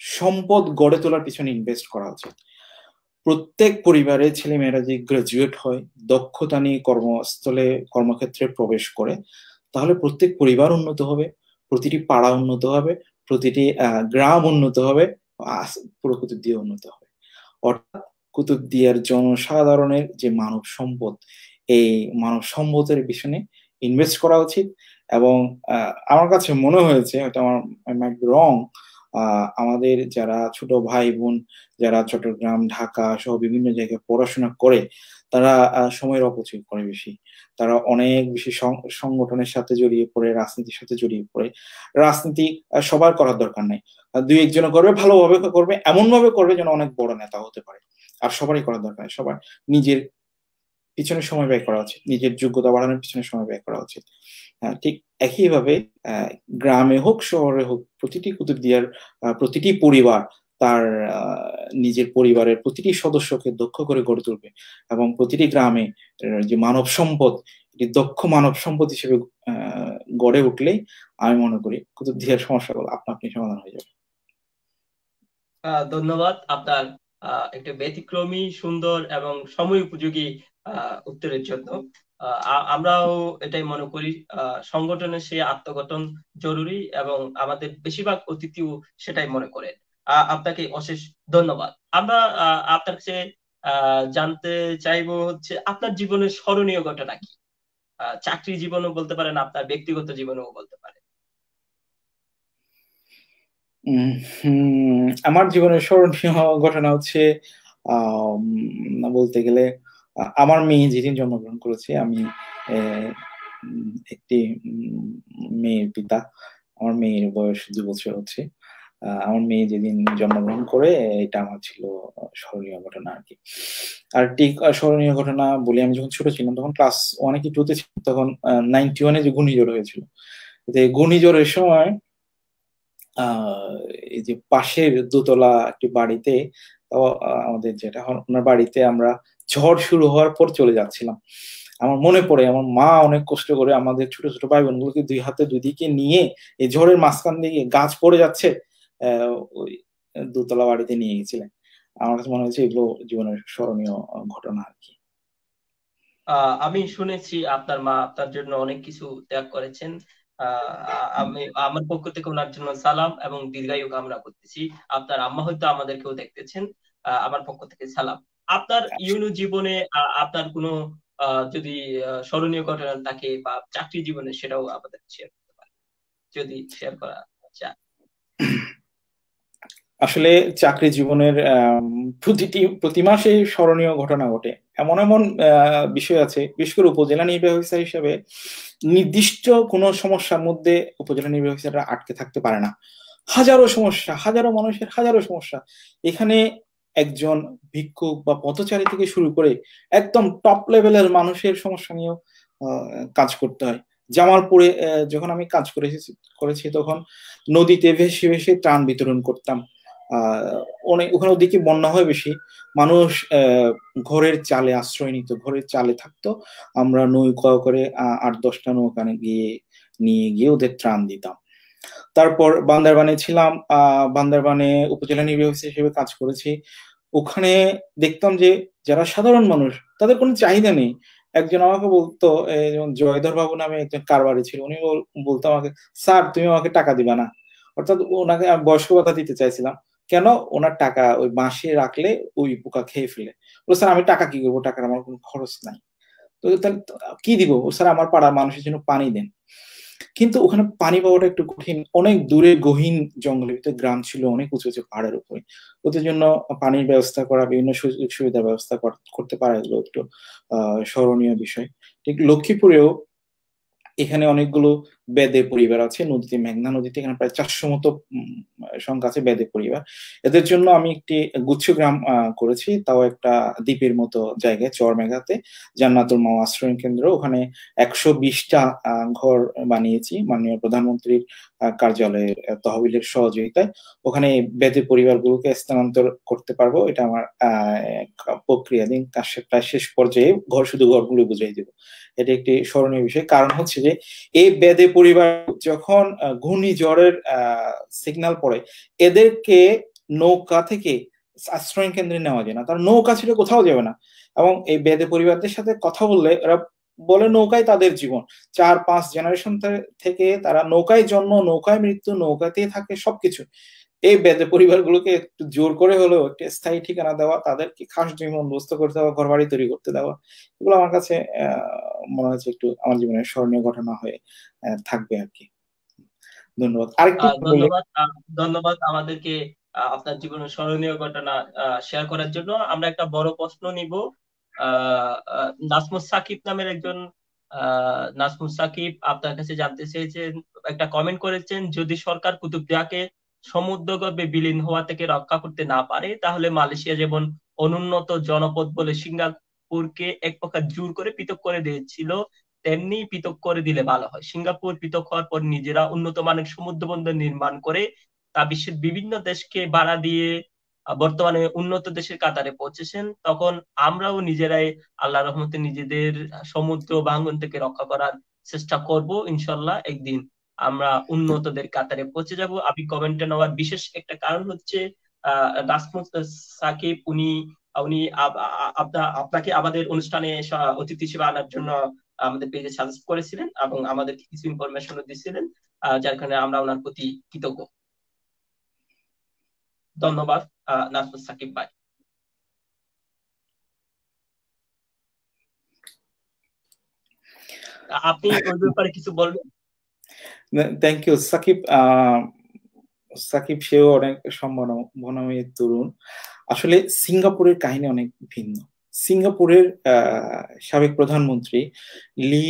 সম্পদ গড়ে তোলার পিছনে ইনভেস্ট করা উচিত। প্রত্যেক পরিবারে ছেলেমেয়েরা যে গ্রাজুয়েট হয়, দক্ষতা নিয়ে কর্মস্থলে কর্মক্ষেত্রে প্রবেশ করে, তাহলে প্রত্যেক পরিবার উন্নত হবে, প্রতিটি পাড়া উন্নত হবে, প্রতিটি গ্রাম উন্নত হবে, পুরো কুতুবদিয়া উন্নত হবে। অর্থাৎ কুতুবদিয়ার জনসাধারণের যে মানব সম্পদ, এই মানব সম্পদের পিছনে ইনভেস্ট করা উচিত। এবং আমার কাছে মনে হয়েছে, হয়তো আমার রং, আমাদের যারা ছোট ভাই বোন যারা চট্টগ্রাম, ঢাকা সহ বিভিন্ন জায়গায় পড়াশোনা করে, তারা সময়ের অপচয় করে বেশি। তারা অনেক বেশি সংগঠনের সাথে জড়িয়ে পড়ে, রাজনীতির সাথে জড়িয়ে পড়ে। রাজনীতি সবার করার দরকার নেই, 2-1 জন করবে, ভালোভাবে করবে, এমন ভাবে করবে যেন অনেক বড় নেতা হতে পারে। আর সবারই করার দরকার নেই, সবার নিজের পিছনে সময় ব্যয় করা উচিত, নিজের যোগ্যতা বাড়ানোর পিছনে সময় ব্যয় করা উচিত। ঠিক একইভাবে গ্রামে হোক শহরে হোক, প্রতিটি কুতুবদিয়ার প্রতিটি পরিবার তার নিজের পরিবারের প্রতিটি সদস্যকে দক্ষ করে গড়ে তুলবে, এবং প্রতিটি গ্রামে যে মানব সম্পদ, দক্ষ মানব সম্পদ হিসেবে গড়ে উঠলেই আমি মনে করি কুতুবদিয়ার সমস্যাগুলো আপনা আপনি সমাধান হয়ে যাবে। ধন্যবাদ আপনার একটা ব্যতিক্রমী, সুন্দর এবং সময় উপযোগী উত্তরের জন্য। আমরাও এটাই মনে করি, সংগঠনের সেই আত্মগঠন জরুরি, এবং আমাদের বেশিরভাগ অতিথিও সেটাই মনে করেন। আপনাকে অশেষ ধন্যবাদ। আমরা আপনার কাছে জানতে চাইবো, হচ্ছে আপনার জীবনের স্মরণীয় ঘটনা কি? চাকরি জীবনও বলতে পারেন, আপনার ব্যক্তিগত জীবনেও বলতে পারেন। আমার জীবনের স্মরণীয় ঘটনা হচ্ছে, বলতে গেলে, আমার মেয়ে যেদিন জন্মগ্রহণ করেছে, আমি একটি মেয়ের পিতা। আমার মেয়ের বয়স 2 বছর হচ্ছে। আমার মেয়ে যেদিন জন্মগ্রহণ করে, এটা আমার ছিল স্মরণীয় ঘটনা আর কি। আর ঠিক স্মরণীয় ঘটনা বলি, আমি যখন ছোট ছিলাম তখন ক্লাস 1 কি 2 তে ছিলাম, তখন 91-এ যে ঘূর্ণিঝড় হয়েছিল, ঘূর্ণিঝড়ের সময় এই যে পাশের দোতলা একটি বাড়িতে, আমাদের যেটা ওনার বাড়িতে আমরা ঝড় শুরু হওয়ার পর চলে যাচ্ছিলাম। আমার মনে পড়ে আমার মা অনেক কষ্ট করে আমাদের ছোট ছোট ভাই বোনগুলোকে 2 হাতে 2 দিকে নিয়ে এই ঝড়ের মাঝখান দিয়ে গাছ পড়ে যাচ্ছে, ওই দোতলা বাড়িতে নিয়ে গেছিলেন। আমার কাছে মনে হচ্ছে এগুলো জীবনের স্মরণীয় ঘটনা আর কি। আমি শুনেছি আপনার মা আপনার জন্য অনেক কিছু ত্যাগ করেছেন। আমি আমার পক্ষ থেকে ওনার জন্য সালাম এবং দীর্ঘায়ু কামনা করতেছি। আপনার আম্মা হয়তো আমাদেরকেও দেখতেছেন। আমার পক্ষ থেকে সালাম। আপনার ইউনু জীবনে আপনার কোনো যদি স্মরণীয় ঘটনা থাকে বা চাকরি জীবনে, সেটাও আমাদের শেয়ার করতে পারেন যদি শেয়ার করা যায়। আসলে চাকরি জীবনের প্রতি মাসে স্মরণীয় ঘটনা ঘটে। এমন এমন বিষয় আছে, বিশেষ করে উপজেলা নির্বাহী অফিসার হিসেবে নির্দিষ্ট কোনো সমস্যার মধ্যে উপজেলা নির্বাহী অফিসাররা আটকে থাকতে পারে না। হাজারো সমস্যা, হাজারো মানুষের হাজারো সমস্যা। এখানে একজন ভিক্ষুক বা পথচারী থেকে শুরু করে একদম টপ লেভেলের মানুষের সমস্যা নিয়েও কাজ করতে হয়। জামালপুরে যখন আমি কাজ করেছি তখন নদীতে ভেসে ভেসে ত্রাণ বিতরণ করতাম। অনেক ওখানে ওদিকে বন্যা হয় বেশি, মানুষ ঘরের চালে আশ্রয় নিত, ঘরের চালে থাকতো। আমরা নৌকা করে 8-10টা নৌকা নিয়ে গিয়ে ওদের ত্রাণ দিতাম। তারপর বান্দরবানে ছিলাম, বান্দরবানে উপজেলা নির্বাহী অফিসার হিসেবে কাজ করেছি। ওখানে দেখতাম যে যারা সাধারণ মানুষ, তাদের কোনো চাহিদা নেই। একজন আমাকে বলতো, যেমন জয়ধর বাবু নামে একজন কারবারি ছিল, উনি বলতো আমাকে, স্যার তুমি আমাকে টাকা দিবা না। অর্থাৎ ওনাকে আমি বয়স্ক ভাতা দিতে চাইছিলাম। কেন? ওনার টাকা ওই বাঁশে রাখলে ওই পোকা খেয়ে ফেলে। বলে, স্যার আমি টাকা কি করবো, টাকার আমার কোনো খরচ নাই। তো তাহলে কি দিব? স্যার আমার পাড়ার মানুষের জন্য পানি দেন। কিন্তু ওখানে পানি পাওয়াটা একটু কঠিন, অনেক দূরে গহীন জঙ্গলের ভিতরে গ্রাম ছিল, অনেক উঁচু উঁচু পাহাড়ের উপরে। ওদের জন্য পানির ব্যবস্থা করা, বিভিন্ন সুযোগ সুবিধার ব্যবস্থা করতে পারা, এগুলো একটু স্মরণীয় বিষয়। ঠিক লক্ষ্মীপুরেও এখানে অনেকগুলো বেদে পরিবার আছে, নদীতে, মেঘনা নদীতে এখানে প্রায় 400 মতো সংখ্যা আছে বেদে পরিবার। এদের জন্য আমি একটি গুচ্ছ গ্রাম করেছি, তাও একটা দ্বীপের মতো জায়গায়, চরমেঘাতে, জান্নাতুল মাওয়া আশ্রয় কেন্দ্র। ওখানে 120টা ঘর বানিয়েছি মাননীয় প্রধানমন্ত্রীর কার্যালয়ের তহবিলের সহযোগিতায়। ওখানে বেদে পরিবারগুলোকে স্থানান্তর করতে পারবো, এটা আমার প্রক্রিয়াধীন কাজ, প্রায় শেষ পর্যায়ে। শুধু ঘরগুলো বুঝিয়ে দেবো। এটা একটি স্মরণীয় বিষয়, কারণ হচ্ছে যে এই বেদে পরিবার যখন ঘূর্ণিঝড়ের সিগন্যাল পড়ে, এদেরকে নৌকা থেকে আশ্রয় কেন্দ্রে নেওয়া যায় না, তার নৌকা ছেড়ে কোথাও যাবে না। এবং এই বেদে পরিবারদের সাথে কথা বললে এরা বলে নৌকায় তাদের জীবন, 4-5 জেনারেশন থেকে তারা নৌকায় জন্ম, নৌকায় মৃত্যু, নৌকাতেই থাকে সবকিছু। এই বেদে পরিবারগুলোকে একটু জোর করে হলেও একটা স্থায়ী ঠিকানা দেওয়া, তাদেরকে খাস জমি বন্দোবস্ত করতে দেওয়া, ঘর বাড়ি তৈরি করতে দেওয়া, এগুলো আমার কাছে মনে হচ্ছে একটু আমার জীবনের স্মরণীয় ঘটনা হয়ে থাকবে আর কি। ধন্যবাদ। আরেকটু বলি। ধন্যবাদ। ধন্যবাদ আমাদেরকে আপনার জীবনের স্মরণীয় ঘটনা শেয়ার করার জন্য। আমরা একটা বড় প্রশ্ন নিব। নাসমুস সাকিব নামের একজন, নাসমুস সাকিব আপনার কাছে জানতে চেয়েছেন, একটা কমেন্ট করেছেন, যদি সরকার কুতুবদিয়াকে সমুদ্রগর্ভে বিলীন হওয়া থেকে রক্ষা করতে না পারে, তাহলে মালয়েশিয়া যেমন অনুন্নত জনপদ বলে সিঙ্গাপুরকে এক প্রকার জোর করে পৃথক করে দিয়েছিল, তেমনি পৃথক করে দিলে ভালো হয়। সিঙ্গাপুর পৃথক হওয়ার পর নিজেরা উন্নত মানের সমুদ্র বন্দর নির্মাণ করে তা বিশ্বের বিভিন্ন দেশকে ভাড়া দিয়ে বর্তমানে উন্নত দেশের কাতারে পৌঁছেছেন। তখন আমরাও নিজেরাই আল্লাহ রহমতে নিজেদের সমুদ্র ভাঙন থেকে রক্ষা করার চেষ্টা করব ইনশাল্লাহ। একদিন আমরা উন্নতদের কাতারে পৌঁছে যাব। আমি কমেন্টে নেওয়ার বিশেষ একটা কারণ হচ্ছে নাসমুস সাকিব, উনি উনি আপনাকে আমাদের অনুষ্ঠানে অতিথি হিসেবে আনার জন্য আমাদের পেজে সাজেস্ট করেছিলেন এবং আমাদেরকে কিছু ইনফরমেশনও দিয়েছিলেন, যার কারণে আমরা ওনার প্রতি কৃতজ্ঞ। ধন্যবাদ নাজমুস সাকিব ভাই। আপনি ওই ব্যাপারে কিছু বলবেন? Thank you Shakib. সাকিব সেও অনেক সম্ভাবনাময়ী তরুণ। আসলে সিঙ্গাপুরের কাহিনী অনেক ভিন্ন। সিঙ্গাপুরের সাবেক প্রধানমন্ত্রী লি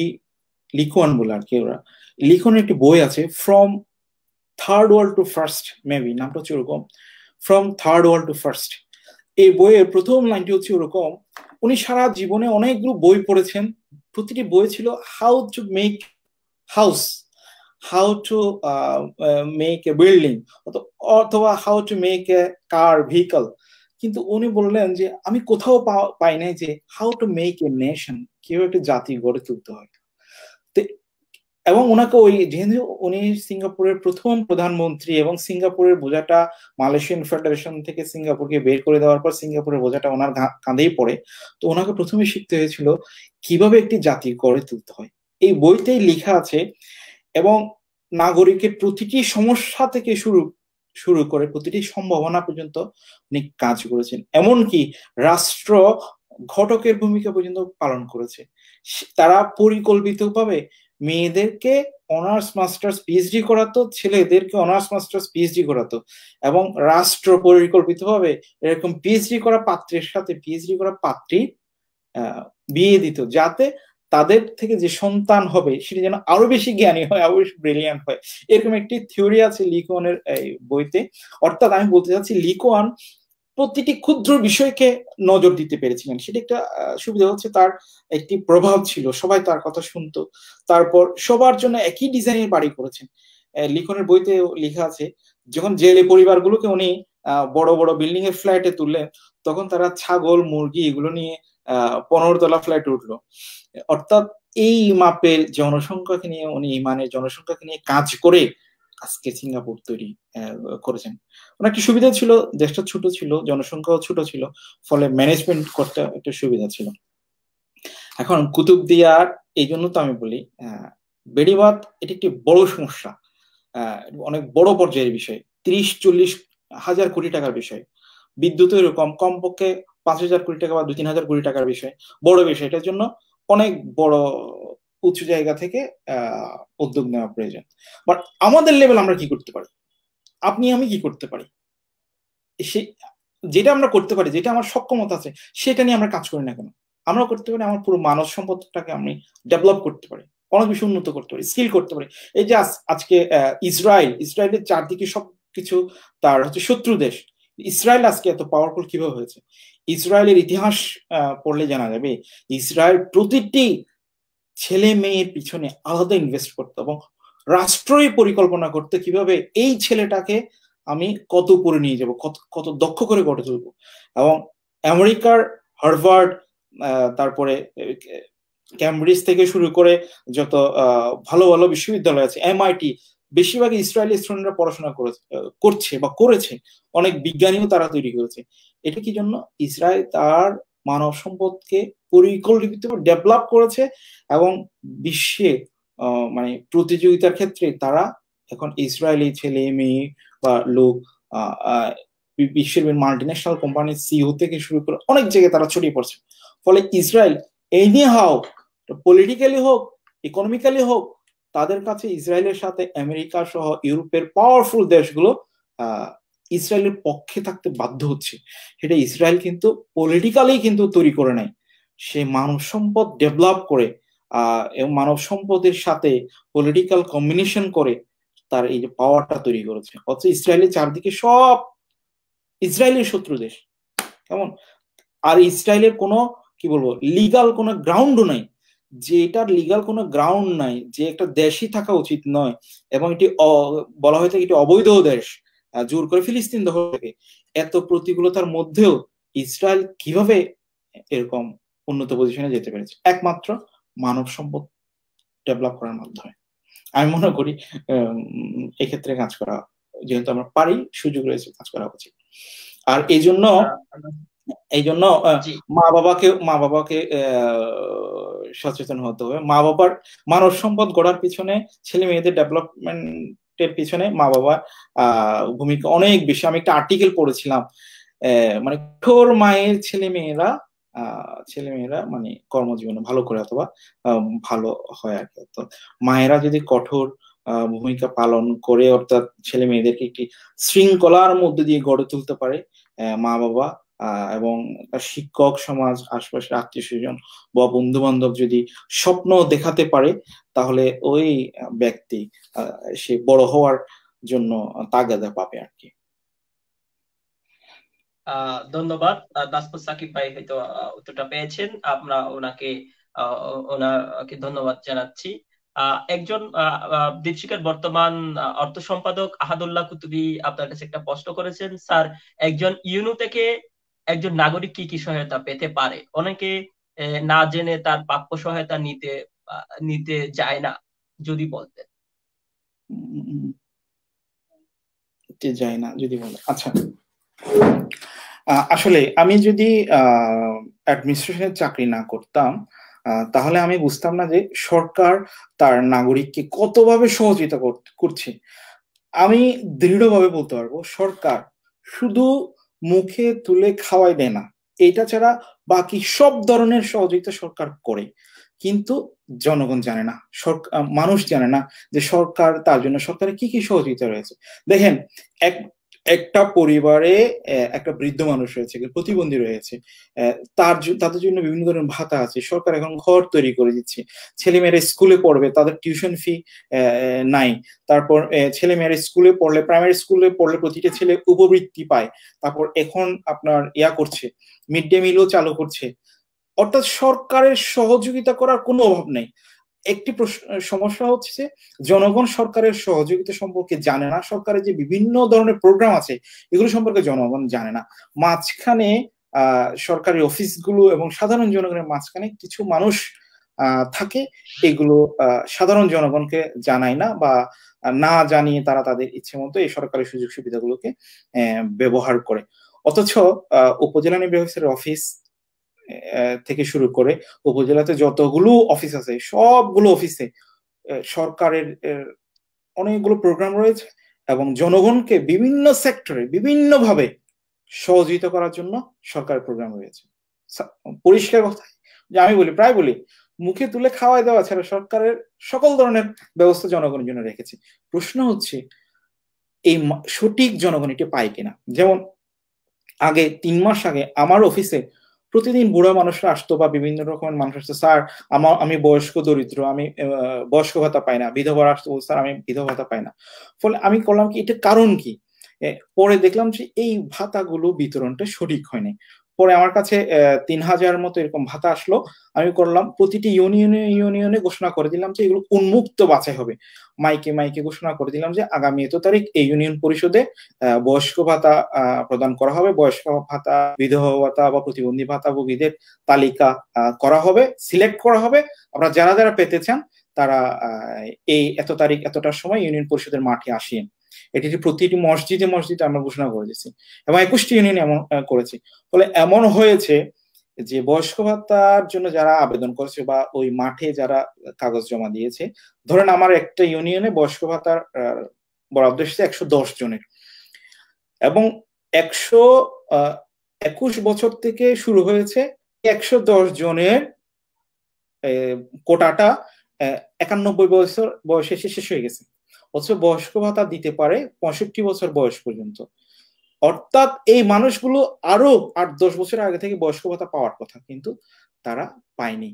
লিখোয়ান বলে আর কি ওরা। লিখনের একটি বই আছে, from third world to first, maybe নামটা হচ্ছে ওরকম, from third world to first. এই বইয়ের প্রথম লাইনটি হচ্ছে ওরকম, উনি সারা জীবনে অনেকগুলো বই পড়েছেন, প্রতিটি বই ছিল how to make house, how to make a building, অথবা how to make a car vehicle. কিন্তু উনি বললেন যে আমি কোথাও পাই নাই যে how to make a nation, কিভাবে একটা জাতি গড়ে তুলতে হয়। এবং ওনাকে ওই, যেহেতু উনি সিঙ্গাপুরের প্রথম প্রধানমন্ত্রী এবং সিঙ্গাপুরের বোঝাটা মালয়েশিয়ান ফেডারেশন থেকে সিঙ্গাপুরকে বের করে দেওয়ার পর সিঙ্গাপুরের বোঝাটা ওনার কাঁধেই পড়ে, তো ওনাকে প্রথমে শিখতে হয়েছিল কিভাবে একটি জাতি গড়ে তুলতে হয়। এই বইতেই লেখা আছে, এবং নাগরিকের প্রতিটি সমস্যা থেকে শুরু করে প্রতিটি সম্ভাবনা পর্যন্ত উনি কাজ করেছেন, এমনকি রাষ্ট্র ঘটকের ভূমিকা পর্যন্ত পালন করেছে। তারা পরিকল্পিতভাবে মেয়েদেরকে অনার্স মাস্টার্স পিএইচডি করাতো, ছেলেদেরকে অনার্স মাস্টার্স পিএইচডি করাতো, এবং রাষ্ট্র পরিকল্পিতভাবে এরকম পিএইচডি করা পাত্রের সাথে পিএইচডি করা পাত্রী বিয়ে দিত, যাতে তাদের থেকে যে সন্তান হবে সেটা যেন আরো বেশি জ্ঞানী হয়, আরো বেশি ব্রিলিয়ান্ট হয়। এরকম একটি থিওরি আছে লিকোয়ানের বইতে। অর্থাৎ আমি বলতে চাচ্ছি লিকোয়ান প্রতিটি ক্ষুদ্র বিষয়কে নজর দিতে পেরেছিলেন। সেটা একটা সুবিধা হচ্ছে তার একটি প্রভাব ছিল, সবাই তার কথা শুনতো। তারপর সবার জন্য একই ডিজাইনের বাড়ি করেছেন। লিখনের বইতে লেখা আছে, যখন জেলে পরিবারগুলোকে উনি বড় বড় বিল্ডিং এর ফ্ল্যাটে তুললেন, তখন তারা ছাগল মুরগি এগুলো নিয়ে 15 তলা ফ্ল্যাটে উঠলো। অর্থাৎ এই মাপের জনসংখ্যাকে নিয়ে উনি, মানে জনসংখ্যাকে নিয়ে কাজ করে আজকে সিঙ্গাপুর তৈরি করেছেন। ওনার একটি সুবিধা ছিল, দেশটা ছোট ছিল, জনসংখ্যাও ছোট ছিল, ফলে ম্যানেজমেন্ট করতে একটা সুবিধা ছিল। এখন কুতুবদিয়ার, এই জন্য তো আমি বলি বেড়িবাঁধ এটি একটি বড় সমস্যা, অনেক বড় পর্যায়ের বিষয়, 30-40 হাজার কোটি টাকার বিষয়। বিদ্যুৎ এরকম কমপক্ষে 5,000 কোটি টাকা বা 2-3 হাজার কোটি টাকার বিষয়, বড় বিষয়। এটার জন্য অনেক বড় উঁচু জায়গা থেকে উদ্যোগ নেওয়া প্রয়োজন। বাট আমাদের লেভেল আমরা কি করতে পারি, আপনি আমি কি করতে পারি, সে যেটা আমরা করতে পারি, যেটা আমার সক্ষমতা আছে সেটা নিয়ে আমরা কাজ করি না কেন? আমরা করতে পারি আমার পুরো মানব সম্পদটাকে আমি ডেভেলপ করতে পারি, অনেক বেশি উন্নত করতে পারি, স্কিল করতে পারি। এই যে আজকে ইসরায়েলের চারদিকে সবকিছু তার হচ্ছে শত্রু দেশ, ইসরায়েল আজকে এত পাওয়ারফুল কিভাবে হয়েছে? ইসরায়েলের ইতিহাস পড়লে জানা যাবে, ইসরায়েল প্রতিটি ছেলে মেয়ের পিছনে আলাদা ইনভেস্ট করতো এবং রাষ্ট্রই পরিকল্পনা করতে কিভাবে এই ছেলেটাকে আমি কত উপরে নিয়ে যাব, কত কত দক্ষ করে গড়ে তুলবো। এবং আমেরিকার হার্ভার্ড, তারপরে ক্যামব্রিজ থেকে শুরু করে যত ভালো ভালো বিশ্ববিদ্যালয় আছে, এমআইটি, বেশিরভাগ ইসরায়েলি স্টুডেন্টরা পড়াশোনা করছে বা করেছে, অনেক বিজ্ঞানীও তারা তৈরি করেছে। এটা কি জন্য? ইসরায়েল তার মানব সম্পদকে পরিকল্পিত ডেভেলপ করেছে এবং বিশ্বে মানে প্রতিযোগিতার ক্ষেত্রে তারা এখন ইসরায়েলি ছেলে মেয়ে বা লোক বিশ্বের মাল্টিন্যাশনাল কোম্পানির সিইও থেকে শুরু করে অনেক জায়গায় তারা ছড়িয়ে পড়ছে। ফলে ইসরায়েল এনি হাউ, পলিটিক্যালি হোক, ইকোনমিক্যালি হোক, তাদের কাছে ইসরায়েলের সাথে আমেরিকা সহ ইউরোপের পাওয়ারফুল দেশগুলো ইসরায়েলের পক্ষে থাকতে বাধ্য হচ্ছে। সেটা ইসরায়েল কিন্তু পলিটিক্যালি কিন্তু তৈরি করে নাই, সে মানব সম্পদ ডেভেলপ করে এবং মানব সম্পদের সাথে পলিটিক্যাল কম্বিনেশন করে তার এই যে পাওয়ারটা তৈরি করেছে। অথচ ইসরায়েলের চারদিকে সব ইসরায়েলের শত্রু দেশ, কেমন? আর ইসরায়েলের কোনো কি বলবো লিগাল কোনো গ্রাউন্ডও নাই, যে এটার লিগাল কোনো গ্রাউন্ড নাই, যে একটা দেশই থাকা উচিত নয়, এবং এটি বলা হয়ে থাকে এটি অবৈধ দেশ, জোর করে ফিলিস্তিন দখল থেকে। এত প্রতিকূলতার মধ্যেও ইসরায়েল কিভাবে এরকম উন্নত পজিশনে যেতে পেরেছে? একমাত্র মানব সম্পদ ডেভেলপ করার মাধ্যমে। আমি মনে করি এক্ষেত্রে কাজ করা, যেহেতু আমরা পারি, সুযোগ রয়েছে, কাজ করা উচিত। আর এই জন্য মা বাবাকে সচেতন হতে হবে। মা বাবার মানব সম্পদ গড়ার পিছনে, ছেলে মেয়েদের ডেভেলপমেন্টের পিছনে মা বাবার ভূমিকা অনেক বেশি। আমি একটা আর্টিকেল পড়েছিলাম, মানে কঠোর মায়ের ছেলে মেয়েরা মানে কর্মজীবনে ভালো করে অথবা ভালো হয় আর কি। তো মায়েরা যদি কঠোর ভূমিকা পালন করে, অর্থাৎ ছেলে মেয়েদেরকে একটি শৃঙ্খলার মধ্যে দিয়ে গড়ে তুলতে পারে, মা বাবা এবং তার শিক্ষক সমাজ, আশপাশের আত্মীয় স্বজন বা বন্ধু বান্ধব যদি স্বপ্ন দেখাতে পারে, তাহলে ওই ব্যক্তি সে বড় হওয়ার জন্য তাগাদা পাবে আর কি। ধন্যবাদ। নাজমুল সাকিব ভাই হয়তো উত্তরটা পেয়েছেন, আমরা ওনাকে ওনাকে ধন্যবাদ জানাচ্ছি। একজন দীপশিখার বর্তমান অর্থ সম্পাদক আহাদুল্লাহ কুতুবী আপনার কাছে একটা প্রশ্ন করেছেন, স্যার একজন ইউনু থেকে একজন নাগরিক কি কি সহায়তা পেতে পারে? অনেকে না জেনে তার প্রাপ্য সহায়তা নিতে যায় না, যদি বলতেন। যায় না যদি বলে, আচ্ছা। আসলে আমি যদি অ্যাডমিনিস্ট্রেশনের চাকরি না করতাম, তাহলে আমি বুঝতাম না যে সরকার তার নাগরিককে কতভাবে সহযোগিতা করছে। আমি দৃঢ়ভাবে বলতে পারবো, সরকার শুধু মুখে তুলে খাওয়াই দেয় না, এটা ছাড়া বাকি সব ধরনের সহযোগিতা সরকার করে, কিন্তু জনগণ জানে না, মানুষ জানে না যে সরকার তার জন্য সরকারের কি কি সহযোগিতা রয়েছে। দেখেন, এক একটা পরিবারে একটা বৃদ্ধ মানুষ রয়েছে, প্রতিবন্ধী রয়েছে, তাদের জন্য বিভিন্ন ধরনের ভাতা আছে, সরকার এখন ঘর তৈরি করে দিচ্ছে, ছেলেমেয়েরা স্কুলে পড়বে, তাদের টিউশন ফি নাই, তারপর ছেলেমেয়েরা স্কুলে পড়লে, প্রাইমারি স্কুলে পড়লে প্রতিটা ছেলে উপবৃত্তি পায়, তারপর এখন আপনার করছে, মিড ডে মিলও চালু করছে। অর্থাৎ সরকারের সহযোগিতা করার কোনো অভাব নেই। একটি সমস্যা হচ্ছে যে জনগণ সরকারের সহযোগিতা সম্পর্কে জানে না, সরকারের যে বিভিন্ন ধরনের প্রোগ্রাম আছে এগুলো সম্পর্কে জনগণ জানে না। মাঝখানে সরকারি অফিসগুলো এবং সাধারণ জনগণের মাঝখানে কিছু মানুষ থাকে, এগুলো সাধারণ জনগণকে জানায় না, বা না জানিয়ে তারা তাদের ইচ্ছে মতো এই সরকারি সুযোগ সুবিধাগুলোকে ব্যবহার করে। অথচ উপজেলা নির্বাহী অফিসারের অফিস থেকে শুরু করে উপজেলাতে যতগুলো অফিস আছে সবগুলো অফিসে সরকারের অনেকগুলো প্রোগ্রাম রয়েছে, এবং জনগণকে বিভিন্ন সেক্টরে বিভিন্ন ভাবে সহযোগিতা করার জন্য সরকারের প্রোগ্রাম রয়েছে। পরিষ্কার কথা যে আমি প্রায় বলি, মুখে তুলে খাওয়াই দেওয়া ছাড়া সরকারের সকল ধরনের ব্যবস্থা জনগণের জন্য রেখেছে। প্রশ্ন হচ্ছে এই সঠিক জনগণ এটি পায় কিনা। যেমন আগে 3 মাস আগে আমার অফিসে প্রতিদিন বুড়া মানুষরা আসতো, বা বিভিন্ন রকমের মানুষ আসতো, স্যার আমি বয়স্ক দরিদ্র, আমি বয়স্ক ভাতা পাই না, বিধবা আসতো, স্যার আমি বিধবা ভাতা পাই না। ফলে আমি করলাম কি, এটা কারণ কি? পরে দেখলাম যে এই ভাতাগুলো বিতরণটা সঠিক হয়নি। পরে আমার কাছে 3000 মতো এরকম ভাতা আসলো। আমি করলাম প্রতিটি ইউনিয়নে ঘোষণা করে দিলাম যে এগুলো উন্মুক্ত বাছাই হবে, মাইকে মাইকে ঘোষণা করে দিলাম যে আগামী এত তারিখ এই ইউনিয়ন পরিষদে বয়স্ক ভাতা প্রদান করা হবে, বয়স্ক ভাতা, বিধবা ভাতা বা প্রতিবন্ধী ভাতাভোগীদের তালিকা করা হবে, সিলেক্ট করা হবে। আপনারা যারা যারা পেতে চান তারা এই এত তারিখ এতটার সময় ইউনিয়ন পরিষদের মাঠে আসেন। এটি প্রতিটি মসজিদে মসজিদে আমরা ঘোষণা করে দিচ্ছি, এবং 21টি ইউনিয়ন এমন করেছি। ফলে এমন হয়েছে যে বয়স্ক ভাতার জন্য যারা আবেদন করেছে বা ওই মাঠে যারা কাগজ জমা দিয়েছে, ধরেন আমার একটা ইউনিয়নে বয়স্ক ভাতার বরাদ্দ এসেছে 110 জনের, এবং 121 বছর থেকে শুরু হয়েছে, 110 জনের কোটাটা 91 বছর বয়সে শেষ হয়ে গেছে। অথচ বয়স্ক ভাতা দিতে পারে 65 বছর বয়স পর্যন্ত। অর্থাৎ এই মানুষগুলো আরো 8-10 বছর আগে থেকে বয়স্ক ভাতা পাওয়ার কথা, কিন্তু তারা পায়নি।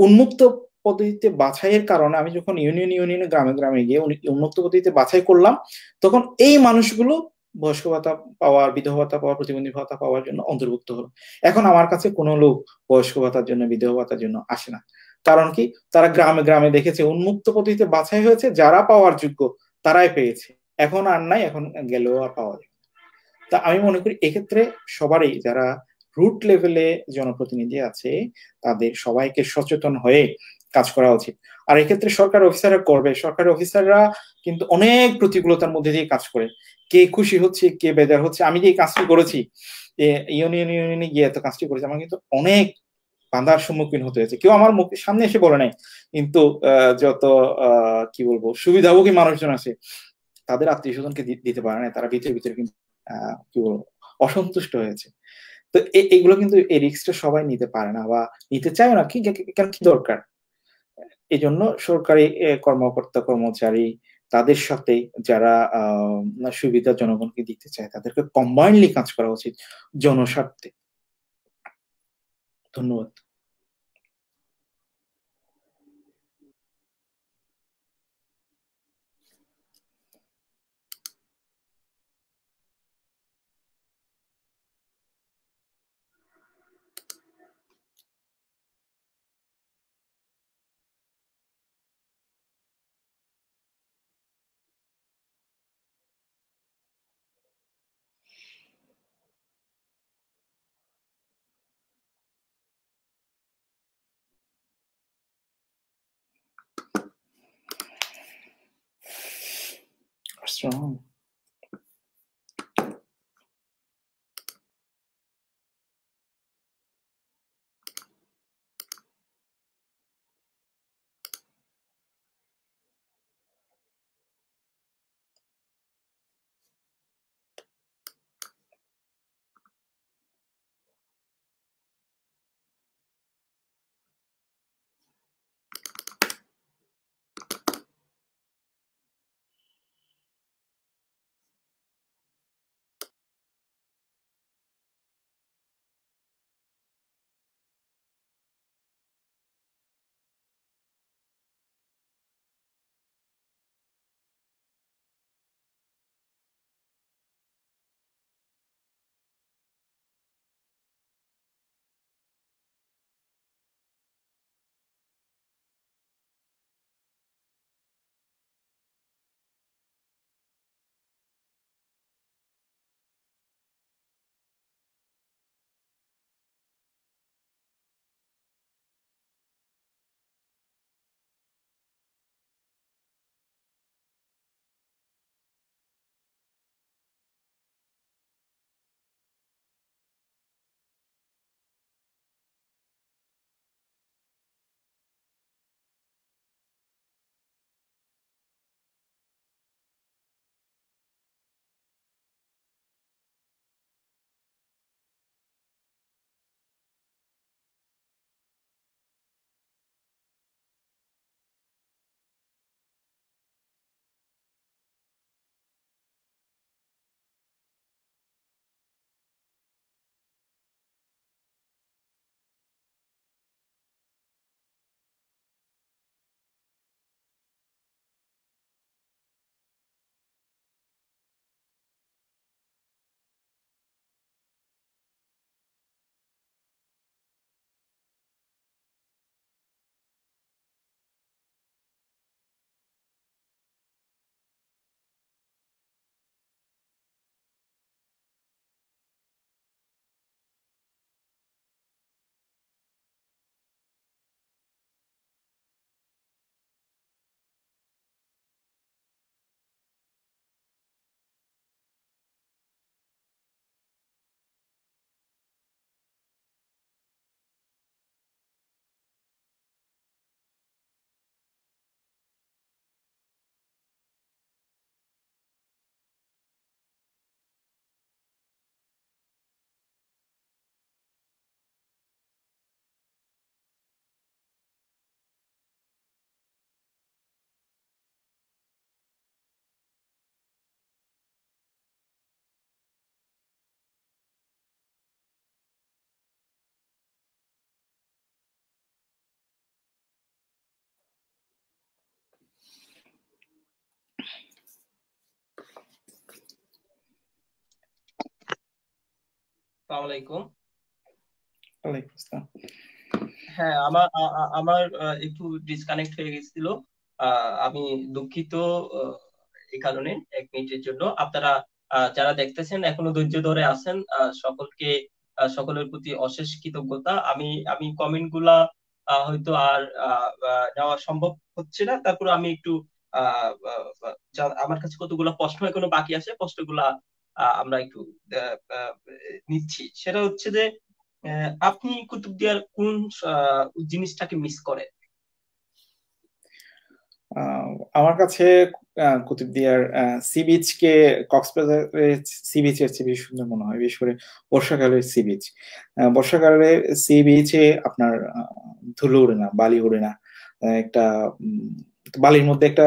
উন্মুক্ত পদ্ধতিতে বাছাইয়ের কারণে আমি যখন ইউনিয়নে গ্রামে গ্রামে গিয়ে উন্মুক্ত পদ্ধতিতে বাছাই করলাম, তখন এই মানুষগুলো বয়স্ক ভাতা পাওয়ার, বিধবা ভাতা পাওয়ার, প্রতিবন্ধী ভাতা পাওয়ার জন্য অন্তর্ভুক্ত হলো। এখন আমার কাছে কোনো লোক বয়স্ক ভাতার জন্য, বিধবা ভাতার জন্য আসে না। কারণ কি? তারা গ্রামে গ্রামে দেখেছে উন্মুক্ত পদ্ধতিতে বাছাই হয়েছে, যারা পাওয়ার যোগ্য তারাই পেয়েছে, এখন আর নাই, এখন গেলেও আর পাওয়া যায়। তা আমি মনে করি এক্ষেত্রে সবারই, যারা রুট লেভেলে জনপ্রতিনিধি আছে, তাদের সবাইকে সচেতন হয়ে কাজ করা উচিত। আর এক্ষেত্রে সরকার অফিসাররা করবে, সরকারি অফিসাররা কিন্তু অনেক প্রতিকূলতার মধ্যে দিয়ে কাজ করে, কে খুশি হচ্ছে কে বেজার হচ্ছে। আমি যে কাজটি করেছি, ইউনিয়নে গিয়ে এত কাজটি করেছি, আমার কিন্তু অনেক বাধার সম্মুখীন হতে হয়েছে। কেউ আমার মুখের সামনে এসে বলে নাই, কিন্তু যত কি বলবো সুবিধাভোগী মানুষজন আছে তাদের আত্মীয় স্বজনকে দিতে পারে না, তারা ভিতরে ভিতরে কিন্তু কি বলবো অসন্তুষ্ট হয়েছে। তো এগুলো কিন্তু এই রিস্কটা সবাই নিতে পারে না বা নিতে চায় না। কেন কি দরকার? এই জন্য সরকারি কর্মকর্তা কর্মচারী তাদের সাথে যারা সুবিধা জনগণকে দিতে চায় তাদেরকে কম্বাইনলি কাজ করা উচিত জনস্বার্থে। ধন্যবাদ। Strong. আসসালামু আলাইকুম। ওয়ালাইকুম আসসালাম। হ্যাঁ, আমার একটু ডিসকানেক্ট হয়ে গেছিল। আমি দুঃখিত। আহ, এই কারণে 1 মিনিটের জন্য আপনারা যারা দেখতেছেন এখনো ধৈর্য ধরে আছেন, সকলের প্রতি অশেষ কৃতজ্ঞতা। আমি আমি কমেন্ট গুলা হয়তো আর নেওয়া সম্ভব হচ্ছে না, তারপর আমি একটু আমার কাছে কতগুলো প্রশ্ন এখনো বাকি আছে, প্রশ্নগুলা আমরা একটু নিচ্ছি। সেটা হচ্ছে যে আপনি কুতুবদিয়ার কোন জিনিসটাকে মিস করেন? আমার কাছে কুতুবদিয়ার সি বিচ কে কক্সবাজারের সি বিচের চেয়ে বেশি সুন্দর মনে হয়, বিশেষ করে বর্ষাকালের সি বিচ। বর্ষাকালে সি বিচে আপনার ধুলো ওড়ে না, বালি ওড়ে না, একটা বালির মধ্যে একটা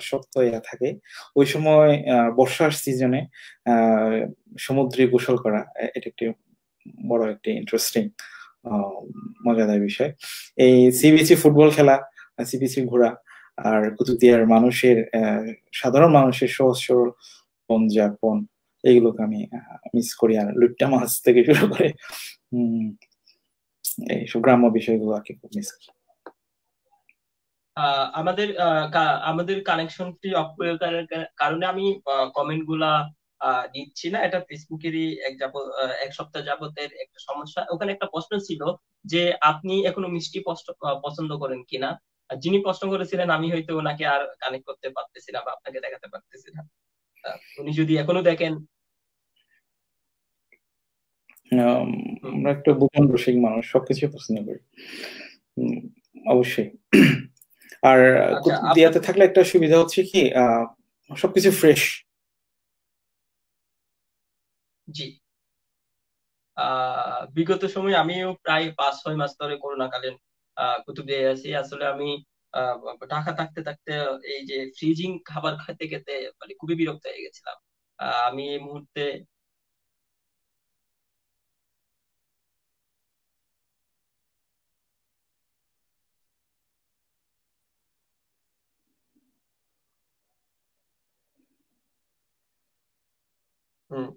শক্ত ইয়া থাকে, ওই সময় বর্ষার সিজনে সমুদ্রে গোসল করা এটা একটি বড় একটি ইন্টারেস্টিং মজাদার বিষয়। এই সিবিসি ফুটবল খেলা, সিবিসি ঘোরা, আর কুতুবদিয়ার মানুষের সাধারণ মানুষের সহজ সরল জীবনযাপন, এইগুলোকে আমি মিস করি। আর লুট্টা মাছ থেকে শুরু করে এইসব গ্রাম্য বিষয়গুলো আর কি খুব মিস করি। আমাদের আমাদের কানেকশনটি অফ করার কারণে আমি কমেন্ট গুলা দিচ্ছি না। এটা ফেসবুকেরই এক সপ্তাহ যাবতের একটা সমস্যা। ওখানে একটা প্রশ্ন ছিল যে আপনি এখনো মিষ্টি পছন্দ করেন কিনা। আর যিনি প্রশ্ন করেছিলেন আমি হয়তো ওনাকে আর কানেক্ট করতে পারতেছি না বা আপনাকে দেখাতে পারতেছি না। উনি যদি এখনো দেখেন। আমরা একটা ভোজন রসিক মানুষ, সবকিছু পছন্দ করি অবশ্যই। আর কুতুবদিয়াতে থাকলে একটা সুবিধা হচ্ছে কি সবকিছু ফ্রেশ। জি, বিগত সময়ে আমিও প্রায় 5-6 মাস ধরে করোনাকালীন কুতুবদিয়ায় আছি। আসলে আমি ঢাকা থাকতে থাকতে এই যে ফ্রিজিং খাবার খেতে খেতে মানে খুবই বিরক্ত হয়ে গেছিলাম। আমি এই মুহূর্তে হুম,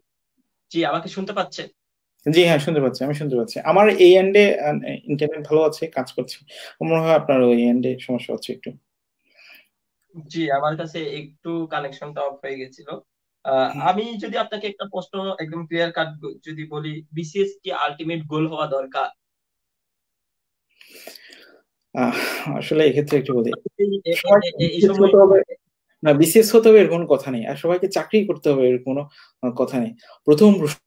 জি, আমাকে শুনতে পাচ্ছে? জি হ্যাঁ, শুনতে পাচ্ছি, আমি শুনতে পাচ্ছি। আমার এই এন্ডে ইন্টারনেট ভালো আছে, কাজ করছে। মনে হয় আপনার ওই এন্ডে সমস্যা হচ্ছে একটু। জি, আমার কাছে একটু কানেকশনটা অফ হয়ে গেছিল। আমি যদি আপনাকে একটা প্রশ্ন একদম ক্লিয়ার কাট যদি বলি, বিসিএস কি আলটিমেট গোল হওয়া দরকার? আসলে এক্ষেত্রে একটু বলি, এই সময় না বিসিএস হতে হবে এর কোনো কথা নেই, আর সবাইকে চাকরি করতে হবে এর কোনো কথা নেই। প্রথম প্রশ্ন,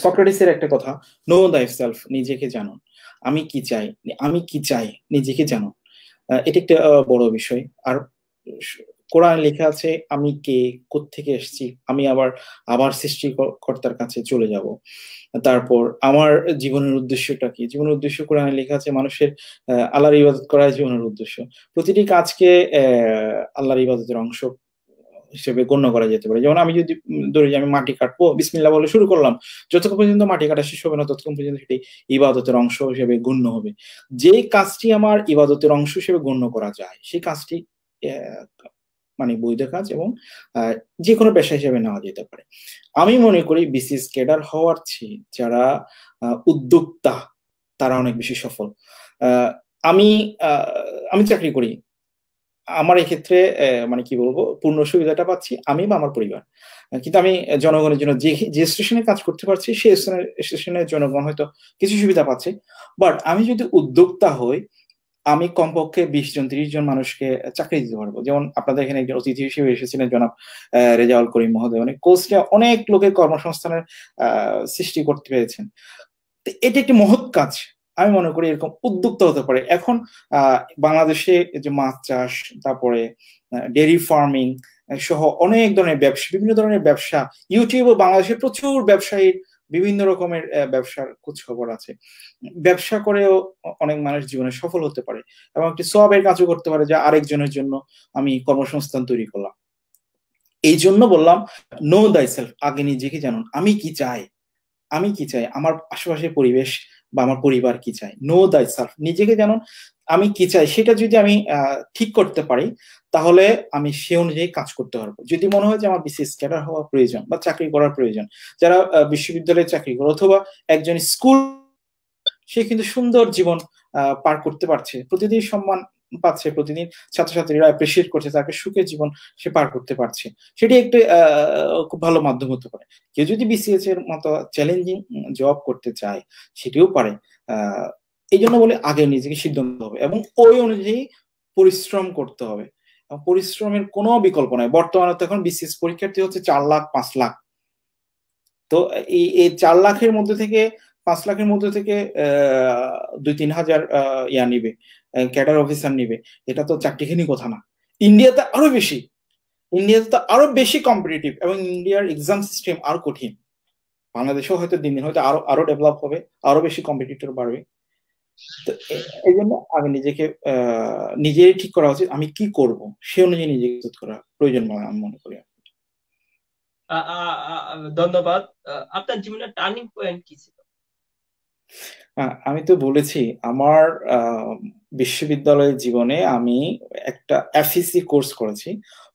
সক্রেটিসের একটা কথা, নো দাই সেলফ, নিজেকে জানো। আমি কি চাই, আমি কি চাই, নিজেকে জানো। এটা একটা বড় বিষয়। আর কোরআনে লেখা আছে আমি কে, কোত্থেকে এসেছি, আমি আবার আবার সৃষ্টিকর্তার কাছে চলে যাব। তারপর আমার জীবনের উদ্দেশ্যটা কি, জীবনের উদ্দেশ্য কোরআনে লেখা আছে মানুষের আল্লাহর ইবাদত করাই জীবনের উদ্দেশ্য। প্রতিটি কাজকে আল্লাহর ইবাদতের অংশ হিসেবে গণ্য করা যেতে পারে। যেমন আমি যদি ধরি যে আমি মাটি কাটবো, বিসমিল্লাহ বলে শুরু করলাম, যতক্ষণ পর্যন্ত মাটি কাটা শেষ হবে না ততক্ষণ পর্যন্ত সেটি ইবাদতের অংশ হিসেবে গণ্য হবে। যে কাজটি আমার ইবাদতের অংশ হিসেবে গণ্য করা যায় সেই কাজটি মানে বৈধ কাজ এবং যে কোনো পেশা হিসেবে নেওয়া যেতে পারে। আমি মনে করি বিসিএস ক্যাডার হওয়ার চেয়ে যারা উদ্যোক্তা তারা অনেক বেশি সফল। আমি আমি চাকরি করি, আমার এক্ষেত্রে মানে কি বলবো, পূর্ণ সুবিধাটা পাচ্ছি আমি বা আমার পরিবার। কিন্তু আমি জনগণের জন্য যে যে স্টেশনে কাজ করতে পারছি সেই স্টেশনের জনগণ হয়তো কিছু সুবিধা পাচ্ছে। বাট আমি যদি উদ্যোক্তা হই, আমি কমপক্ষে 20 জন 30 জন মানুষকে চাকরি দিতে পারবো। যেমন আপনাদের এখানে একজন অতিথি হিসেবে এসেছিলেন জনাব রেজাউল করিম মহোদয়, অনেক কোর্সে অনেক লোকের কর্মসংস্থানের সৃষ্টি করতে পেরেছেন। এটা একটি মহৎ কাজ। আমি মনে করি এরকম উদ্যোক্তা হতে পারে। এখন বাংলাদেশে যে মাছ চাষ, তারপরে ডেয়ারি ফার্মিং সহ অনেক ধরনের ব্যবসা, বিভিন্ন ধরনের ব্যবসা, ইউটিউবে বাংলাদেশে প্রচুর ব্যবসায়ী বিভিন্ন রকমের ব্যবসার খোঁজ খবর আছে। ব্যবসা করেও অনেক মানুষ জীবনে সফল হতে পারে এবং একটি সওয়াবের কাজও করতে পারে, যা আরেকজনের জন্য আমি কর্মসংস্থান তৈরি করলাম। এই জন্য বললাম নো দাই সেলফ, আগে নিজেকে জানুন। আমি কি চাই, আমি কি চাই, আমার আশেপাশের পরিবেশ বা আমার পরিবার কি চাই। নো দাই সেলফ, নিজেকে জানুন। আমি কি চাই সেটা যদি আমি ঠিক করতে পারি তাহলে আমি সে অনুযায়ী কাজ করতে পারবো। যদি মনে হয় যে আমার বিসিএস ক্যাডার হওয়া প্রয়োজন বা চাকরি করার প্রয়োজন, যারা বিশ্ববিদ্যালয়ে চাকরি করে অথবা একজন স্কুল, সে কিন্তু সুন্দর জীবন পার করতে পারছে, প্রতিদিন সম্মান পাচ্ছে, প্রতিদিন ছাত্রছাত্রীরা অ্যাপ্রিসিয়েট করছে, তাকে সুখের জীবন সে পার করতে পারছে, সেটি একটি খুব ভালো মাধ্যম হতে পারে। কেউ যদি বিসিএস এর মতো চ্যালেঞ্জিং জব করতে চায় সেটিও পারে। এই জন্য বলে আগে নিজেকে সিদ্ধান্ত হবে এবং ওই অনুযায়ী পরিশ্রম করতে হবে। পরিশ্রমের কোনো বিকল্প নাই। বর্তমানে তো এখন বিসিএস পরীক্ষার্থী হচ্ছে 4 লাখ 5 লাখ। তো এই 4 লাখের মধ্যে থেকে 5 লাখের মধ্যে থেকে 2-3 হাজার ইয়া নিবে, ক্যাডার অফিসার নিবে, এটা তো চারটিখানি কথা না। ইন্ডিয়াতে আরো বেশি, ইন্ডিয়াতে তো আরো বেশি কম্পিটিটিভ এবং ইন্ডিয়ার এক্সাম সিস্টেম আরো কঠিন। বাংলাদেশেও হয়তো দিন দিন হয়তো আরো আরো ডেভেলপ হবে, আরো বেশি কম্পিটিটর বাড়বে। তো এই জন্য আগে নিজেকে নিজেই ঠিক করা উচিত আমি কি করব, সে অনুযায়ী নিজেকে প্রস্তুত করা প্রয়োজন বলে আমি মনে করি। ধন্যবাদ। আপনার জীবনের টার্নিং পয়েন্ট কি ছিল? আমি তো বলেছি আমার আহ, বিশ্ববিদ্যালয়ের জীবনে আমি একটা এফইসি কোর্স করেছি,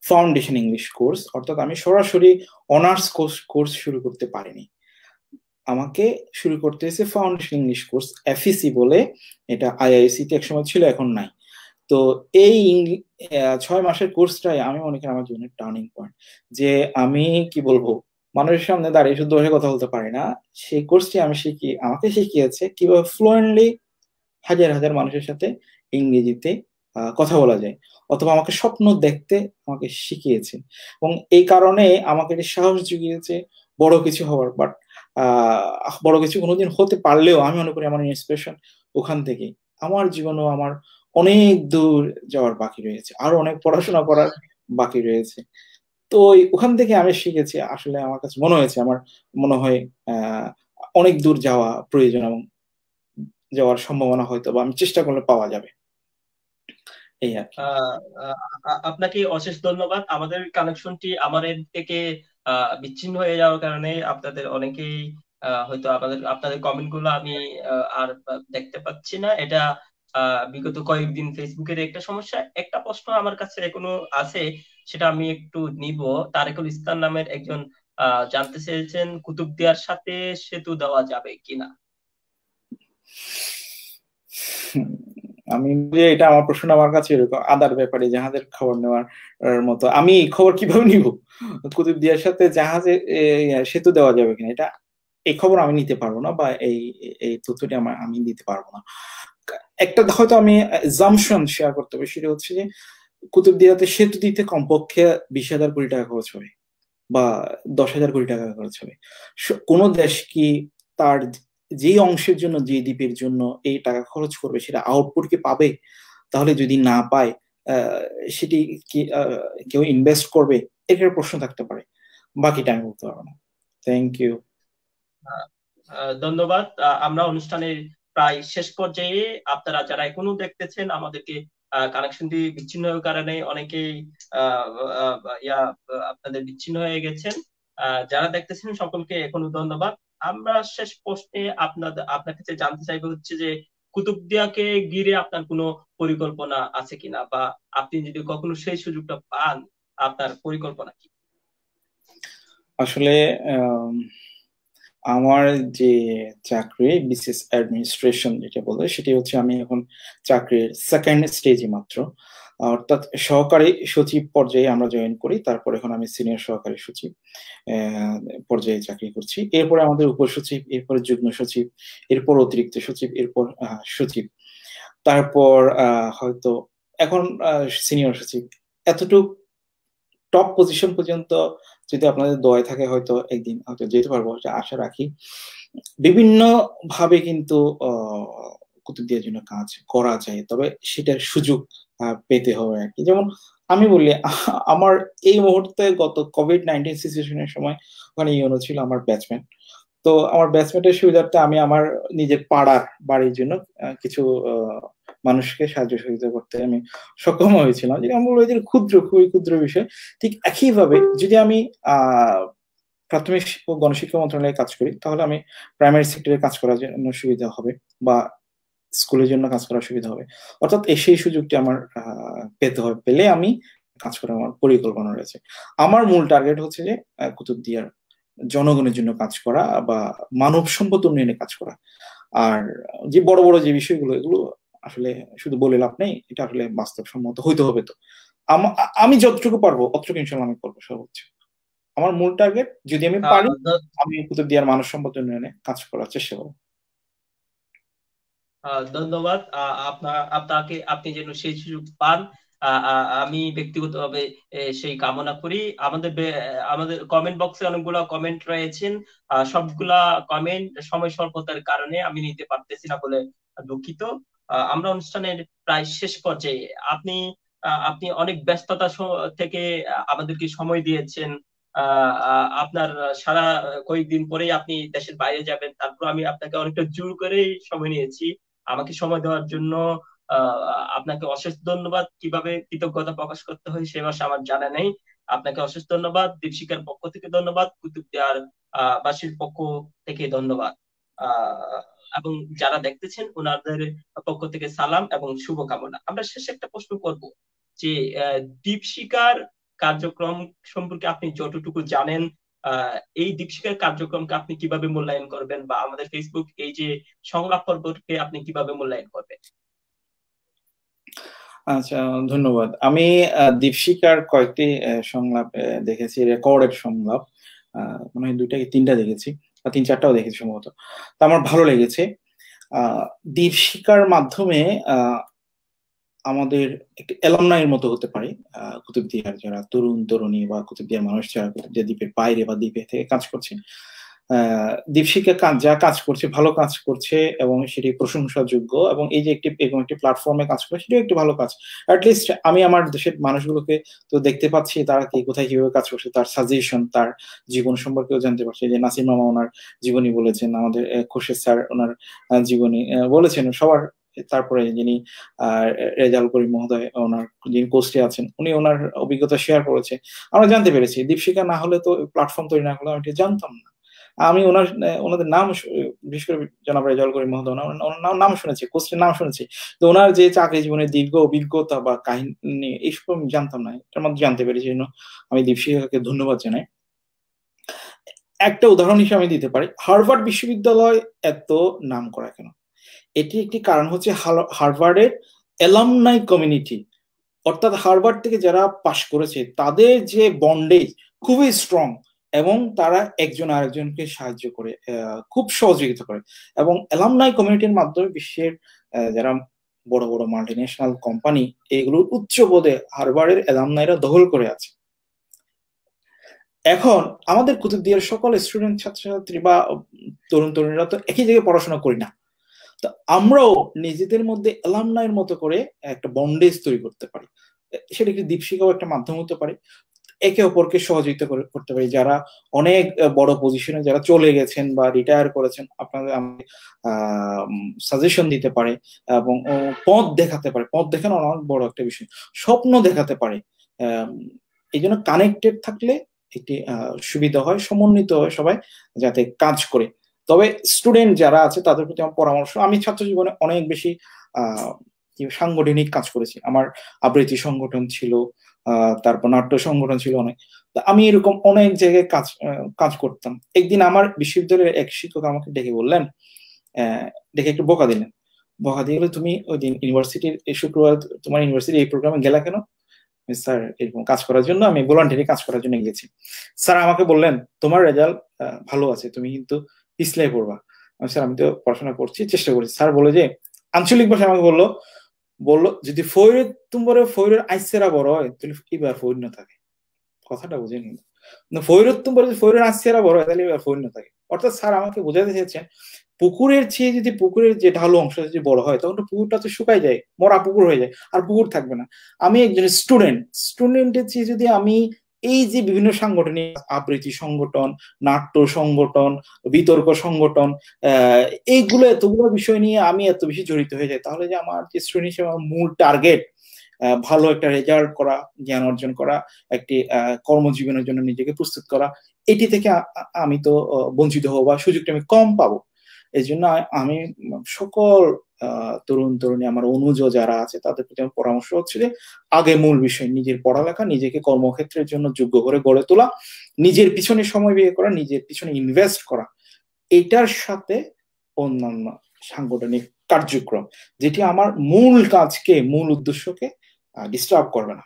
ফাউন্ডেশন ইংলিশ কোর্স, অর্থাৎ আমি সরাসরি অনার্স কোর্স শুরু করতে পারিনি। আমাকে শুরু করতে হয়েছে ফাউন্ডেশন ইংলিশ কোর্স, এফইসি বলে, এটা আইআইসি তে একসময় ছিল, এখন নাই। তো এই 6 মাসের কোর্সটাই আমি মনে করি আমার জীবনের টার্নিং পয়েন্ট। যে আমি কি বলবো, মানুষের সামনে দাঁড়িয়ে শুধু বসে কথা বলতে পারি না, সেই কোর্সটি আমাকে শিখিয়েছে কিভাবে ফ্লুয়েন্টলি হাজার হাজার মানুষের সাথে ইংরেজিতে কথা বলা যায়, অথবা আমাকে স্বপ্ন দেখতে আমাকে শিখিয়েছে। এবং এই কারণে আমাকে এটি সাহস জুগিয়েছে বড় কিছু হওয়ার। বাট বড় কিছু কোনোদিন হতে পারলেও আমি মনে করি আমার ইন্সপিরেশন ওখান থেকে। আমার জীবনেও আমার অনেক দূর যাওয়ার বাকি রয়েছে, আরো অনেক পড়াশোনা করার বাকি রয়েছে। তো ওখান থেকে আমি শিখেছি, আসলে আমার কাছে মনে হয়েছে, আমার মনে হয় আহ অনেক দূর যাওয়া প্রয়োজন, এবং যাওয়ার সম্ভাবনা হয়তো বা আমি চেষ্টা করলে পাওয়া যাবে, এই আর কি। আহ, আপনাকে অশেষ ধন্যবাদ। আমাদের কানেকশনটি আমার এর থেকে বিচ্ছিন্ন হয়ে যাওয়ার কারণে আপনাদের অনেকেই হয়তো আপনাদের কমেন্ট গুলো আমি আর দেখতে পাচ্ছি না। এটা বিগত কয়েকদিন ফেসবুকের একটা সমস্যা। একটা প্রশ্ন আমার কাছে এখনো আছে, সেটা আমি একটু নিব। তারেকুল ইসলাম নামের একজন জানতে চেয়েছেন কুতুবদিয়ার সাথে সেতু দেওয়া যাবে কিনা। হুম, আমি যে এটা আমার প্রশ্ন, আমার কাছে এরকম আদার ব্যাপারে জাহাজের খবর নেওয়ার মতো, আমি এই খবর কিভাবে নিব? কুতুবদিয়ার সাথে জাহাজে সেতু দেওয়া যাবে কিনা, এটা এই খবর আমি নিতে পারবো না, বা এই এই তথ্যটি আমি দিতে পারবো না। একটা হয়তো আমি জামশন শেয়ার করতে পারি, সেটা হচ্ছে যে কুতুবদিয়াতে সেতু দিতে কমপক্ষে 20,000 কোটি টাকা খরচ হবে, বা 10,000 কোটি টাকা খরচ হবে। কোনো দেশ কি তার যেই অংশের জন্য, যে দ্বীপের জন্য এই টাকা খরচ করবে, সেটা আউটপুট কি পাবে? তাহলে যদি না পায়, আহ, সেটি কি কেউ ইনভেস্ট করবে? এটার প্রশ্ন থাকতে পারে, বাকিটা আমি বলতে পারবো না। Thank you. ধন্যবাদ। আমরা অনুষ্ঠানের প্রায় শেষ পর্যায়ে। আপনারা যারা এখনো দেখতেছেন, আমাদেরকে কানেকশনটি বিচ্ছিন্ন হওয়ার কারণে অনেকেই আহ, আহ, ইয়া আপনাদের বিচ্ছিন্ন হয়ে গেছেন। যারা দেখতেছেন সকলকে এখনো ধন্যবাদ। আমরা শেষ প্রশ্নে আপনার কাছে জানতে চাইবো হচ্ছে যে কুতুবদিয়াকে ঘিরে আপনার কোনো পরিকল্পনা আছে কিনা, বা আপনি যদি কখনো সেই সুযোগটা পান, আপনার পরিকল্পনা কি? আসলে আম, আমার যে চাকরি, বিসিএস অ্যাডমিনিস্ট্রেশন যেটা বলে, সেটি হচ্ছে আমি এখন চাকরির সেকেন্ড স্টেজে মাত্র, অর্থাৎ সহকারী সচিব পর্যায়ে আমরা জয়েন করি, তারপর এখন আমি সিনিয়র সহকারী সচিব আহ, পর্যায়ে চাকরি করছি। এরপরে আমাদের উপসচিব, এরপরে যুগ্ম সচিব, এরপর অতিরিক্ত সচিব, এরপর সচিব, তারপর হয়তো এখন সিনিয়র সচিব। এতটুক টপ পজিশন পর্যন্ত যদি আপনাদের দয়া থাকে, হয়তো একদিন হয়তো যেতে পারবো, এটা আশা রাখি। বিভিন্ন ভাবে কিন্তু কুতুবদিয়ার জন্য কাজ করা যায়, তবে সেটার সুযোগ পেতে হবে আর কি। যেমন আমি বলি, আমার এই মুহূর্তে গত কোভিড-19 সিচুয়েশনের সময় ওখানে ইউনো ছিল আমার ব্যাচমেট। তো আমার ব্যাচমেটের সুবিধার্থে আমি আমার নিজের বাড়ির জন্য কিছু মানুষকে সাহায্য সহযোগিতা করতে আমি সক্ষম হয়েছিলাম, যেটা আমি বলবো যে ক্ষুদ্র, খুবই ক্ষুদ্র বিষয়। ঠিক একইভাবে যদি আমি আহ প্রাথমিক ও গণশিক্ষা মন্ত্রণালয়ে কাজ করি, তাহলে আমি প্রাইমারি সেক্টরে কাজ করার জন্য সুবিধা হবে, বা স্কুলের জন্য কাজ করার সুবিধা হবে। অর্থাৎ সেই সুযোগটি আমার পেতে হবে, পেলে আমি কাজ করার আমার পরিকল্পনা রয়েছে। আমার মূল টার্গেট হচ্ছে যে কুতুবদিয়ার জনগণের জন্য কাজ করা, বা মানব সম্পদ উন্নয়নে কাজ করা। আর যে বড় বড় যে বিষয়গুলো, এগুলো আসলে শুধু বলে লাভ নেই, এটা আসলে বাস্তবসম্মত হইতে হবে। তো আমি যতটুকু পারবো অতটুকু ইনশাল্লাহ আমি করবো সর্বোচ্চ। আমার মূল টার্গেট, যদি আমি পারি, আমি কুতুবদিয়ার মানব সম্পদ উন্নয়নে কাজ করার চেষ্টা করবো। ধন্যবাদ। আপনি যেন সেই সুযোগ পান, আমি ব্যক্তিগতভাবে সেই কামনা করি। আমাদের কমেন্ট বক্সে অনেকগুলো কমেন্ট রয়েছেন। সবগুলা কমেন্ট সময় স্বল্পতার কারণে আমি নিতে পারতেছি না বলে দুঃখিত। আমরা অনুষ্ঠানের প্রায় শেষ পর্যায়ে। আপনি আপনি অনেক ব্যস্ততা থেকে আমাদেরকে সময় দিয়েছেন। আপনার সারা কয়েকদিন পরেই আপনি দেশের বাইরে যাবেন, তারপর আমি আপনাকে অনেকটা জোর করেই সময় নিয়েছি। আমাকে সময় দেওয়ার জন্য আপনাকে অশেষ ধন্যবাদ। কিভাবে কৃতজ্ঞতা প্রকাশ করতে হয় সে ভাষা আমার জানা নেই। আপনাকে অশেষ ধন্যবাদ, দীপশিকার পক্ষ থেকে ধন্যবাদ, কুতুবদিয়ার বাসীর পক্ষ থেকে ধন্যবাদ। আহ এবং যারা দেখতেছেন ওনাদের পক্ষ থেকে সালাম এবং শুভকামনা। আমরা শেষে একটা প্রশ্ন করব যে দীপশিকার কার্যক্রম সম্পর্কে আপনি যতটুকু জানেন, এই দীপশিকার কার্যক্রমকে আপনি কিভাবে মূল্যায়ন করবেন, বা আমাদের ফেসবুক এই যে সংলাপ পর্বকে আপনি কিভাবে মূল্যায়ন করবেন? আচ্ছা, ধন্যবাদ। আমি দীপশিকার কয়েকটি সংলাপ দেখেছি, রেকর্ডেড সংলাপ, মনে হয় দুইটা কি তিনটা দেখেছি, বা তিন চারটাও দেখেছি সম্ভবত। তা আমার ভালো লেগেছে। আহ, দীপশিকার মাধ্যমে আমাদের একটি অ্যালামনাইয়ের মতো হতে পারে কুতুবদিয়ার যারা তরুণ তরুণী বা কুতুবদিয়ার মানুষ যারা কুতুবদিয়া দ্বীপের বাইরে বা দ্বীপে থেকে কাজ করছে। দীপশিকা যা কাজ করছে ভালো কাজ করছে এবং সেটি প্রশংসাযোগ্য, এবং এই যে একটি প্ল্যাটফর্মে কাজ করে সেটাও একটি ভালো কাজ। অ্যাটলিস্ট আমি আমার দেশের মানুষগুলোকে তো দেখতে পাচ্ছি তারা কি কোথায় কিভাবে কাজ করছে, তার সাজেশন, তার জীবন সম্পর্কেও জানতে পারছি। যে নাসির মামা ওনার জীবনী বলেছেন, আমাদের খুরশেদ স্যার ওনার জীবনী বলেছেন সবার। তারপরে যিনি আহ রেজাউল করিম মহোদয় ওনার যিনি কোস্টে আছেন উনি ওনার অভিজ্ঞতা শেয়ার করেছে। আমরা জানতে পেরেছি দীপশিকা না হলে তো প্ল্যাটফর্ম তৈরি না হলে আমি এটা জানতাম না। আমি ওনাদের নাম বিশেষ করে জনাব রেজাউল করিম মহোদয় ওনার নাম শুনেছি, কোস্টের নাম শুনেছি, তো ওনার যে চাকরি জীবনের দীর্ঘ অভিজ্ঞতা বা কাহিনী এইসব আমি জানতাম না, এটার মধ্যে জানতে পেরেছি। জন্য আমি দীপশিকাকে ধন্যবাদ জানাই। একটা উদাহরণ হিসেবে আমি দিতে পারি, হার্ভার্ড বিশ্ববিদ্যালয় এত নাম করা কেন? এটি একটি কারণ হচ্ছে হার্ভার্ডের অ্যালামনাই কমিউনিটি, অর্থাৎ হার্ভার্ড থেকে যারা পাশ করেছে তাদের যে বন্ডেজ খুবই স্ট্রং, এবং তারা একজন আরেকজনকে সাহায্য করে, খুব সহযোগিতা করে। এবং অ্যালামনাই কমিউনিটির মাধ্যমে বিশ্বের যারা বড় বড় মাল্টিন্যাশনাল কোম্পানি এগুলোর উচ্চ পদে হার্ভার্ডের অ্যালামনাইরা দখল করে আছে। এখন আমাদের কুতুবদিয়ার সকল স্টুডেন্ট ছাত্রছাত্রী বা তরুণ তরুণীরা তো একই জায়গায় পড়াশোনা করি না, তো আমরাও নিজেদের মধ্যে অ্যালামনাইয়ের মতো করে একটা বন্ডেজ তৈরি করতে পারি। সেটা কি দীপশিকাও একটা মাধ্যম হতে পারে। একে অপরকে সহযোগিতা করতে পারি, যারা অনেক বড় পজিশনে যারা চলে গেছেন বা রিটায়ার করেছেন আপনাদের সাজেশন দিতে পারে, এবং পথ দেখাতে পারে। পথ দেখানো অনেক বড় একটা বিষয়, স্বপ্ন দেখাতে পারে। এই জন্য কানেক্টেড থাকলে একটি সুবিধা হয়, সমন্বিত হয় সবাই যাতে কাজ করে। তবে স্টুডেন্ট যারা আছে তাদের প্রতি আমার পরামর্শ, আমি ছাত্র জীবনে অনেক বেশি সাংগঠনিক কাজ করেছি। আমার আবৃত্তি সংগঠন ছিল, তারপর নাট্য সংগঠন ছিল অনেক। আমি এরকম অনেক জায়গায় কাজ করতাম। একদিন আমার বিশ্ববিদ্যালয়ের এক শিক্ষক আমাকে ডেকে বললেন, ডেকে একটু বকা দিলেন। বকা দিয়ে তুমি ওই দিন ইউনিভার্সিটির শুক্রবার তোমার ইউনিভার্সিটি এই প্রোগ্রামে গেলা কেন? স্যার এরকম কাজ করার জন্য, আমি ভলান্টারি কাজ করার জন্য গেছি। স্যার আমাকে বললেন তোমার রেজাল্ট ভালো আছে, তুমি কিন্তু পিছলাই পড়বা। স্যার আমি তো পড়াশোনা করছি, চেষ্টা করছি। স্যার বলে যে আঞ্চলিক ভাষায় আমাকে বললো বললো যদি ফৈরের তুমরে ফৈরের আইসেরা বড় হয় তাহলে এবার ফৈর না থাকে। কথাটা বুঝে নিন, ফৈরের তুমরে যদি ফৈরের আইসেরা বড় হয় তাহলে এবার ফৈর না থাকে। অর্থাৎ স্যার আমাকে বোঝাতে চেয়েছেন পুকুরের চেয়ে যদি পুকুরের যে ঢালু অংশ যদি বড় হয় তখন তো পুকুরটা তো শুকাই যায়, মরা পুকুর হয়ে যায়, আর পুকুর থাকবে না। আমি একজন স্টুডেন্টের চেয়ে যদি আমি এই যে বিভিন্ন সাংগঠনিক আবৃত্তি সংগঠন, নাট্য সংগঠন, বিতর্ক সংগঠন, এইগুলো এতগুলো বিষয় নিয়ে আমি এত বেশি জড়িত হয়ে যাই, তাহলে যে আমার যে স্টুডেন্ট হিসেবে আমার মূল টার্গেট ভালো একটা রেজাল্ট করা, জ্ঞান অর্জন করা, একটি কর্মজীবনের জন্য নিজেকে প্রস্তুত করা, এটি থেকে আমি তো বঞ্চিত হবো বা সুযোগটা আমি কম পাবো। এই জন্য আমি সকল তরুণ তরুণী আমার অনুজ যারা আছে তাদের প্রতি আমার পরামর্শ হচ্ছে যে আগে মূল বিষয় নিজের পড়ালেখা, নিজেকে কর্মক্ষেত্রের জন্য যোগ্য করে গড়ে তোলা, নিজের পিছনে সময় ব্যয় করা, নিজের পিছনে ইনভেস্ট করা, এটার সাথে অন্যান্য সাংগঠনিক কার্যক্রম যেটি আমার মূল কাজকে, মূল উদ্দেশ্যকে ডিস্টার্ব করবে না।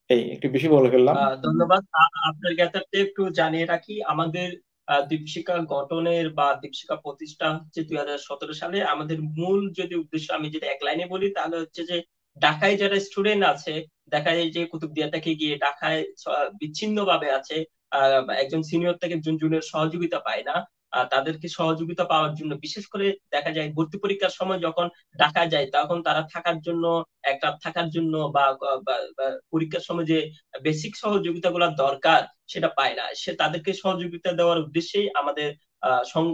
এই একটু বেশি বলে ফেললাম। ধন্যবাদ। আপনার জ্ঞাতার্থে একটু জানিয়ে রাখি, আমাদের দীপশিখা গঠনের বা দীপশিখা প্রতিষ্ঠা হচ্ছে 2017 সালে। আমাদের মূল যদি উদ্দেশ্য আমি যদি এক লাইনে বলি তাহলে হচ্ছে যে ঢাকায় যারা স্টুডেন্ট আছে, দেখা যায় যে কুতুবদিয়া থেকে গিয়ে ঢাকায় বিচ্ছিন্ন ভাবে আছে, একজন সিনিয়র থেকে একজন জুনিয়র সহযোগিতা পায় না, তাদেরকে সহযোগিতা পাওয়ার জন্য বিশেষ করে দেখা যায় ভর্তি পরীক্ষার সময় যখন ঢাকা যায় তখন তারা থাকার জন্য, একটা থাকার জন্য বা পরীক্ষার সময় যে বেসিক সহযোগিতা গুলা দরকার সেটা পায় না। সে তাদেরকে সহযোগিতা দেওয়ার উদ্দেশ্যেই আমাদের সংঘ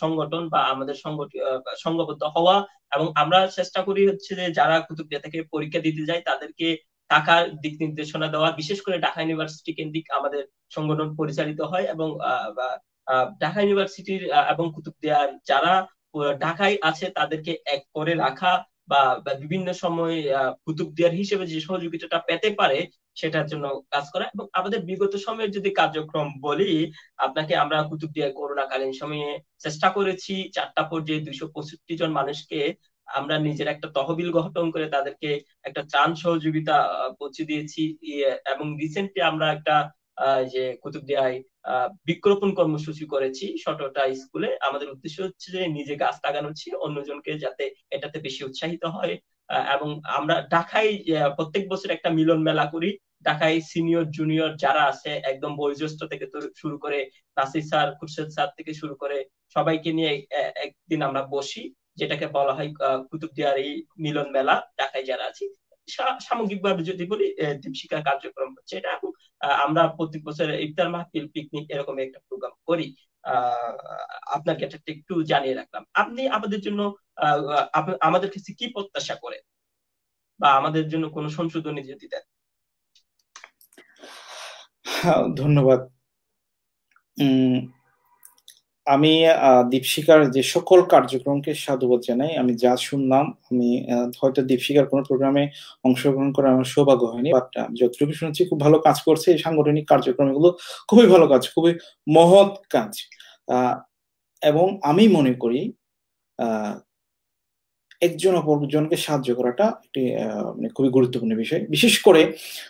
সংগঠন বা আমাদের সংঘবদ্ধ হওয়া, এবং আমরা চেষ্টা করি হচ্ছে যে যারা কুতুবদিয়া থেকে পরীক্ষা দিতে যায় তাদেরকে টাকার দিক নির্দেশনা দেওয়া। বিশেষ করে ঢাকা ইউনিভার্সিটি কেন্দ্রিক আমাদের সংগঠন পরিচালিত হয়, এবং ঢাকা ইউনিভার্সিটির এবং কুতুবদিয়ার যারা ঢাকায় আছে তাদেরকে এক করে রাখা, বা বিভিন্ন সময় কুতুবদিয়ার হিসেবে যে সহযোগিতাটা পেতে পারে সেটার জন্য কাজ করা। এবং আমাদের বিগত সময়ের যদি কার্যক্রম বলি আপনাকে, আমরা কুতুবদিয়ায় করোনাকালীন সময়ে চেষ্টা করেছি 4টা পর্যায়ে 265 জন মানুষকে আমরা নিজের একটা তহবিল গঠন করে তাদেরকে একটা ত্রাণ সহযোগিতা পৌঁছে দিয়েছি। এবং রিসেন্টলি আমরা একটা যে কুতুবদিয়ায় বৃক্ষরোপণ কর্মসূচি করেছি 17টা স্কুলে। আমাদের উদ্দেশ্য হচ্ছে যে নিজে গাছ লাগানো ছিল, অন্যজনকে যাতে এটাতে বেশি উৎসাহিত হয়। এবং আমরা ঢাকায় প্রত্যেক বছর একটা মিলন মেলা করি। ঢাকায় সিনিয়র জুনিয়র যারা আছে একদম বয়োজ্যেষ্ঠ থেকে তো শুরু করে নাসির স্যার, খুরশেদ স্যার থেকে শুরু করে সবাইকে নিয়ে একদিন আমরা বসি, যেটাকে বলা হয় কুতুবদিয়ার এই মিলন মেলা। ঢাকায় যারা আছি সামগ্রিকভাবে যদি বলি দীপশিখা কার্যক্রম হচ্ছে এটা। এবং আমরা প্রত্যেক বছর ইফতার মাহফিল, পিকনিক এরকম একটা প্রোগ্রাম করি। আহ আপনাকে এটা একটু জানিয়ে রাখলাম। আপনি আমাদের জন্য আমাদের কাছে কি প্রত্যাশা করেন, বা আমাদের জন্য কোনো সংশোধনী যদি দেন? ধন্যবাদ। আমি দীপশিখার যে সকল কার্যক্রমকে সাধুবাদ জানাই। আমি যা শুনলাম, আমি হয়তো দীপশিখার কোনো প্রোগ্রামে অংশগ্রহণ করার আমার সৌভাগ্য হয়নি, বাট যতটুকু শুনছি খুব ভালো কাজ করছে এই সাংগঠনিক কার্যক্রমগুলো। খুবই ভালো কাজ, খুবই মহৎ কাজ। এবং আমি মনে করি একজন অপরজনকে সাহায্য করাটা একটি মানে খুবই গুরুত্বপূর্ণ বিষয়। বিশেষ করে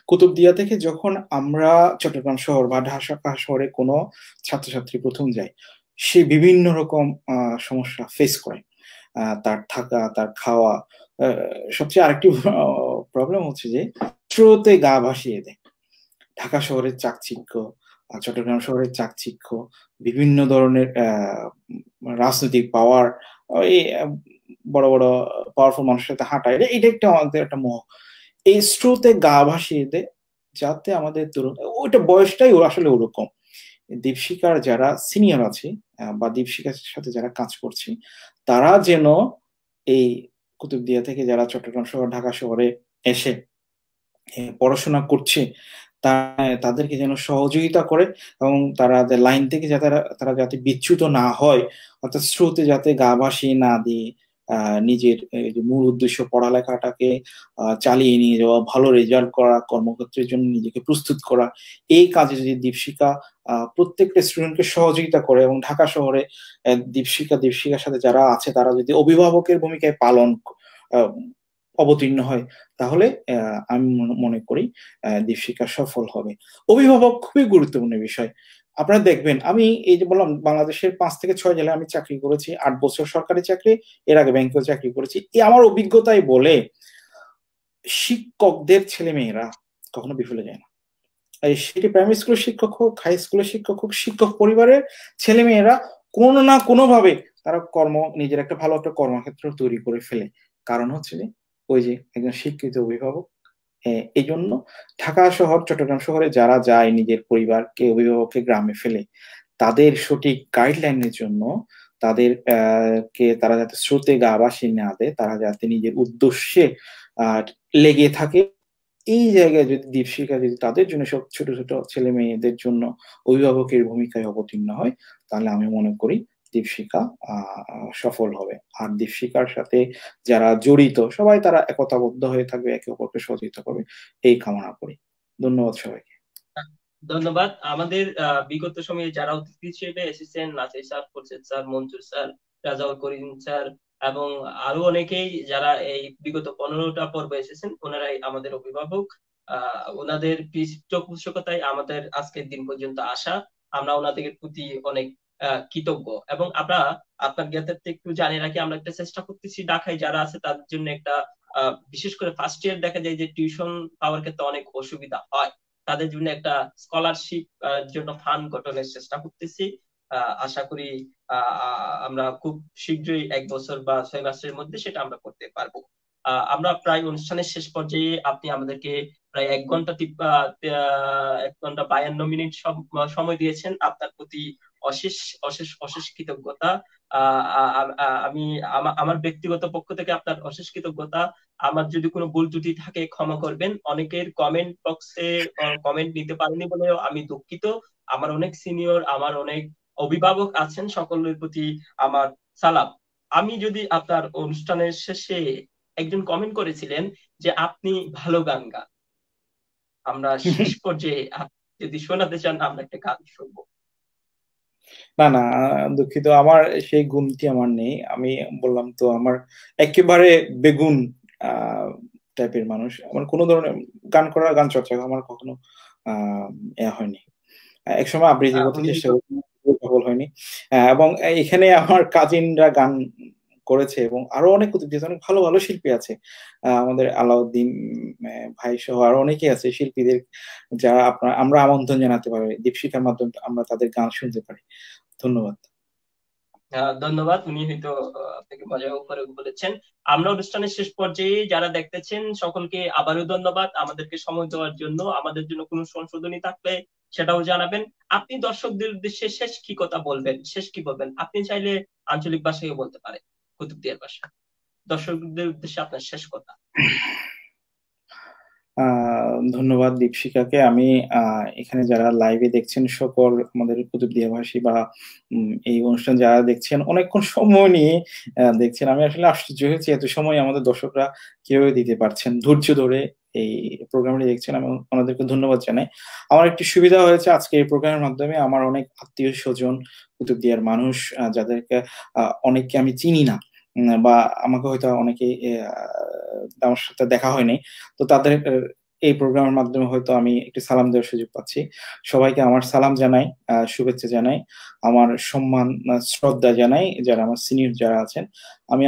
কুতুবদিয়া থেকে যখন আমরা চট্টগ্রাম শহর বা ঢাকা শহরে কোনো ছাত্রছাত্রী প্রথম যায়, সে বিভিন্ন রকম সমস্যা ফেস করে। তার থাকা, তার খাওয়া, সবচেয়ে আরেকটি প্রবলেম হচ্ছে যে স্রোতে গা ভাসিয়ে দেয়। ঢাকা শহরের চাকচিক্য, চট্টগ্রাম শহরের চাকচিক্য, বিভিন্ন ধরনের রাজনৈতিক পাওয়ার, এই বড় বড় পাওয়ারফুল মানুষের সাথে হাঁটা, এটা একটা আমাদের একটা মোহ। এই স্রোতে গা ভাসিয়ে দেয় যাতে আমাদের তরুণ, ওইটা বয়সটাই আসলে ওরকম। দীপশিখার যারা সিনিয়র আছে বা দীপশিখার সাথে যারা কাজ করছে, তারা যেন এই কুতুবদিয়া থেকে যারা চট্টগ্রাম শহর, ঢাকা শহরে এসে পড়াশোনা করছে তাদেরকে যেন সহযোগিতা করে, এবং তারা লাইন থেকে যাতে তারা যাতে বিচ্যুত না হয়, অর্থাৎ স্রোতে যাতে গা ভাসিয়ে না দিয়ে নিজের মূল উদ্দেশ্য পড়ালেখাটাকে চালিয়ে নিয়ে যাওয়া, ভালো রেজাল্ট করা, কর্মক্ষেত্রের জন্য নিজেকে প্রস্তুত করা, এই কাজে যদি দীপশিখা প্রত্যেকটা স্টুডেন্টকে সহযোগিতা করে, এবং ঢাকা শহরে দীপশিখার সাথে যারা আছে তারা যদি অভিভাবকের ভূমিকায় অবতীর্ণ হয়, তাহলে আমি মনে করি দীপশিখা সফল হবে। অভিভাবক খুবই গুরুত্বপূর্ণ বিষয়। আপনারা দেখবেন, আমি এই যে বললাম বাংলাদেশের 5 থেকে 6 জেলায় আমি চাকরি করেছি, 8 বছর সরকারি চাকরি, এর আগে ব্যাংকেও চাকরি করেছি। আমার অভিজ্ঞতাই বলে শিক্ষকদের ছেলে মেয়েরা কখনো বিফলে যায় না। সেটি প্রাইমারি স্কুলের শিক্ষক হোক, হাই স্কুলের শিক্ষক হোক, শিক্ষক পরিবারের ছেলে মেয়েরা কোনো না কোনো ভাবে তারা নিজের একটা ভালো একটা কর্মক্ষেত্র তৈরি করে ফেলে। কারণ হচ্ছে যে ওই যে একজন শিক্ষিত অভিভাবক। এই জন্য ঢাকা শহর, চট্টগ্রাম শহরে যারা যায় নিজের পরিবারকে, অভিভাবককে গ্রামে ফেলে, তাদের সঠিক গাইডলাইনের জন্য তাদের কে তারা যাতে স্রোতে গা ভাসিয়ে না দেয়, তারা যাতে নিজের উদ্দেশ্যে লেগে থাকে, এই জায়গায় যদি দীপশিখা যদি তাদের জন্য সব ছোট ছোট ছেলে মেয়েদের জন্য অভিভাবকের ভূমিকায় অবতীর্ণ হয়, তাহলে আমি মনে করি দীপশিখা সফল হবে। আর দীপশিখার সাথে যারা জড়িত সবাই তারা একতাবদ্ধ হয়ে থাকবে, একে অপরকে সহযোগিতা করবে, এই কামনা করি। ধন্যবাদ সবাইকে। ধন্যবাদ। আমাদের বিগত সময়ে যারা অতিথি হিসেবে এসেছেন, নাসির স্যার, খুরশেদ স্যার, মনজুর স্যার, রাজাউল করিম স্যার, এবং আরো অনেকেই যারা এই বিগত 15টা পর্বে এসেছেন, ওনারাই আমাদের অভিভাবক। ওনাদের পৃষ্ঠপোষকতায় আমাদের আজকের দিন পর্যন্ত আসা। আমরা ওনাদের প্রতি অনেক কৃতজ্ঞ। এবং আমরা আপনার জ্ঞাতার্থে একটু জানিয়ে রাখি, আমরা একটা চেষ্টা করতেছি ঢাকায় যারা আছে তাদের জন্য একটা বিশেষ করে ফার্স্ট ইয়ার দেখা যায় যে টিউশন পাওয়ার ক্ষেত্রে অনেক অসুবিধা হয়, তাদের জন্য একটা স্কলারশিপ জন্য ফান্ড গঠনের চেষ্টা করতেছি। আশা করি আমরা খুব শীঘ্রই 1 বছর বা 6 মাসের মধ্যে সেটা আমরা করতে পারবো। আমরা প্রায় অনুষ্ঠানের শেষ পর্যায়ে, আপনি আমাদেরকে প্রায় 1 ঘন্টা 1 ঘন্টা 52 মিনিট সময় দিয়েছেন। আপনার প্রতি অশেষ অশেষ অশেষ কৃতজ্ঞতা। আমি আমার ব্যক্তিগত পক্ষ থেকে আপনার অশেষ কৃতজ্ঞতা। আমার যদি কোনো ভুল ত্রুটি থাকে ক্ষমা করবেন। অনেকের কমেন্ট বক্সে কমেন্ট নিতে পারিনি বলেও আমি দুঃখিত। আমার অনেক সিনিয়র, আমার অনেক অভিভাবক আছেন, সকলের প্রতি আমার সালাম। আমি যদি আপনার অনুষ্ঠানের শেষে, একজন কমেন্ট করেছিলেন যে আপনি ভালো গান গান। আমরা শেষ পর্যায়ে আপনি যদি শোনাতে চান, আমরা একটা গান শুনবো। না না, দুঃখিত, আমার সেই গুণটি আমার নেই। আমি বললাম তো, আমার একেবারে বেগুন টাইপের মানুষ। আমার কোনো ধরনের গান চর্চা আমার কখনো আহ হয়নি। একসময় আবৃত্তি করতে উনি চেষ্টা হয়তো করছি, সফল হয়নি। এবং এখানে আমার কাজিনরা গান করেছে এবং আরো অনেক অনেক ভালো ভালো শিল্পী আছে। আমাদের আলাউদ্দিন ভাই সহ আরো অনেকে আছে শিল্পীদের, যারা আমরা আমন্ত্রণ জানাতে পারি, দীপশিখার মাধ্যমে আমরা তাদের গান শুনতে পারি। ধন্যবাদ। ধন্যবাদ। উনি হয়তো আপনাকে মজা করে বলেছেন। আমরা অনুষ্ঠানের শেষ পর্যায়ে যারা দেখতেছেন সকলকে আবারও ধন্যবাদ আমাদেরকে সময় দেওয়ার জন্য। আমাদের জন্য কোনো সংশোধনী থাকলে সেটাও জানাবেন। আপনি দর্শকদের উদ্দেশ্যে শেষ কি কথা বলবেন, শেষ কি বলবেন? আপনি চাইলে আঞ্চলিক ভাষায়ও বলতে পারেন, কুতুবদিয়ার ভাষা। দর্শকদের উদ্দেশ্যে আপনার শেষ কথা। ধন্যবাদ দীপশিকাকে। আমি এখানে যারা লাইভে দেখছেন সকল আমাদের কুতুবদিয়া ভাষী বা এই অনুষ্ঠান যারা দেখছেন, অনেকক্ষণ সময় নিয়ে দেখছেন, আমি আসলে আশ্চর্য হয়েছি এত সময় আমাদের দর্শকরা কিভাবে দিতে পারছেন, ধৈর্য ধরে এই প্রোগ্রামটি দেখছেন। আমি ওনাদেরকে ধন্যবাদ জানাই। আমার একটি সুবিধা হয়েছে আজকে এই প্রোগ্রামের মাধ্যমে, আমার অনেক আত্মীয় স্বজন, কুতুবদিয়ার মানুষ, যাদেরকে অনেককে আমি চিনি না, বা আমাকে হয়তো অনেকে আমার সাথে দেখা হয়নি, তো তাদের এই প্রোগ্রামের মাধ্যমে হয়তো আমি একটু সালাম দেওয়ার সুযোগ পাচ্ছি। সবাইকে আমার সালাম জানাই, শুভেচ্ছা জানাই, আমার সম্মান শ্রদ্ধা জানাই যারা আমার সিনিয়র যারা আছেন। আমি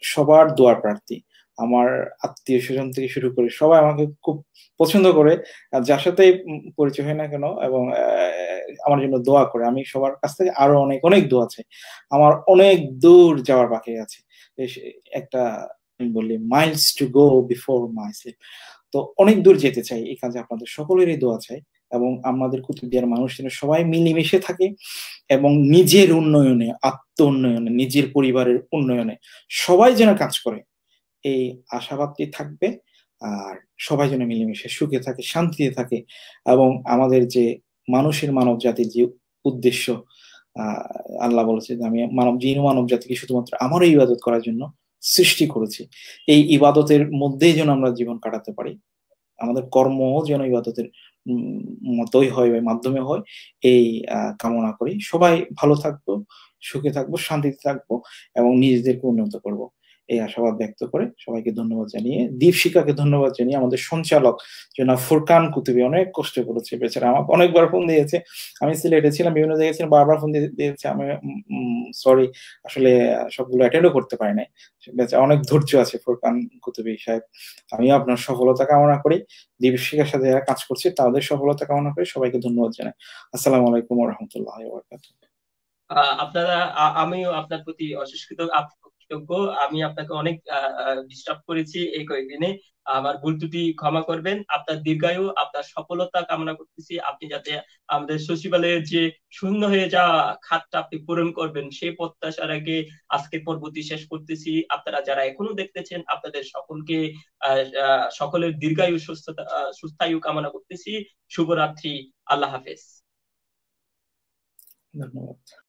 সবার দোয়ার প্রার্থী। আমার আত্মীয় স্বজন থেকে শুরু করে সবাই আমাকে খুব পছন্দ করে, যার সাথে পরিচয় হয় না কেন, এবং আমার জন্য দোয়া করে। আমি সবার কাছ থেকে আরো অনেক অনেক দোয়া চাই। আমার অনেক দূর যাওয়ার বাকি আছে। একটা আমি বলি, Miles to go before my self. তো অনেক দূর যেতে চাই, এই কাজে আপনাদের সকলেরই দোয়া চাই। এবং আমাদের কুতুবদিয়ার মানুষ যেন সবাই মিলেমিশে থাকে এবং নিজের উন্নয়নে, আত্ম উন্নয়নে, নিজের পরিবারের উন্নয়নে সবাই যেন কাজ করে, এই আশাবাদটি থাকবে। আর সবাই যেন মিলেমিশে সুখে থাকে, শান্তিতে থাকে। এবং আমাদের যে মানুষের, মানব জাতির যে উদ্দেশ্য, আহ আল্লাহ বলেছে যে আমি মানব জাতিকে শুধুমাত্র আমারই ইবাদত করার জন্য সৃষ্টি করেছি। এই ইবাদতের মধ্যেই যেন আমরা জীবন কাটাতে পারি, আমাদের কর্ম যেন ইবাদতের মতোই হয় বা মাধ্যমে হয়, এই কামনা করি। সবাই ভালো থাকবো, সুখে থাকবো, শান্তিতে থাকবো এবং নিজেদেরকে উন্নত করব, এই আশাবাদ ব্যক্ত করে সবাইকে ধন্যবাদ জানিয়ে, দীপশিকাকে ধন্যবাদ জানিয়ে, আমাদের সঞ্চালক জনাব ফুরকান কুতুবী অনেক কষ্ট করেছে বেচারা, আমাকে অনেকবার ফোন দিয়েছে। আমি সিলেটে ছিলাম, বিভিন্ন জায়গায় ছিলাম, বারবার ফোন দিয়েছে। আমি সরি, আসলে সবগুলো অ্যাটেন্ডও করতে পারি নাই। বেচারা অনেক ধৈর্য আছে ফুরকান কুতুবী সাহেব। আমি আপনার সফলতা কামনা করি, দীপশিকার সাথে যারা কাজ করছে তাদের সফলতা কামনা করি। সবাইকে ধন্যবাদ জানাই। আসসালামু আলাইকুম ওয়া রাহমাতুল্লাহি ওয়া বারাকাতুহু। আপনারা আমিও আপনার প্রতি অশেষ কৃতজ্ঞ। আমি আপনাকে অনেক ডিস্টার্ব করেছি এই কয়েকদিনে। আমার ভুল ত্রুটি ক্ষমা করবেন। আপনার দীর্ঘায়ু, আপনার সফলতা কামনা করতেছি। আপনি যাতে আমাদের সচিবালয়ের যে শূন্য হয়ে যাওয়া খাতটা আপনি পূরণ করবেন, সেই প্রত্যাশা রেখে আজকের পর্বটি শেষ করতেছি। আপনারা যারা এখনো দেখতেছেন, আপনাদের সকলকে সকলের দীর্ঘায়ু, সুস্থতা, সুস্থায়ু কামনা করতেছি। শুভরাত্রি। আল্লাহ হাফেজ। ধন্যবাদ।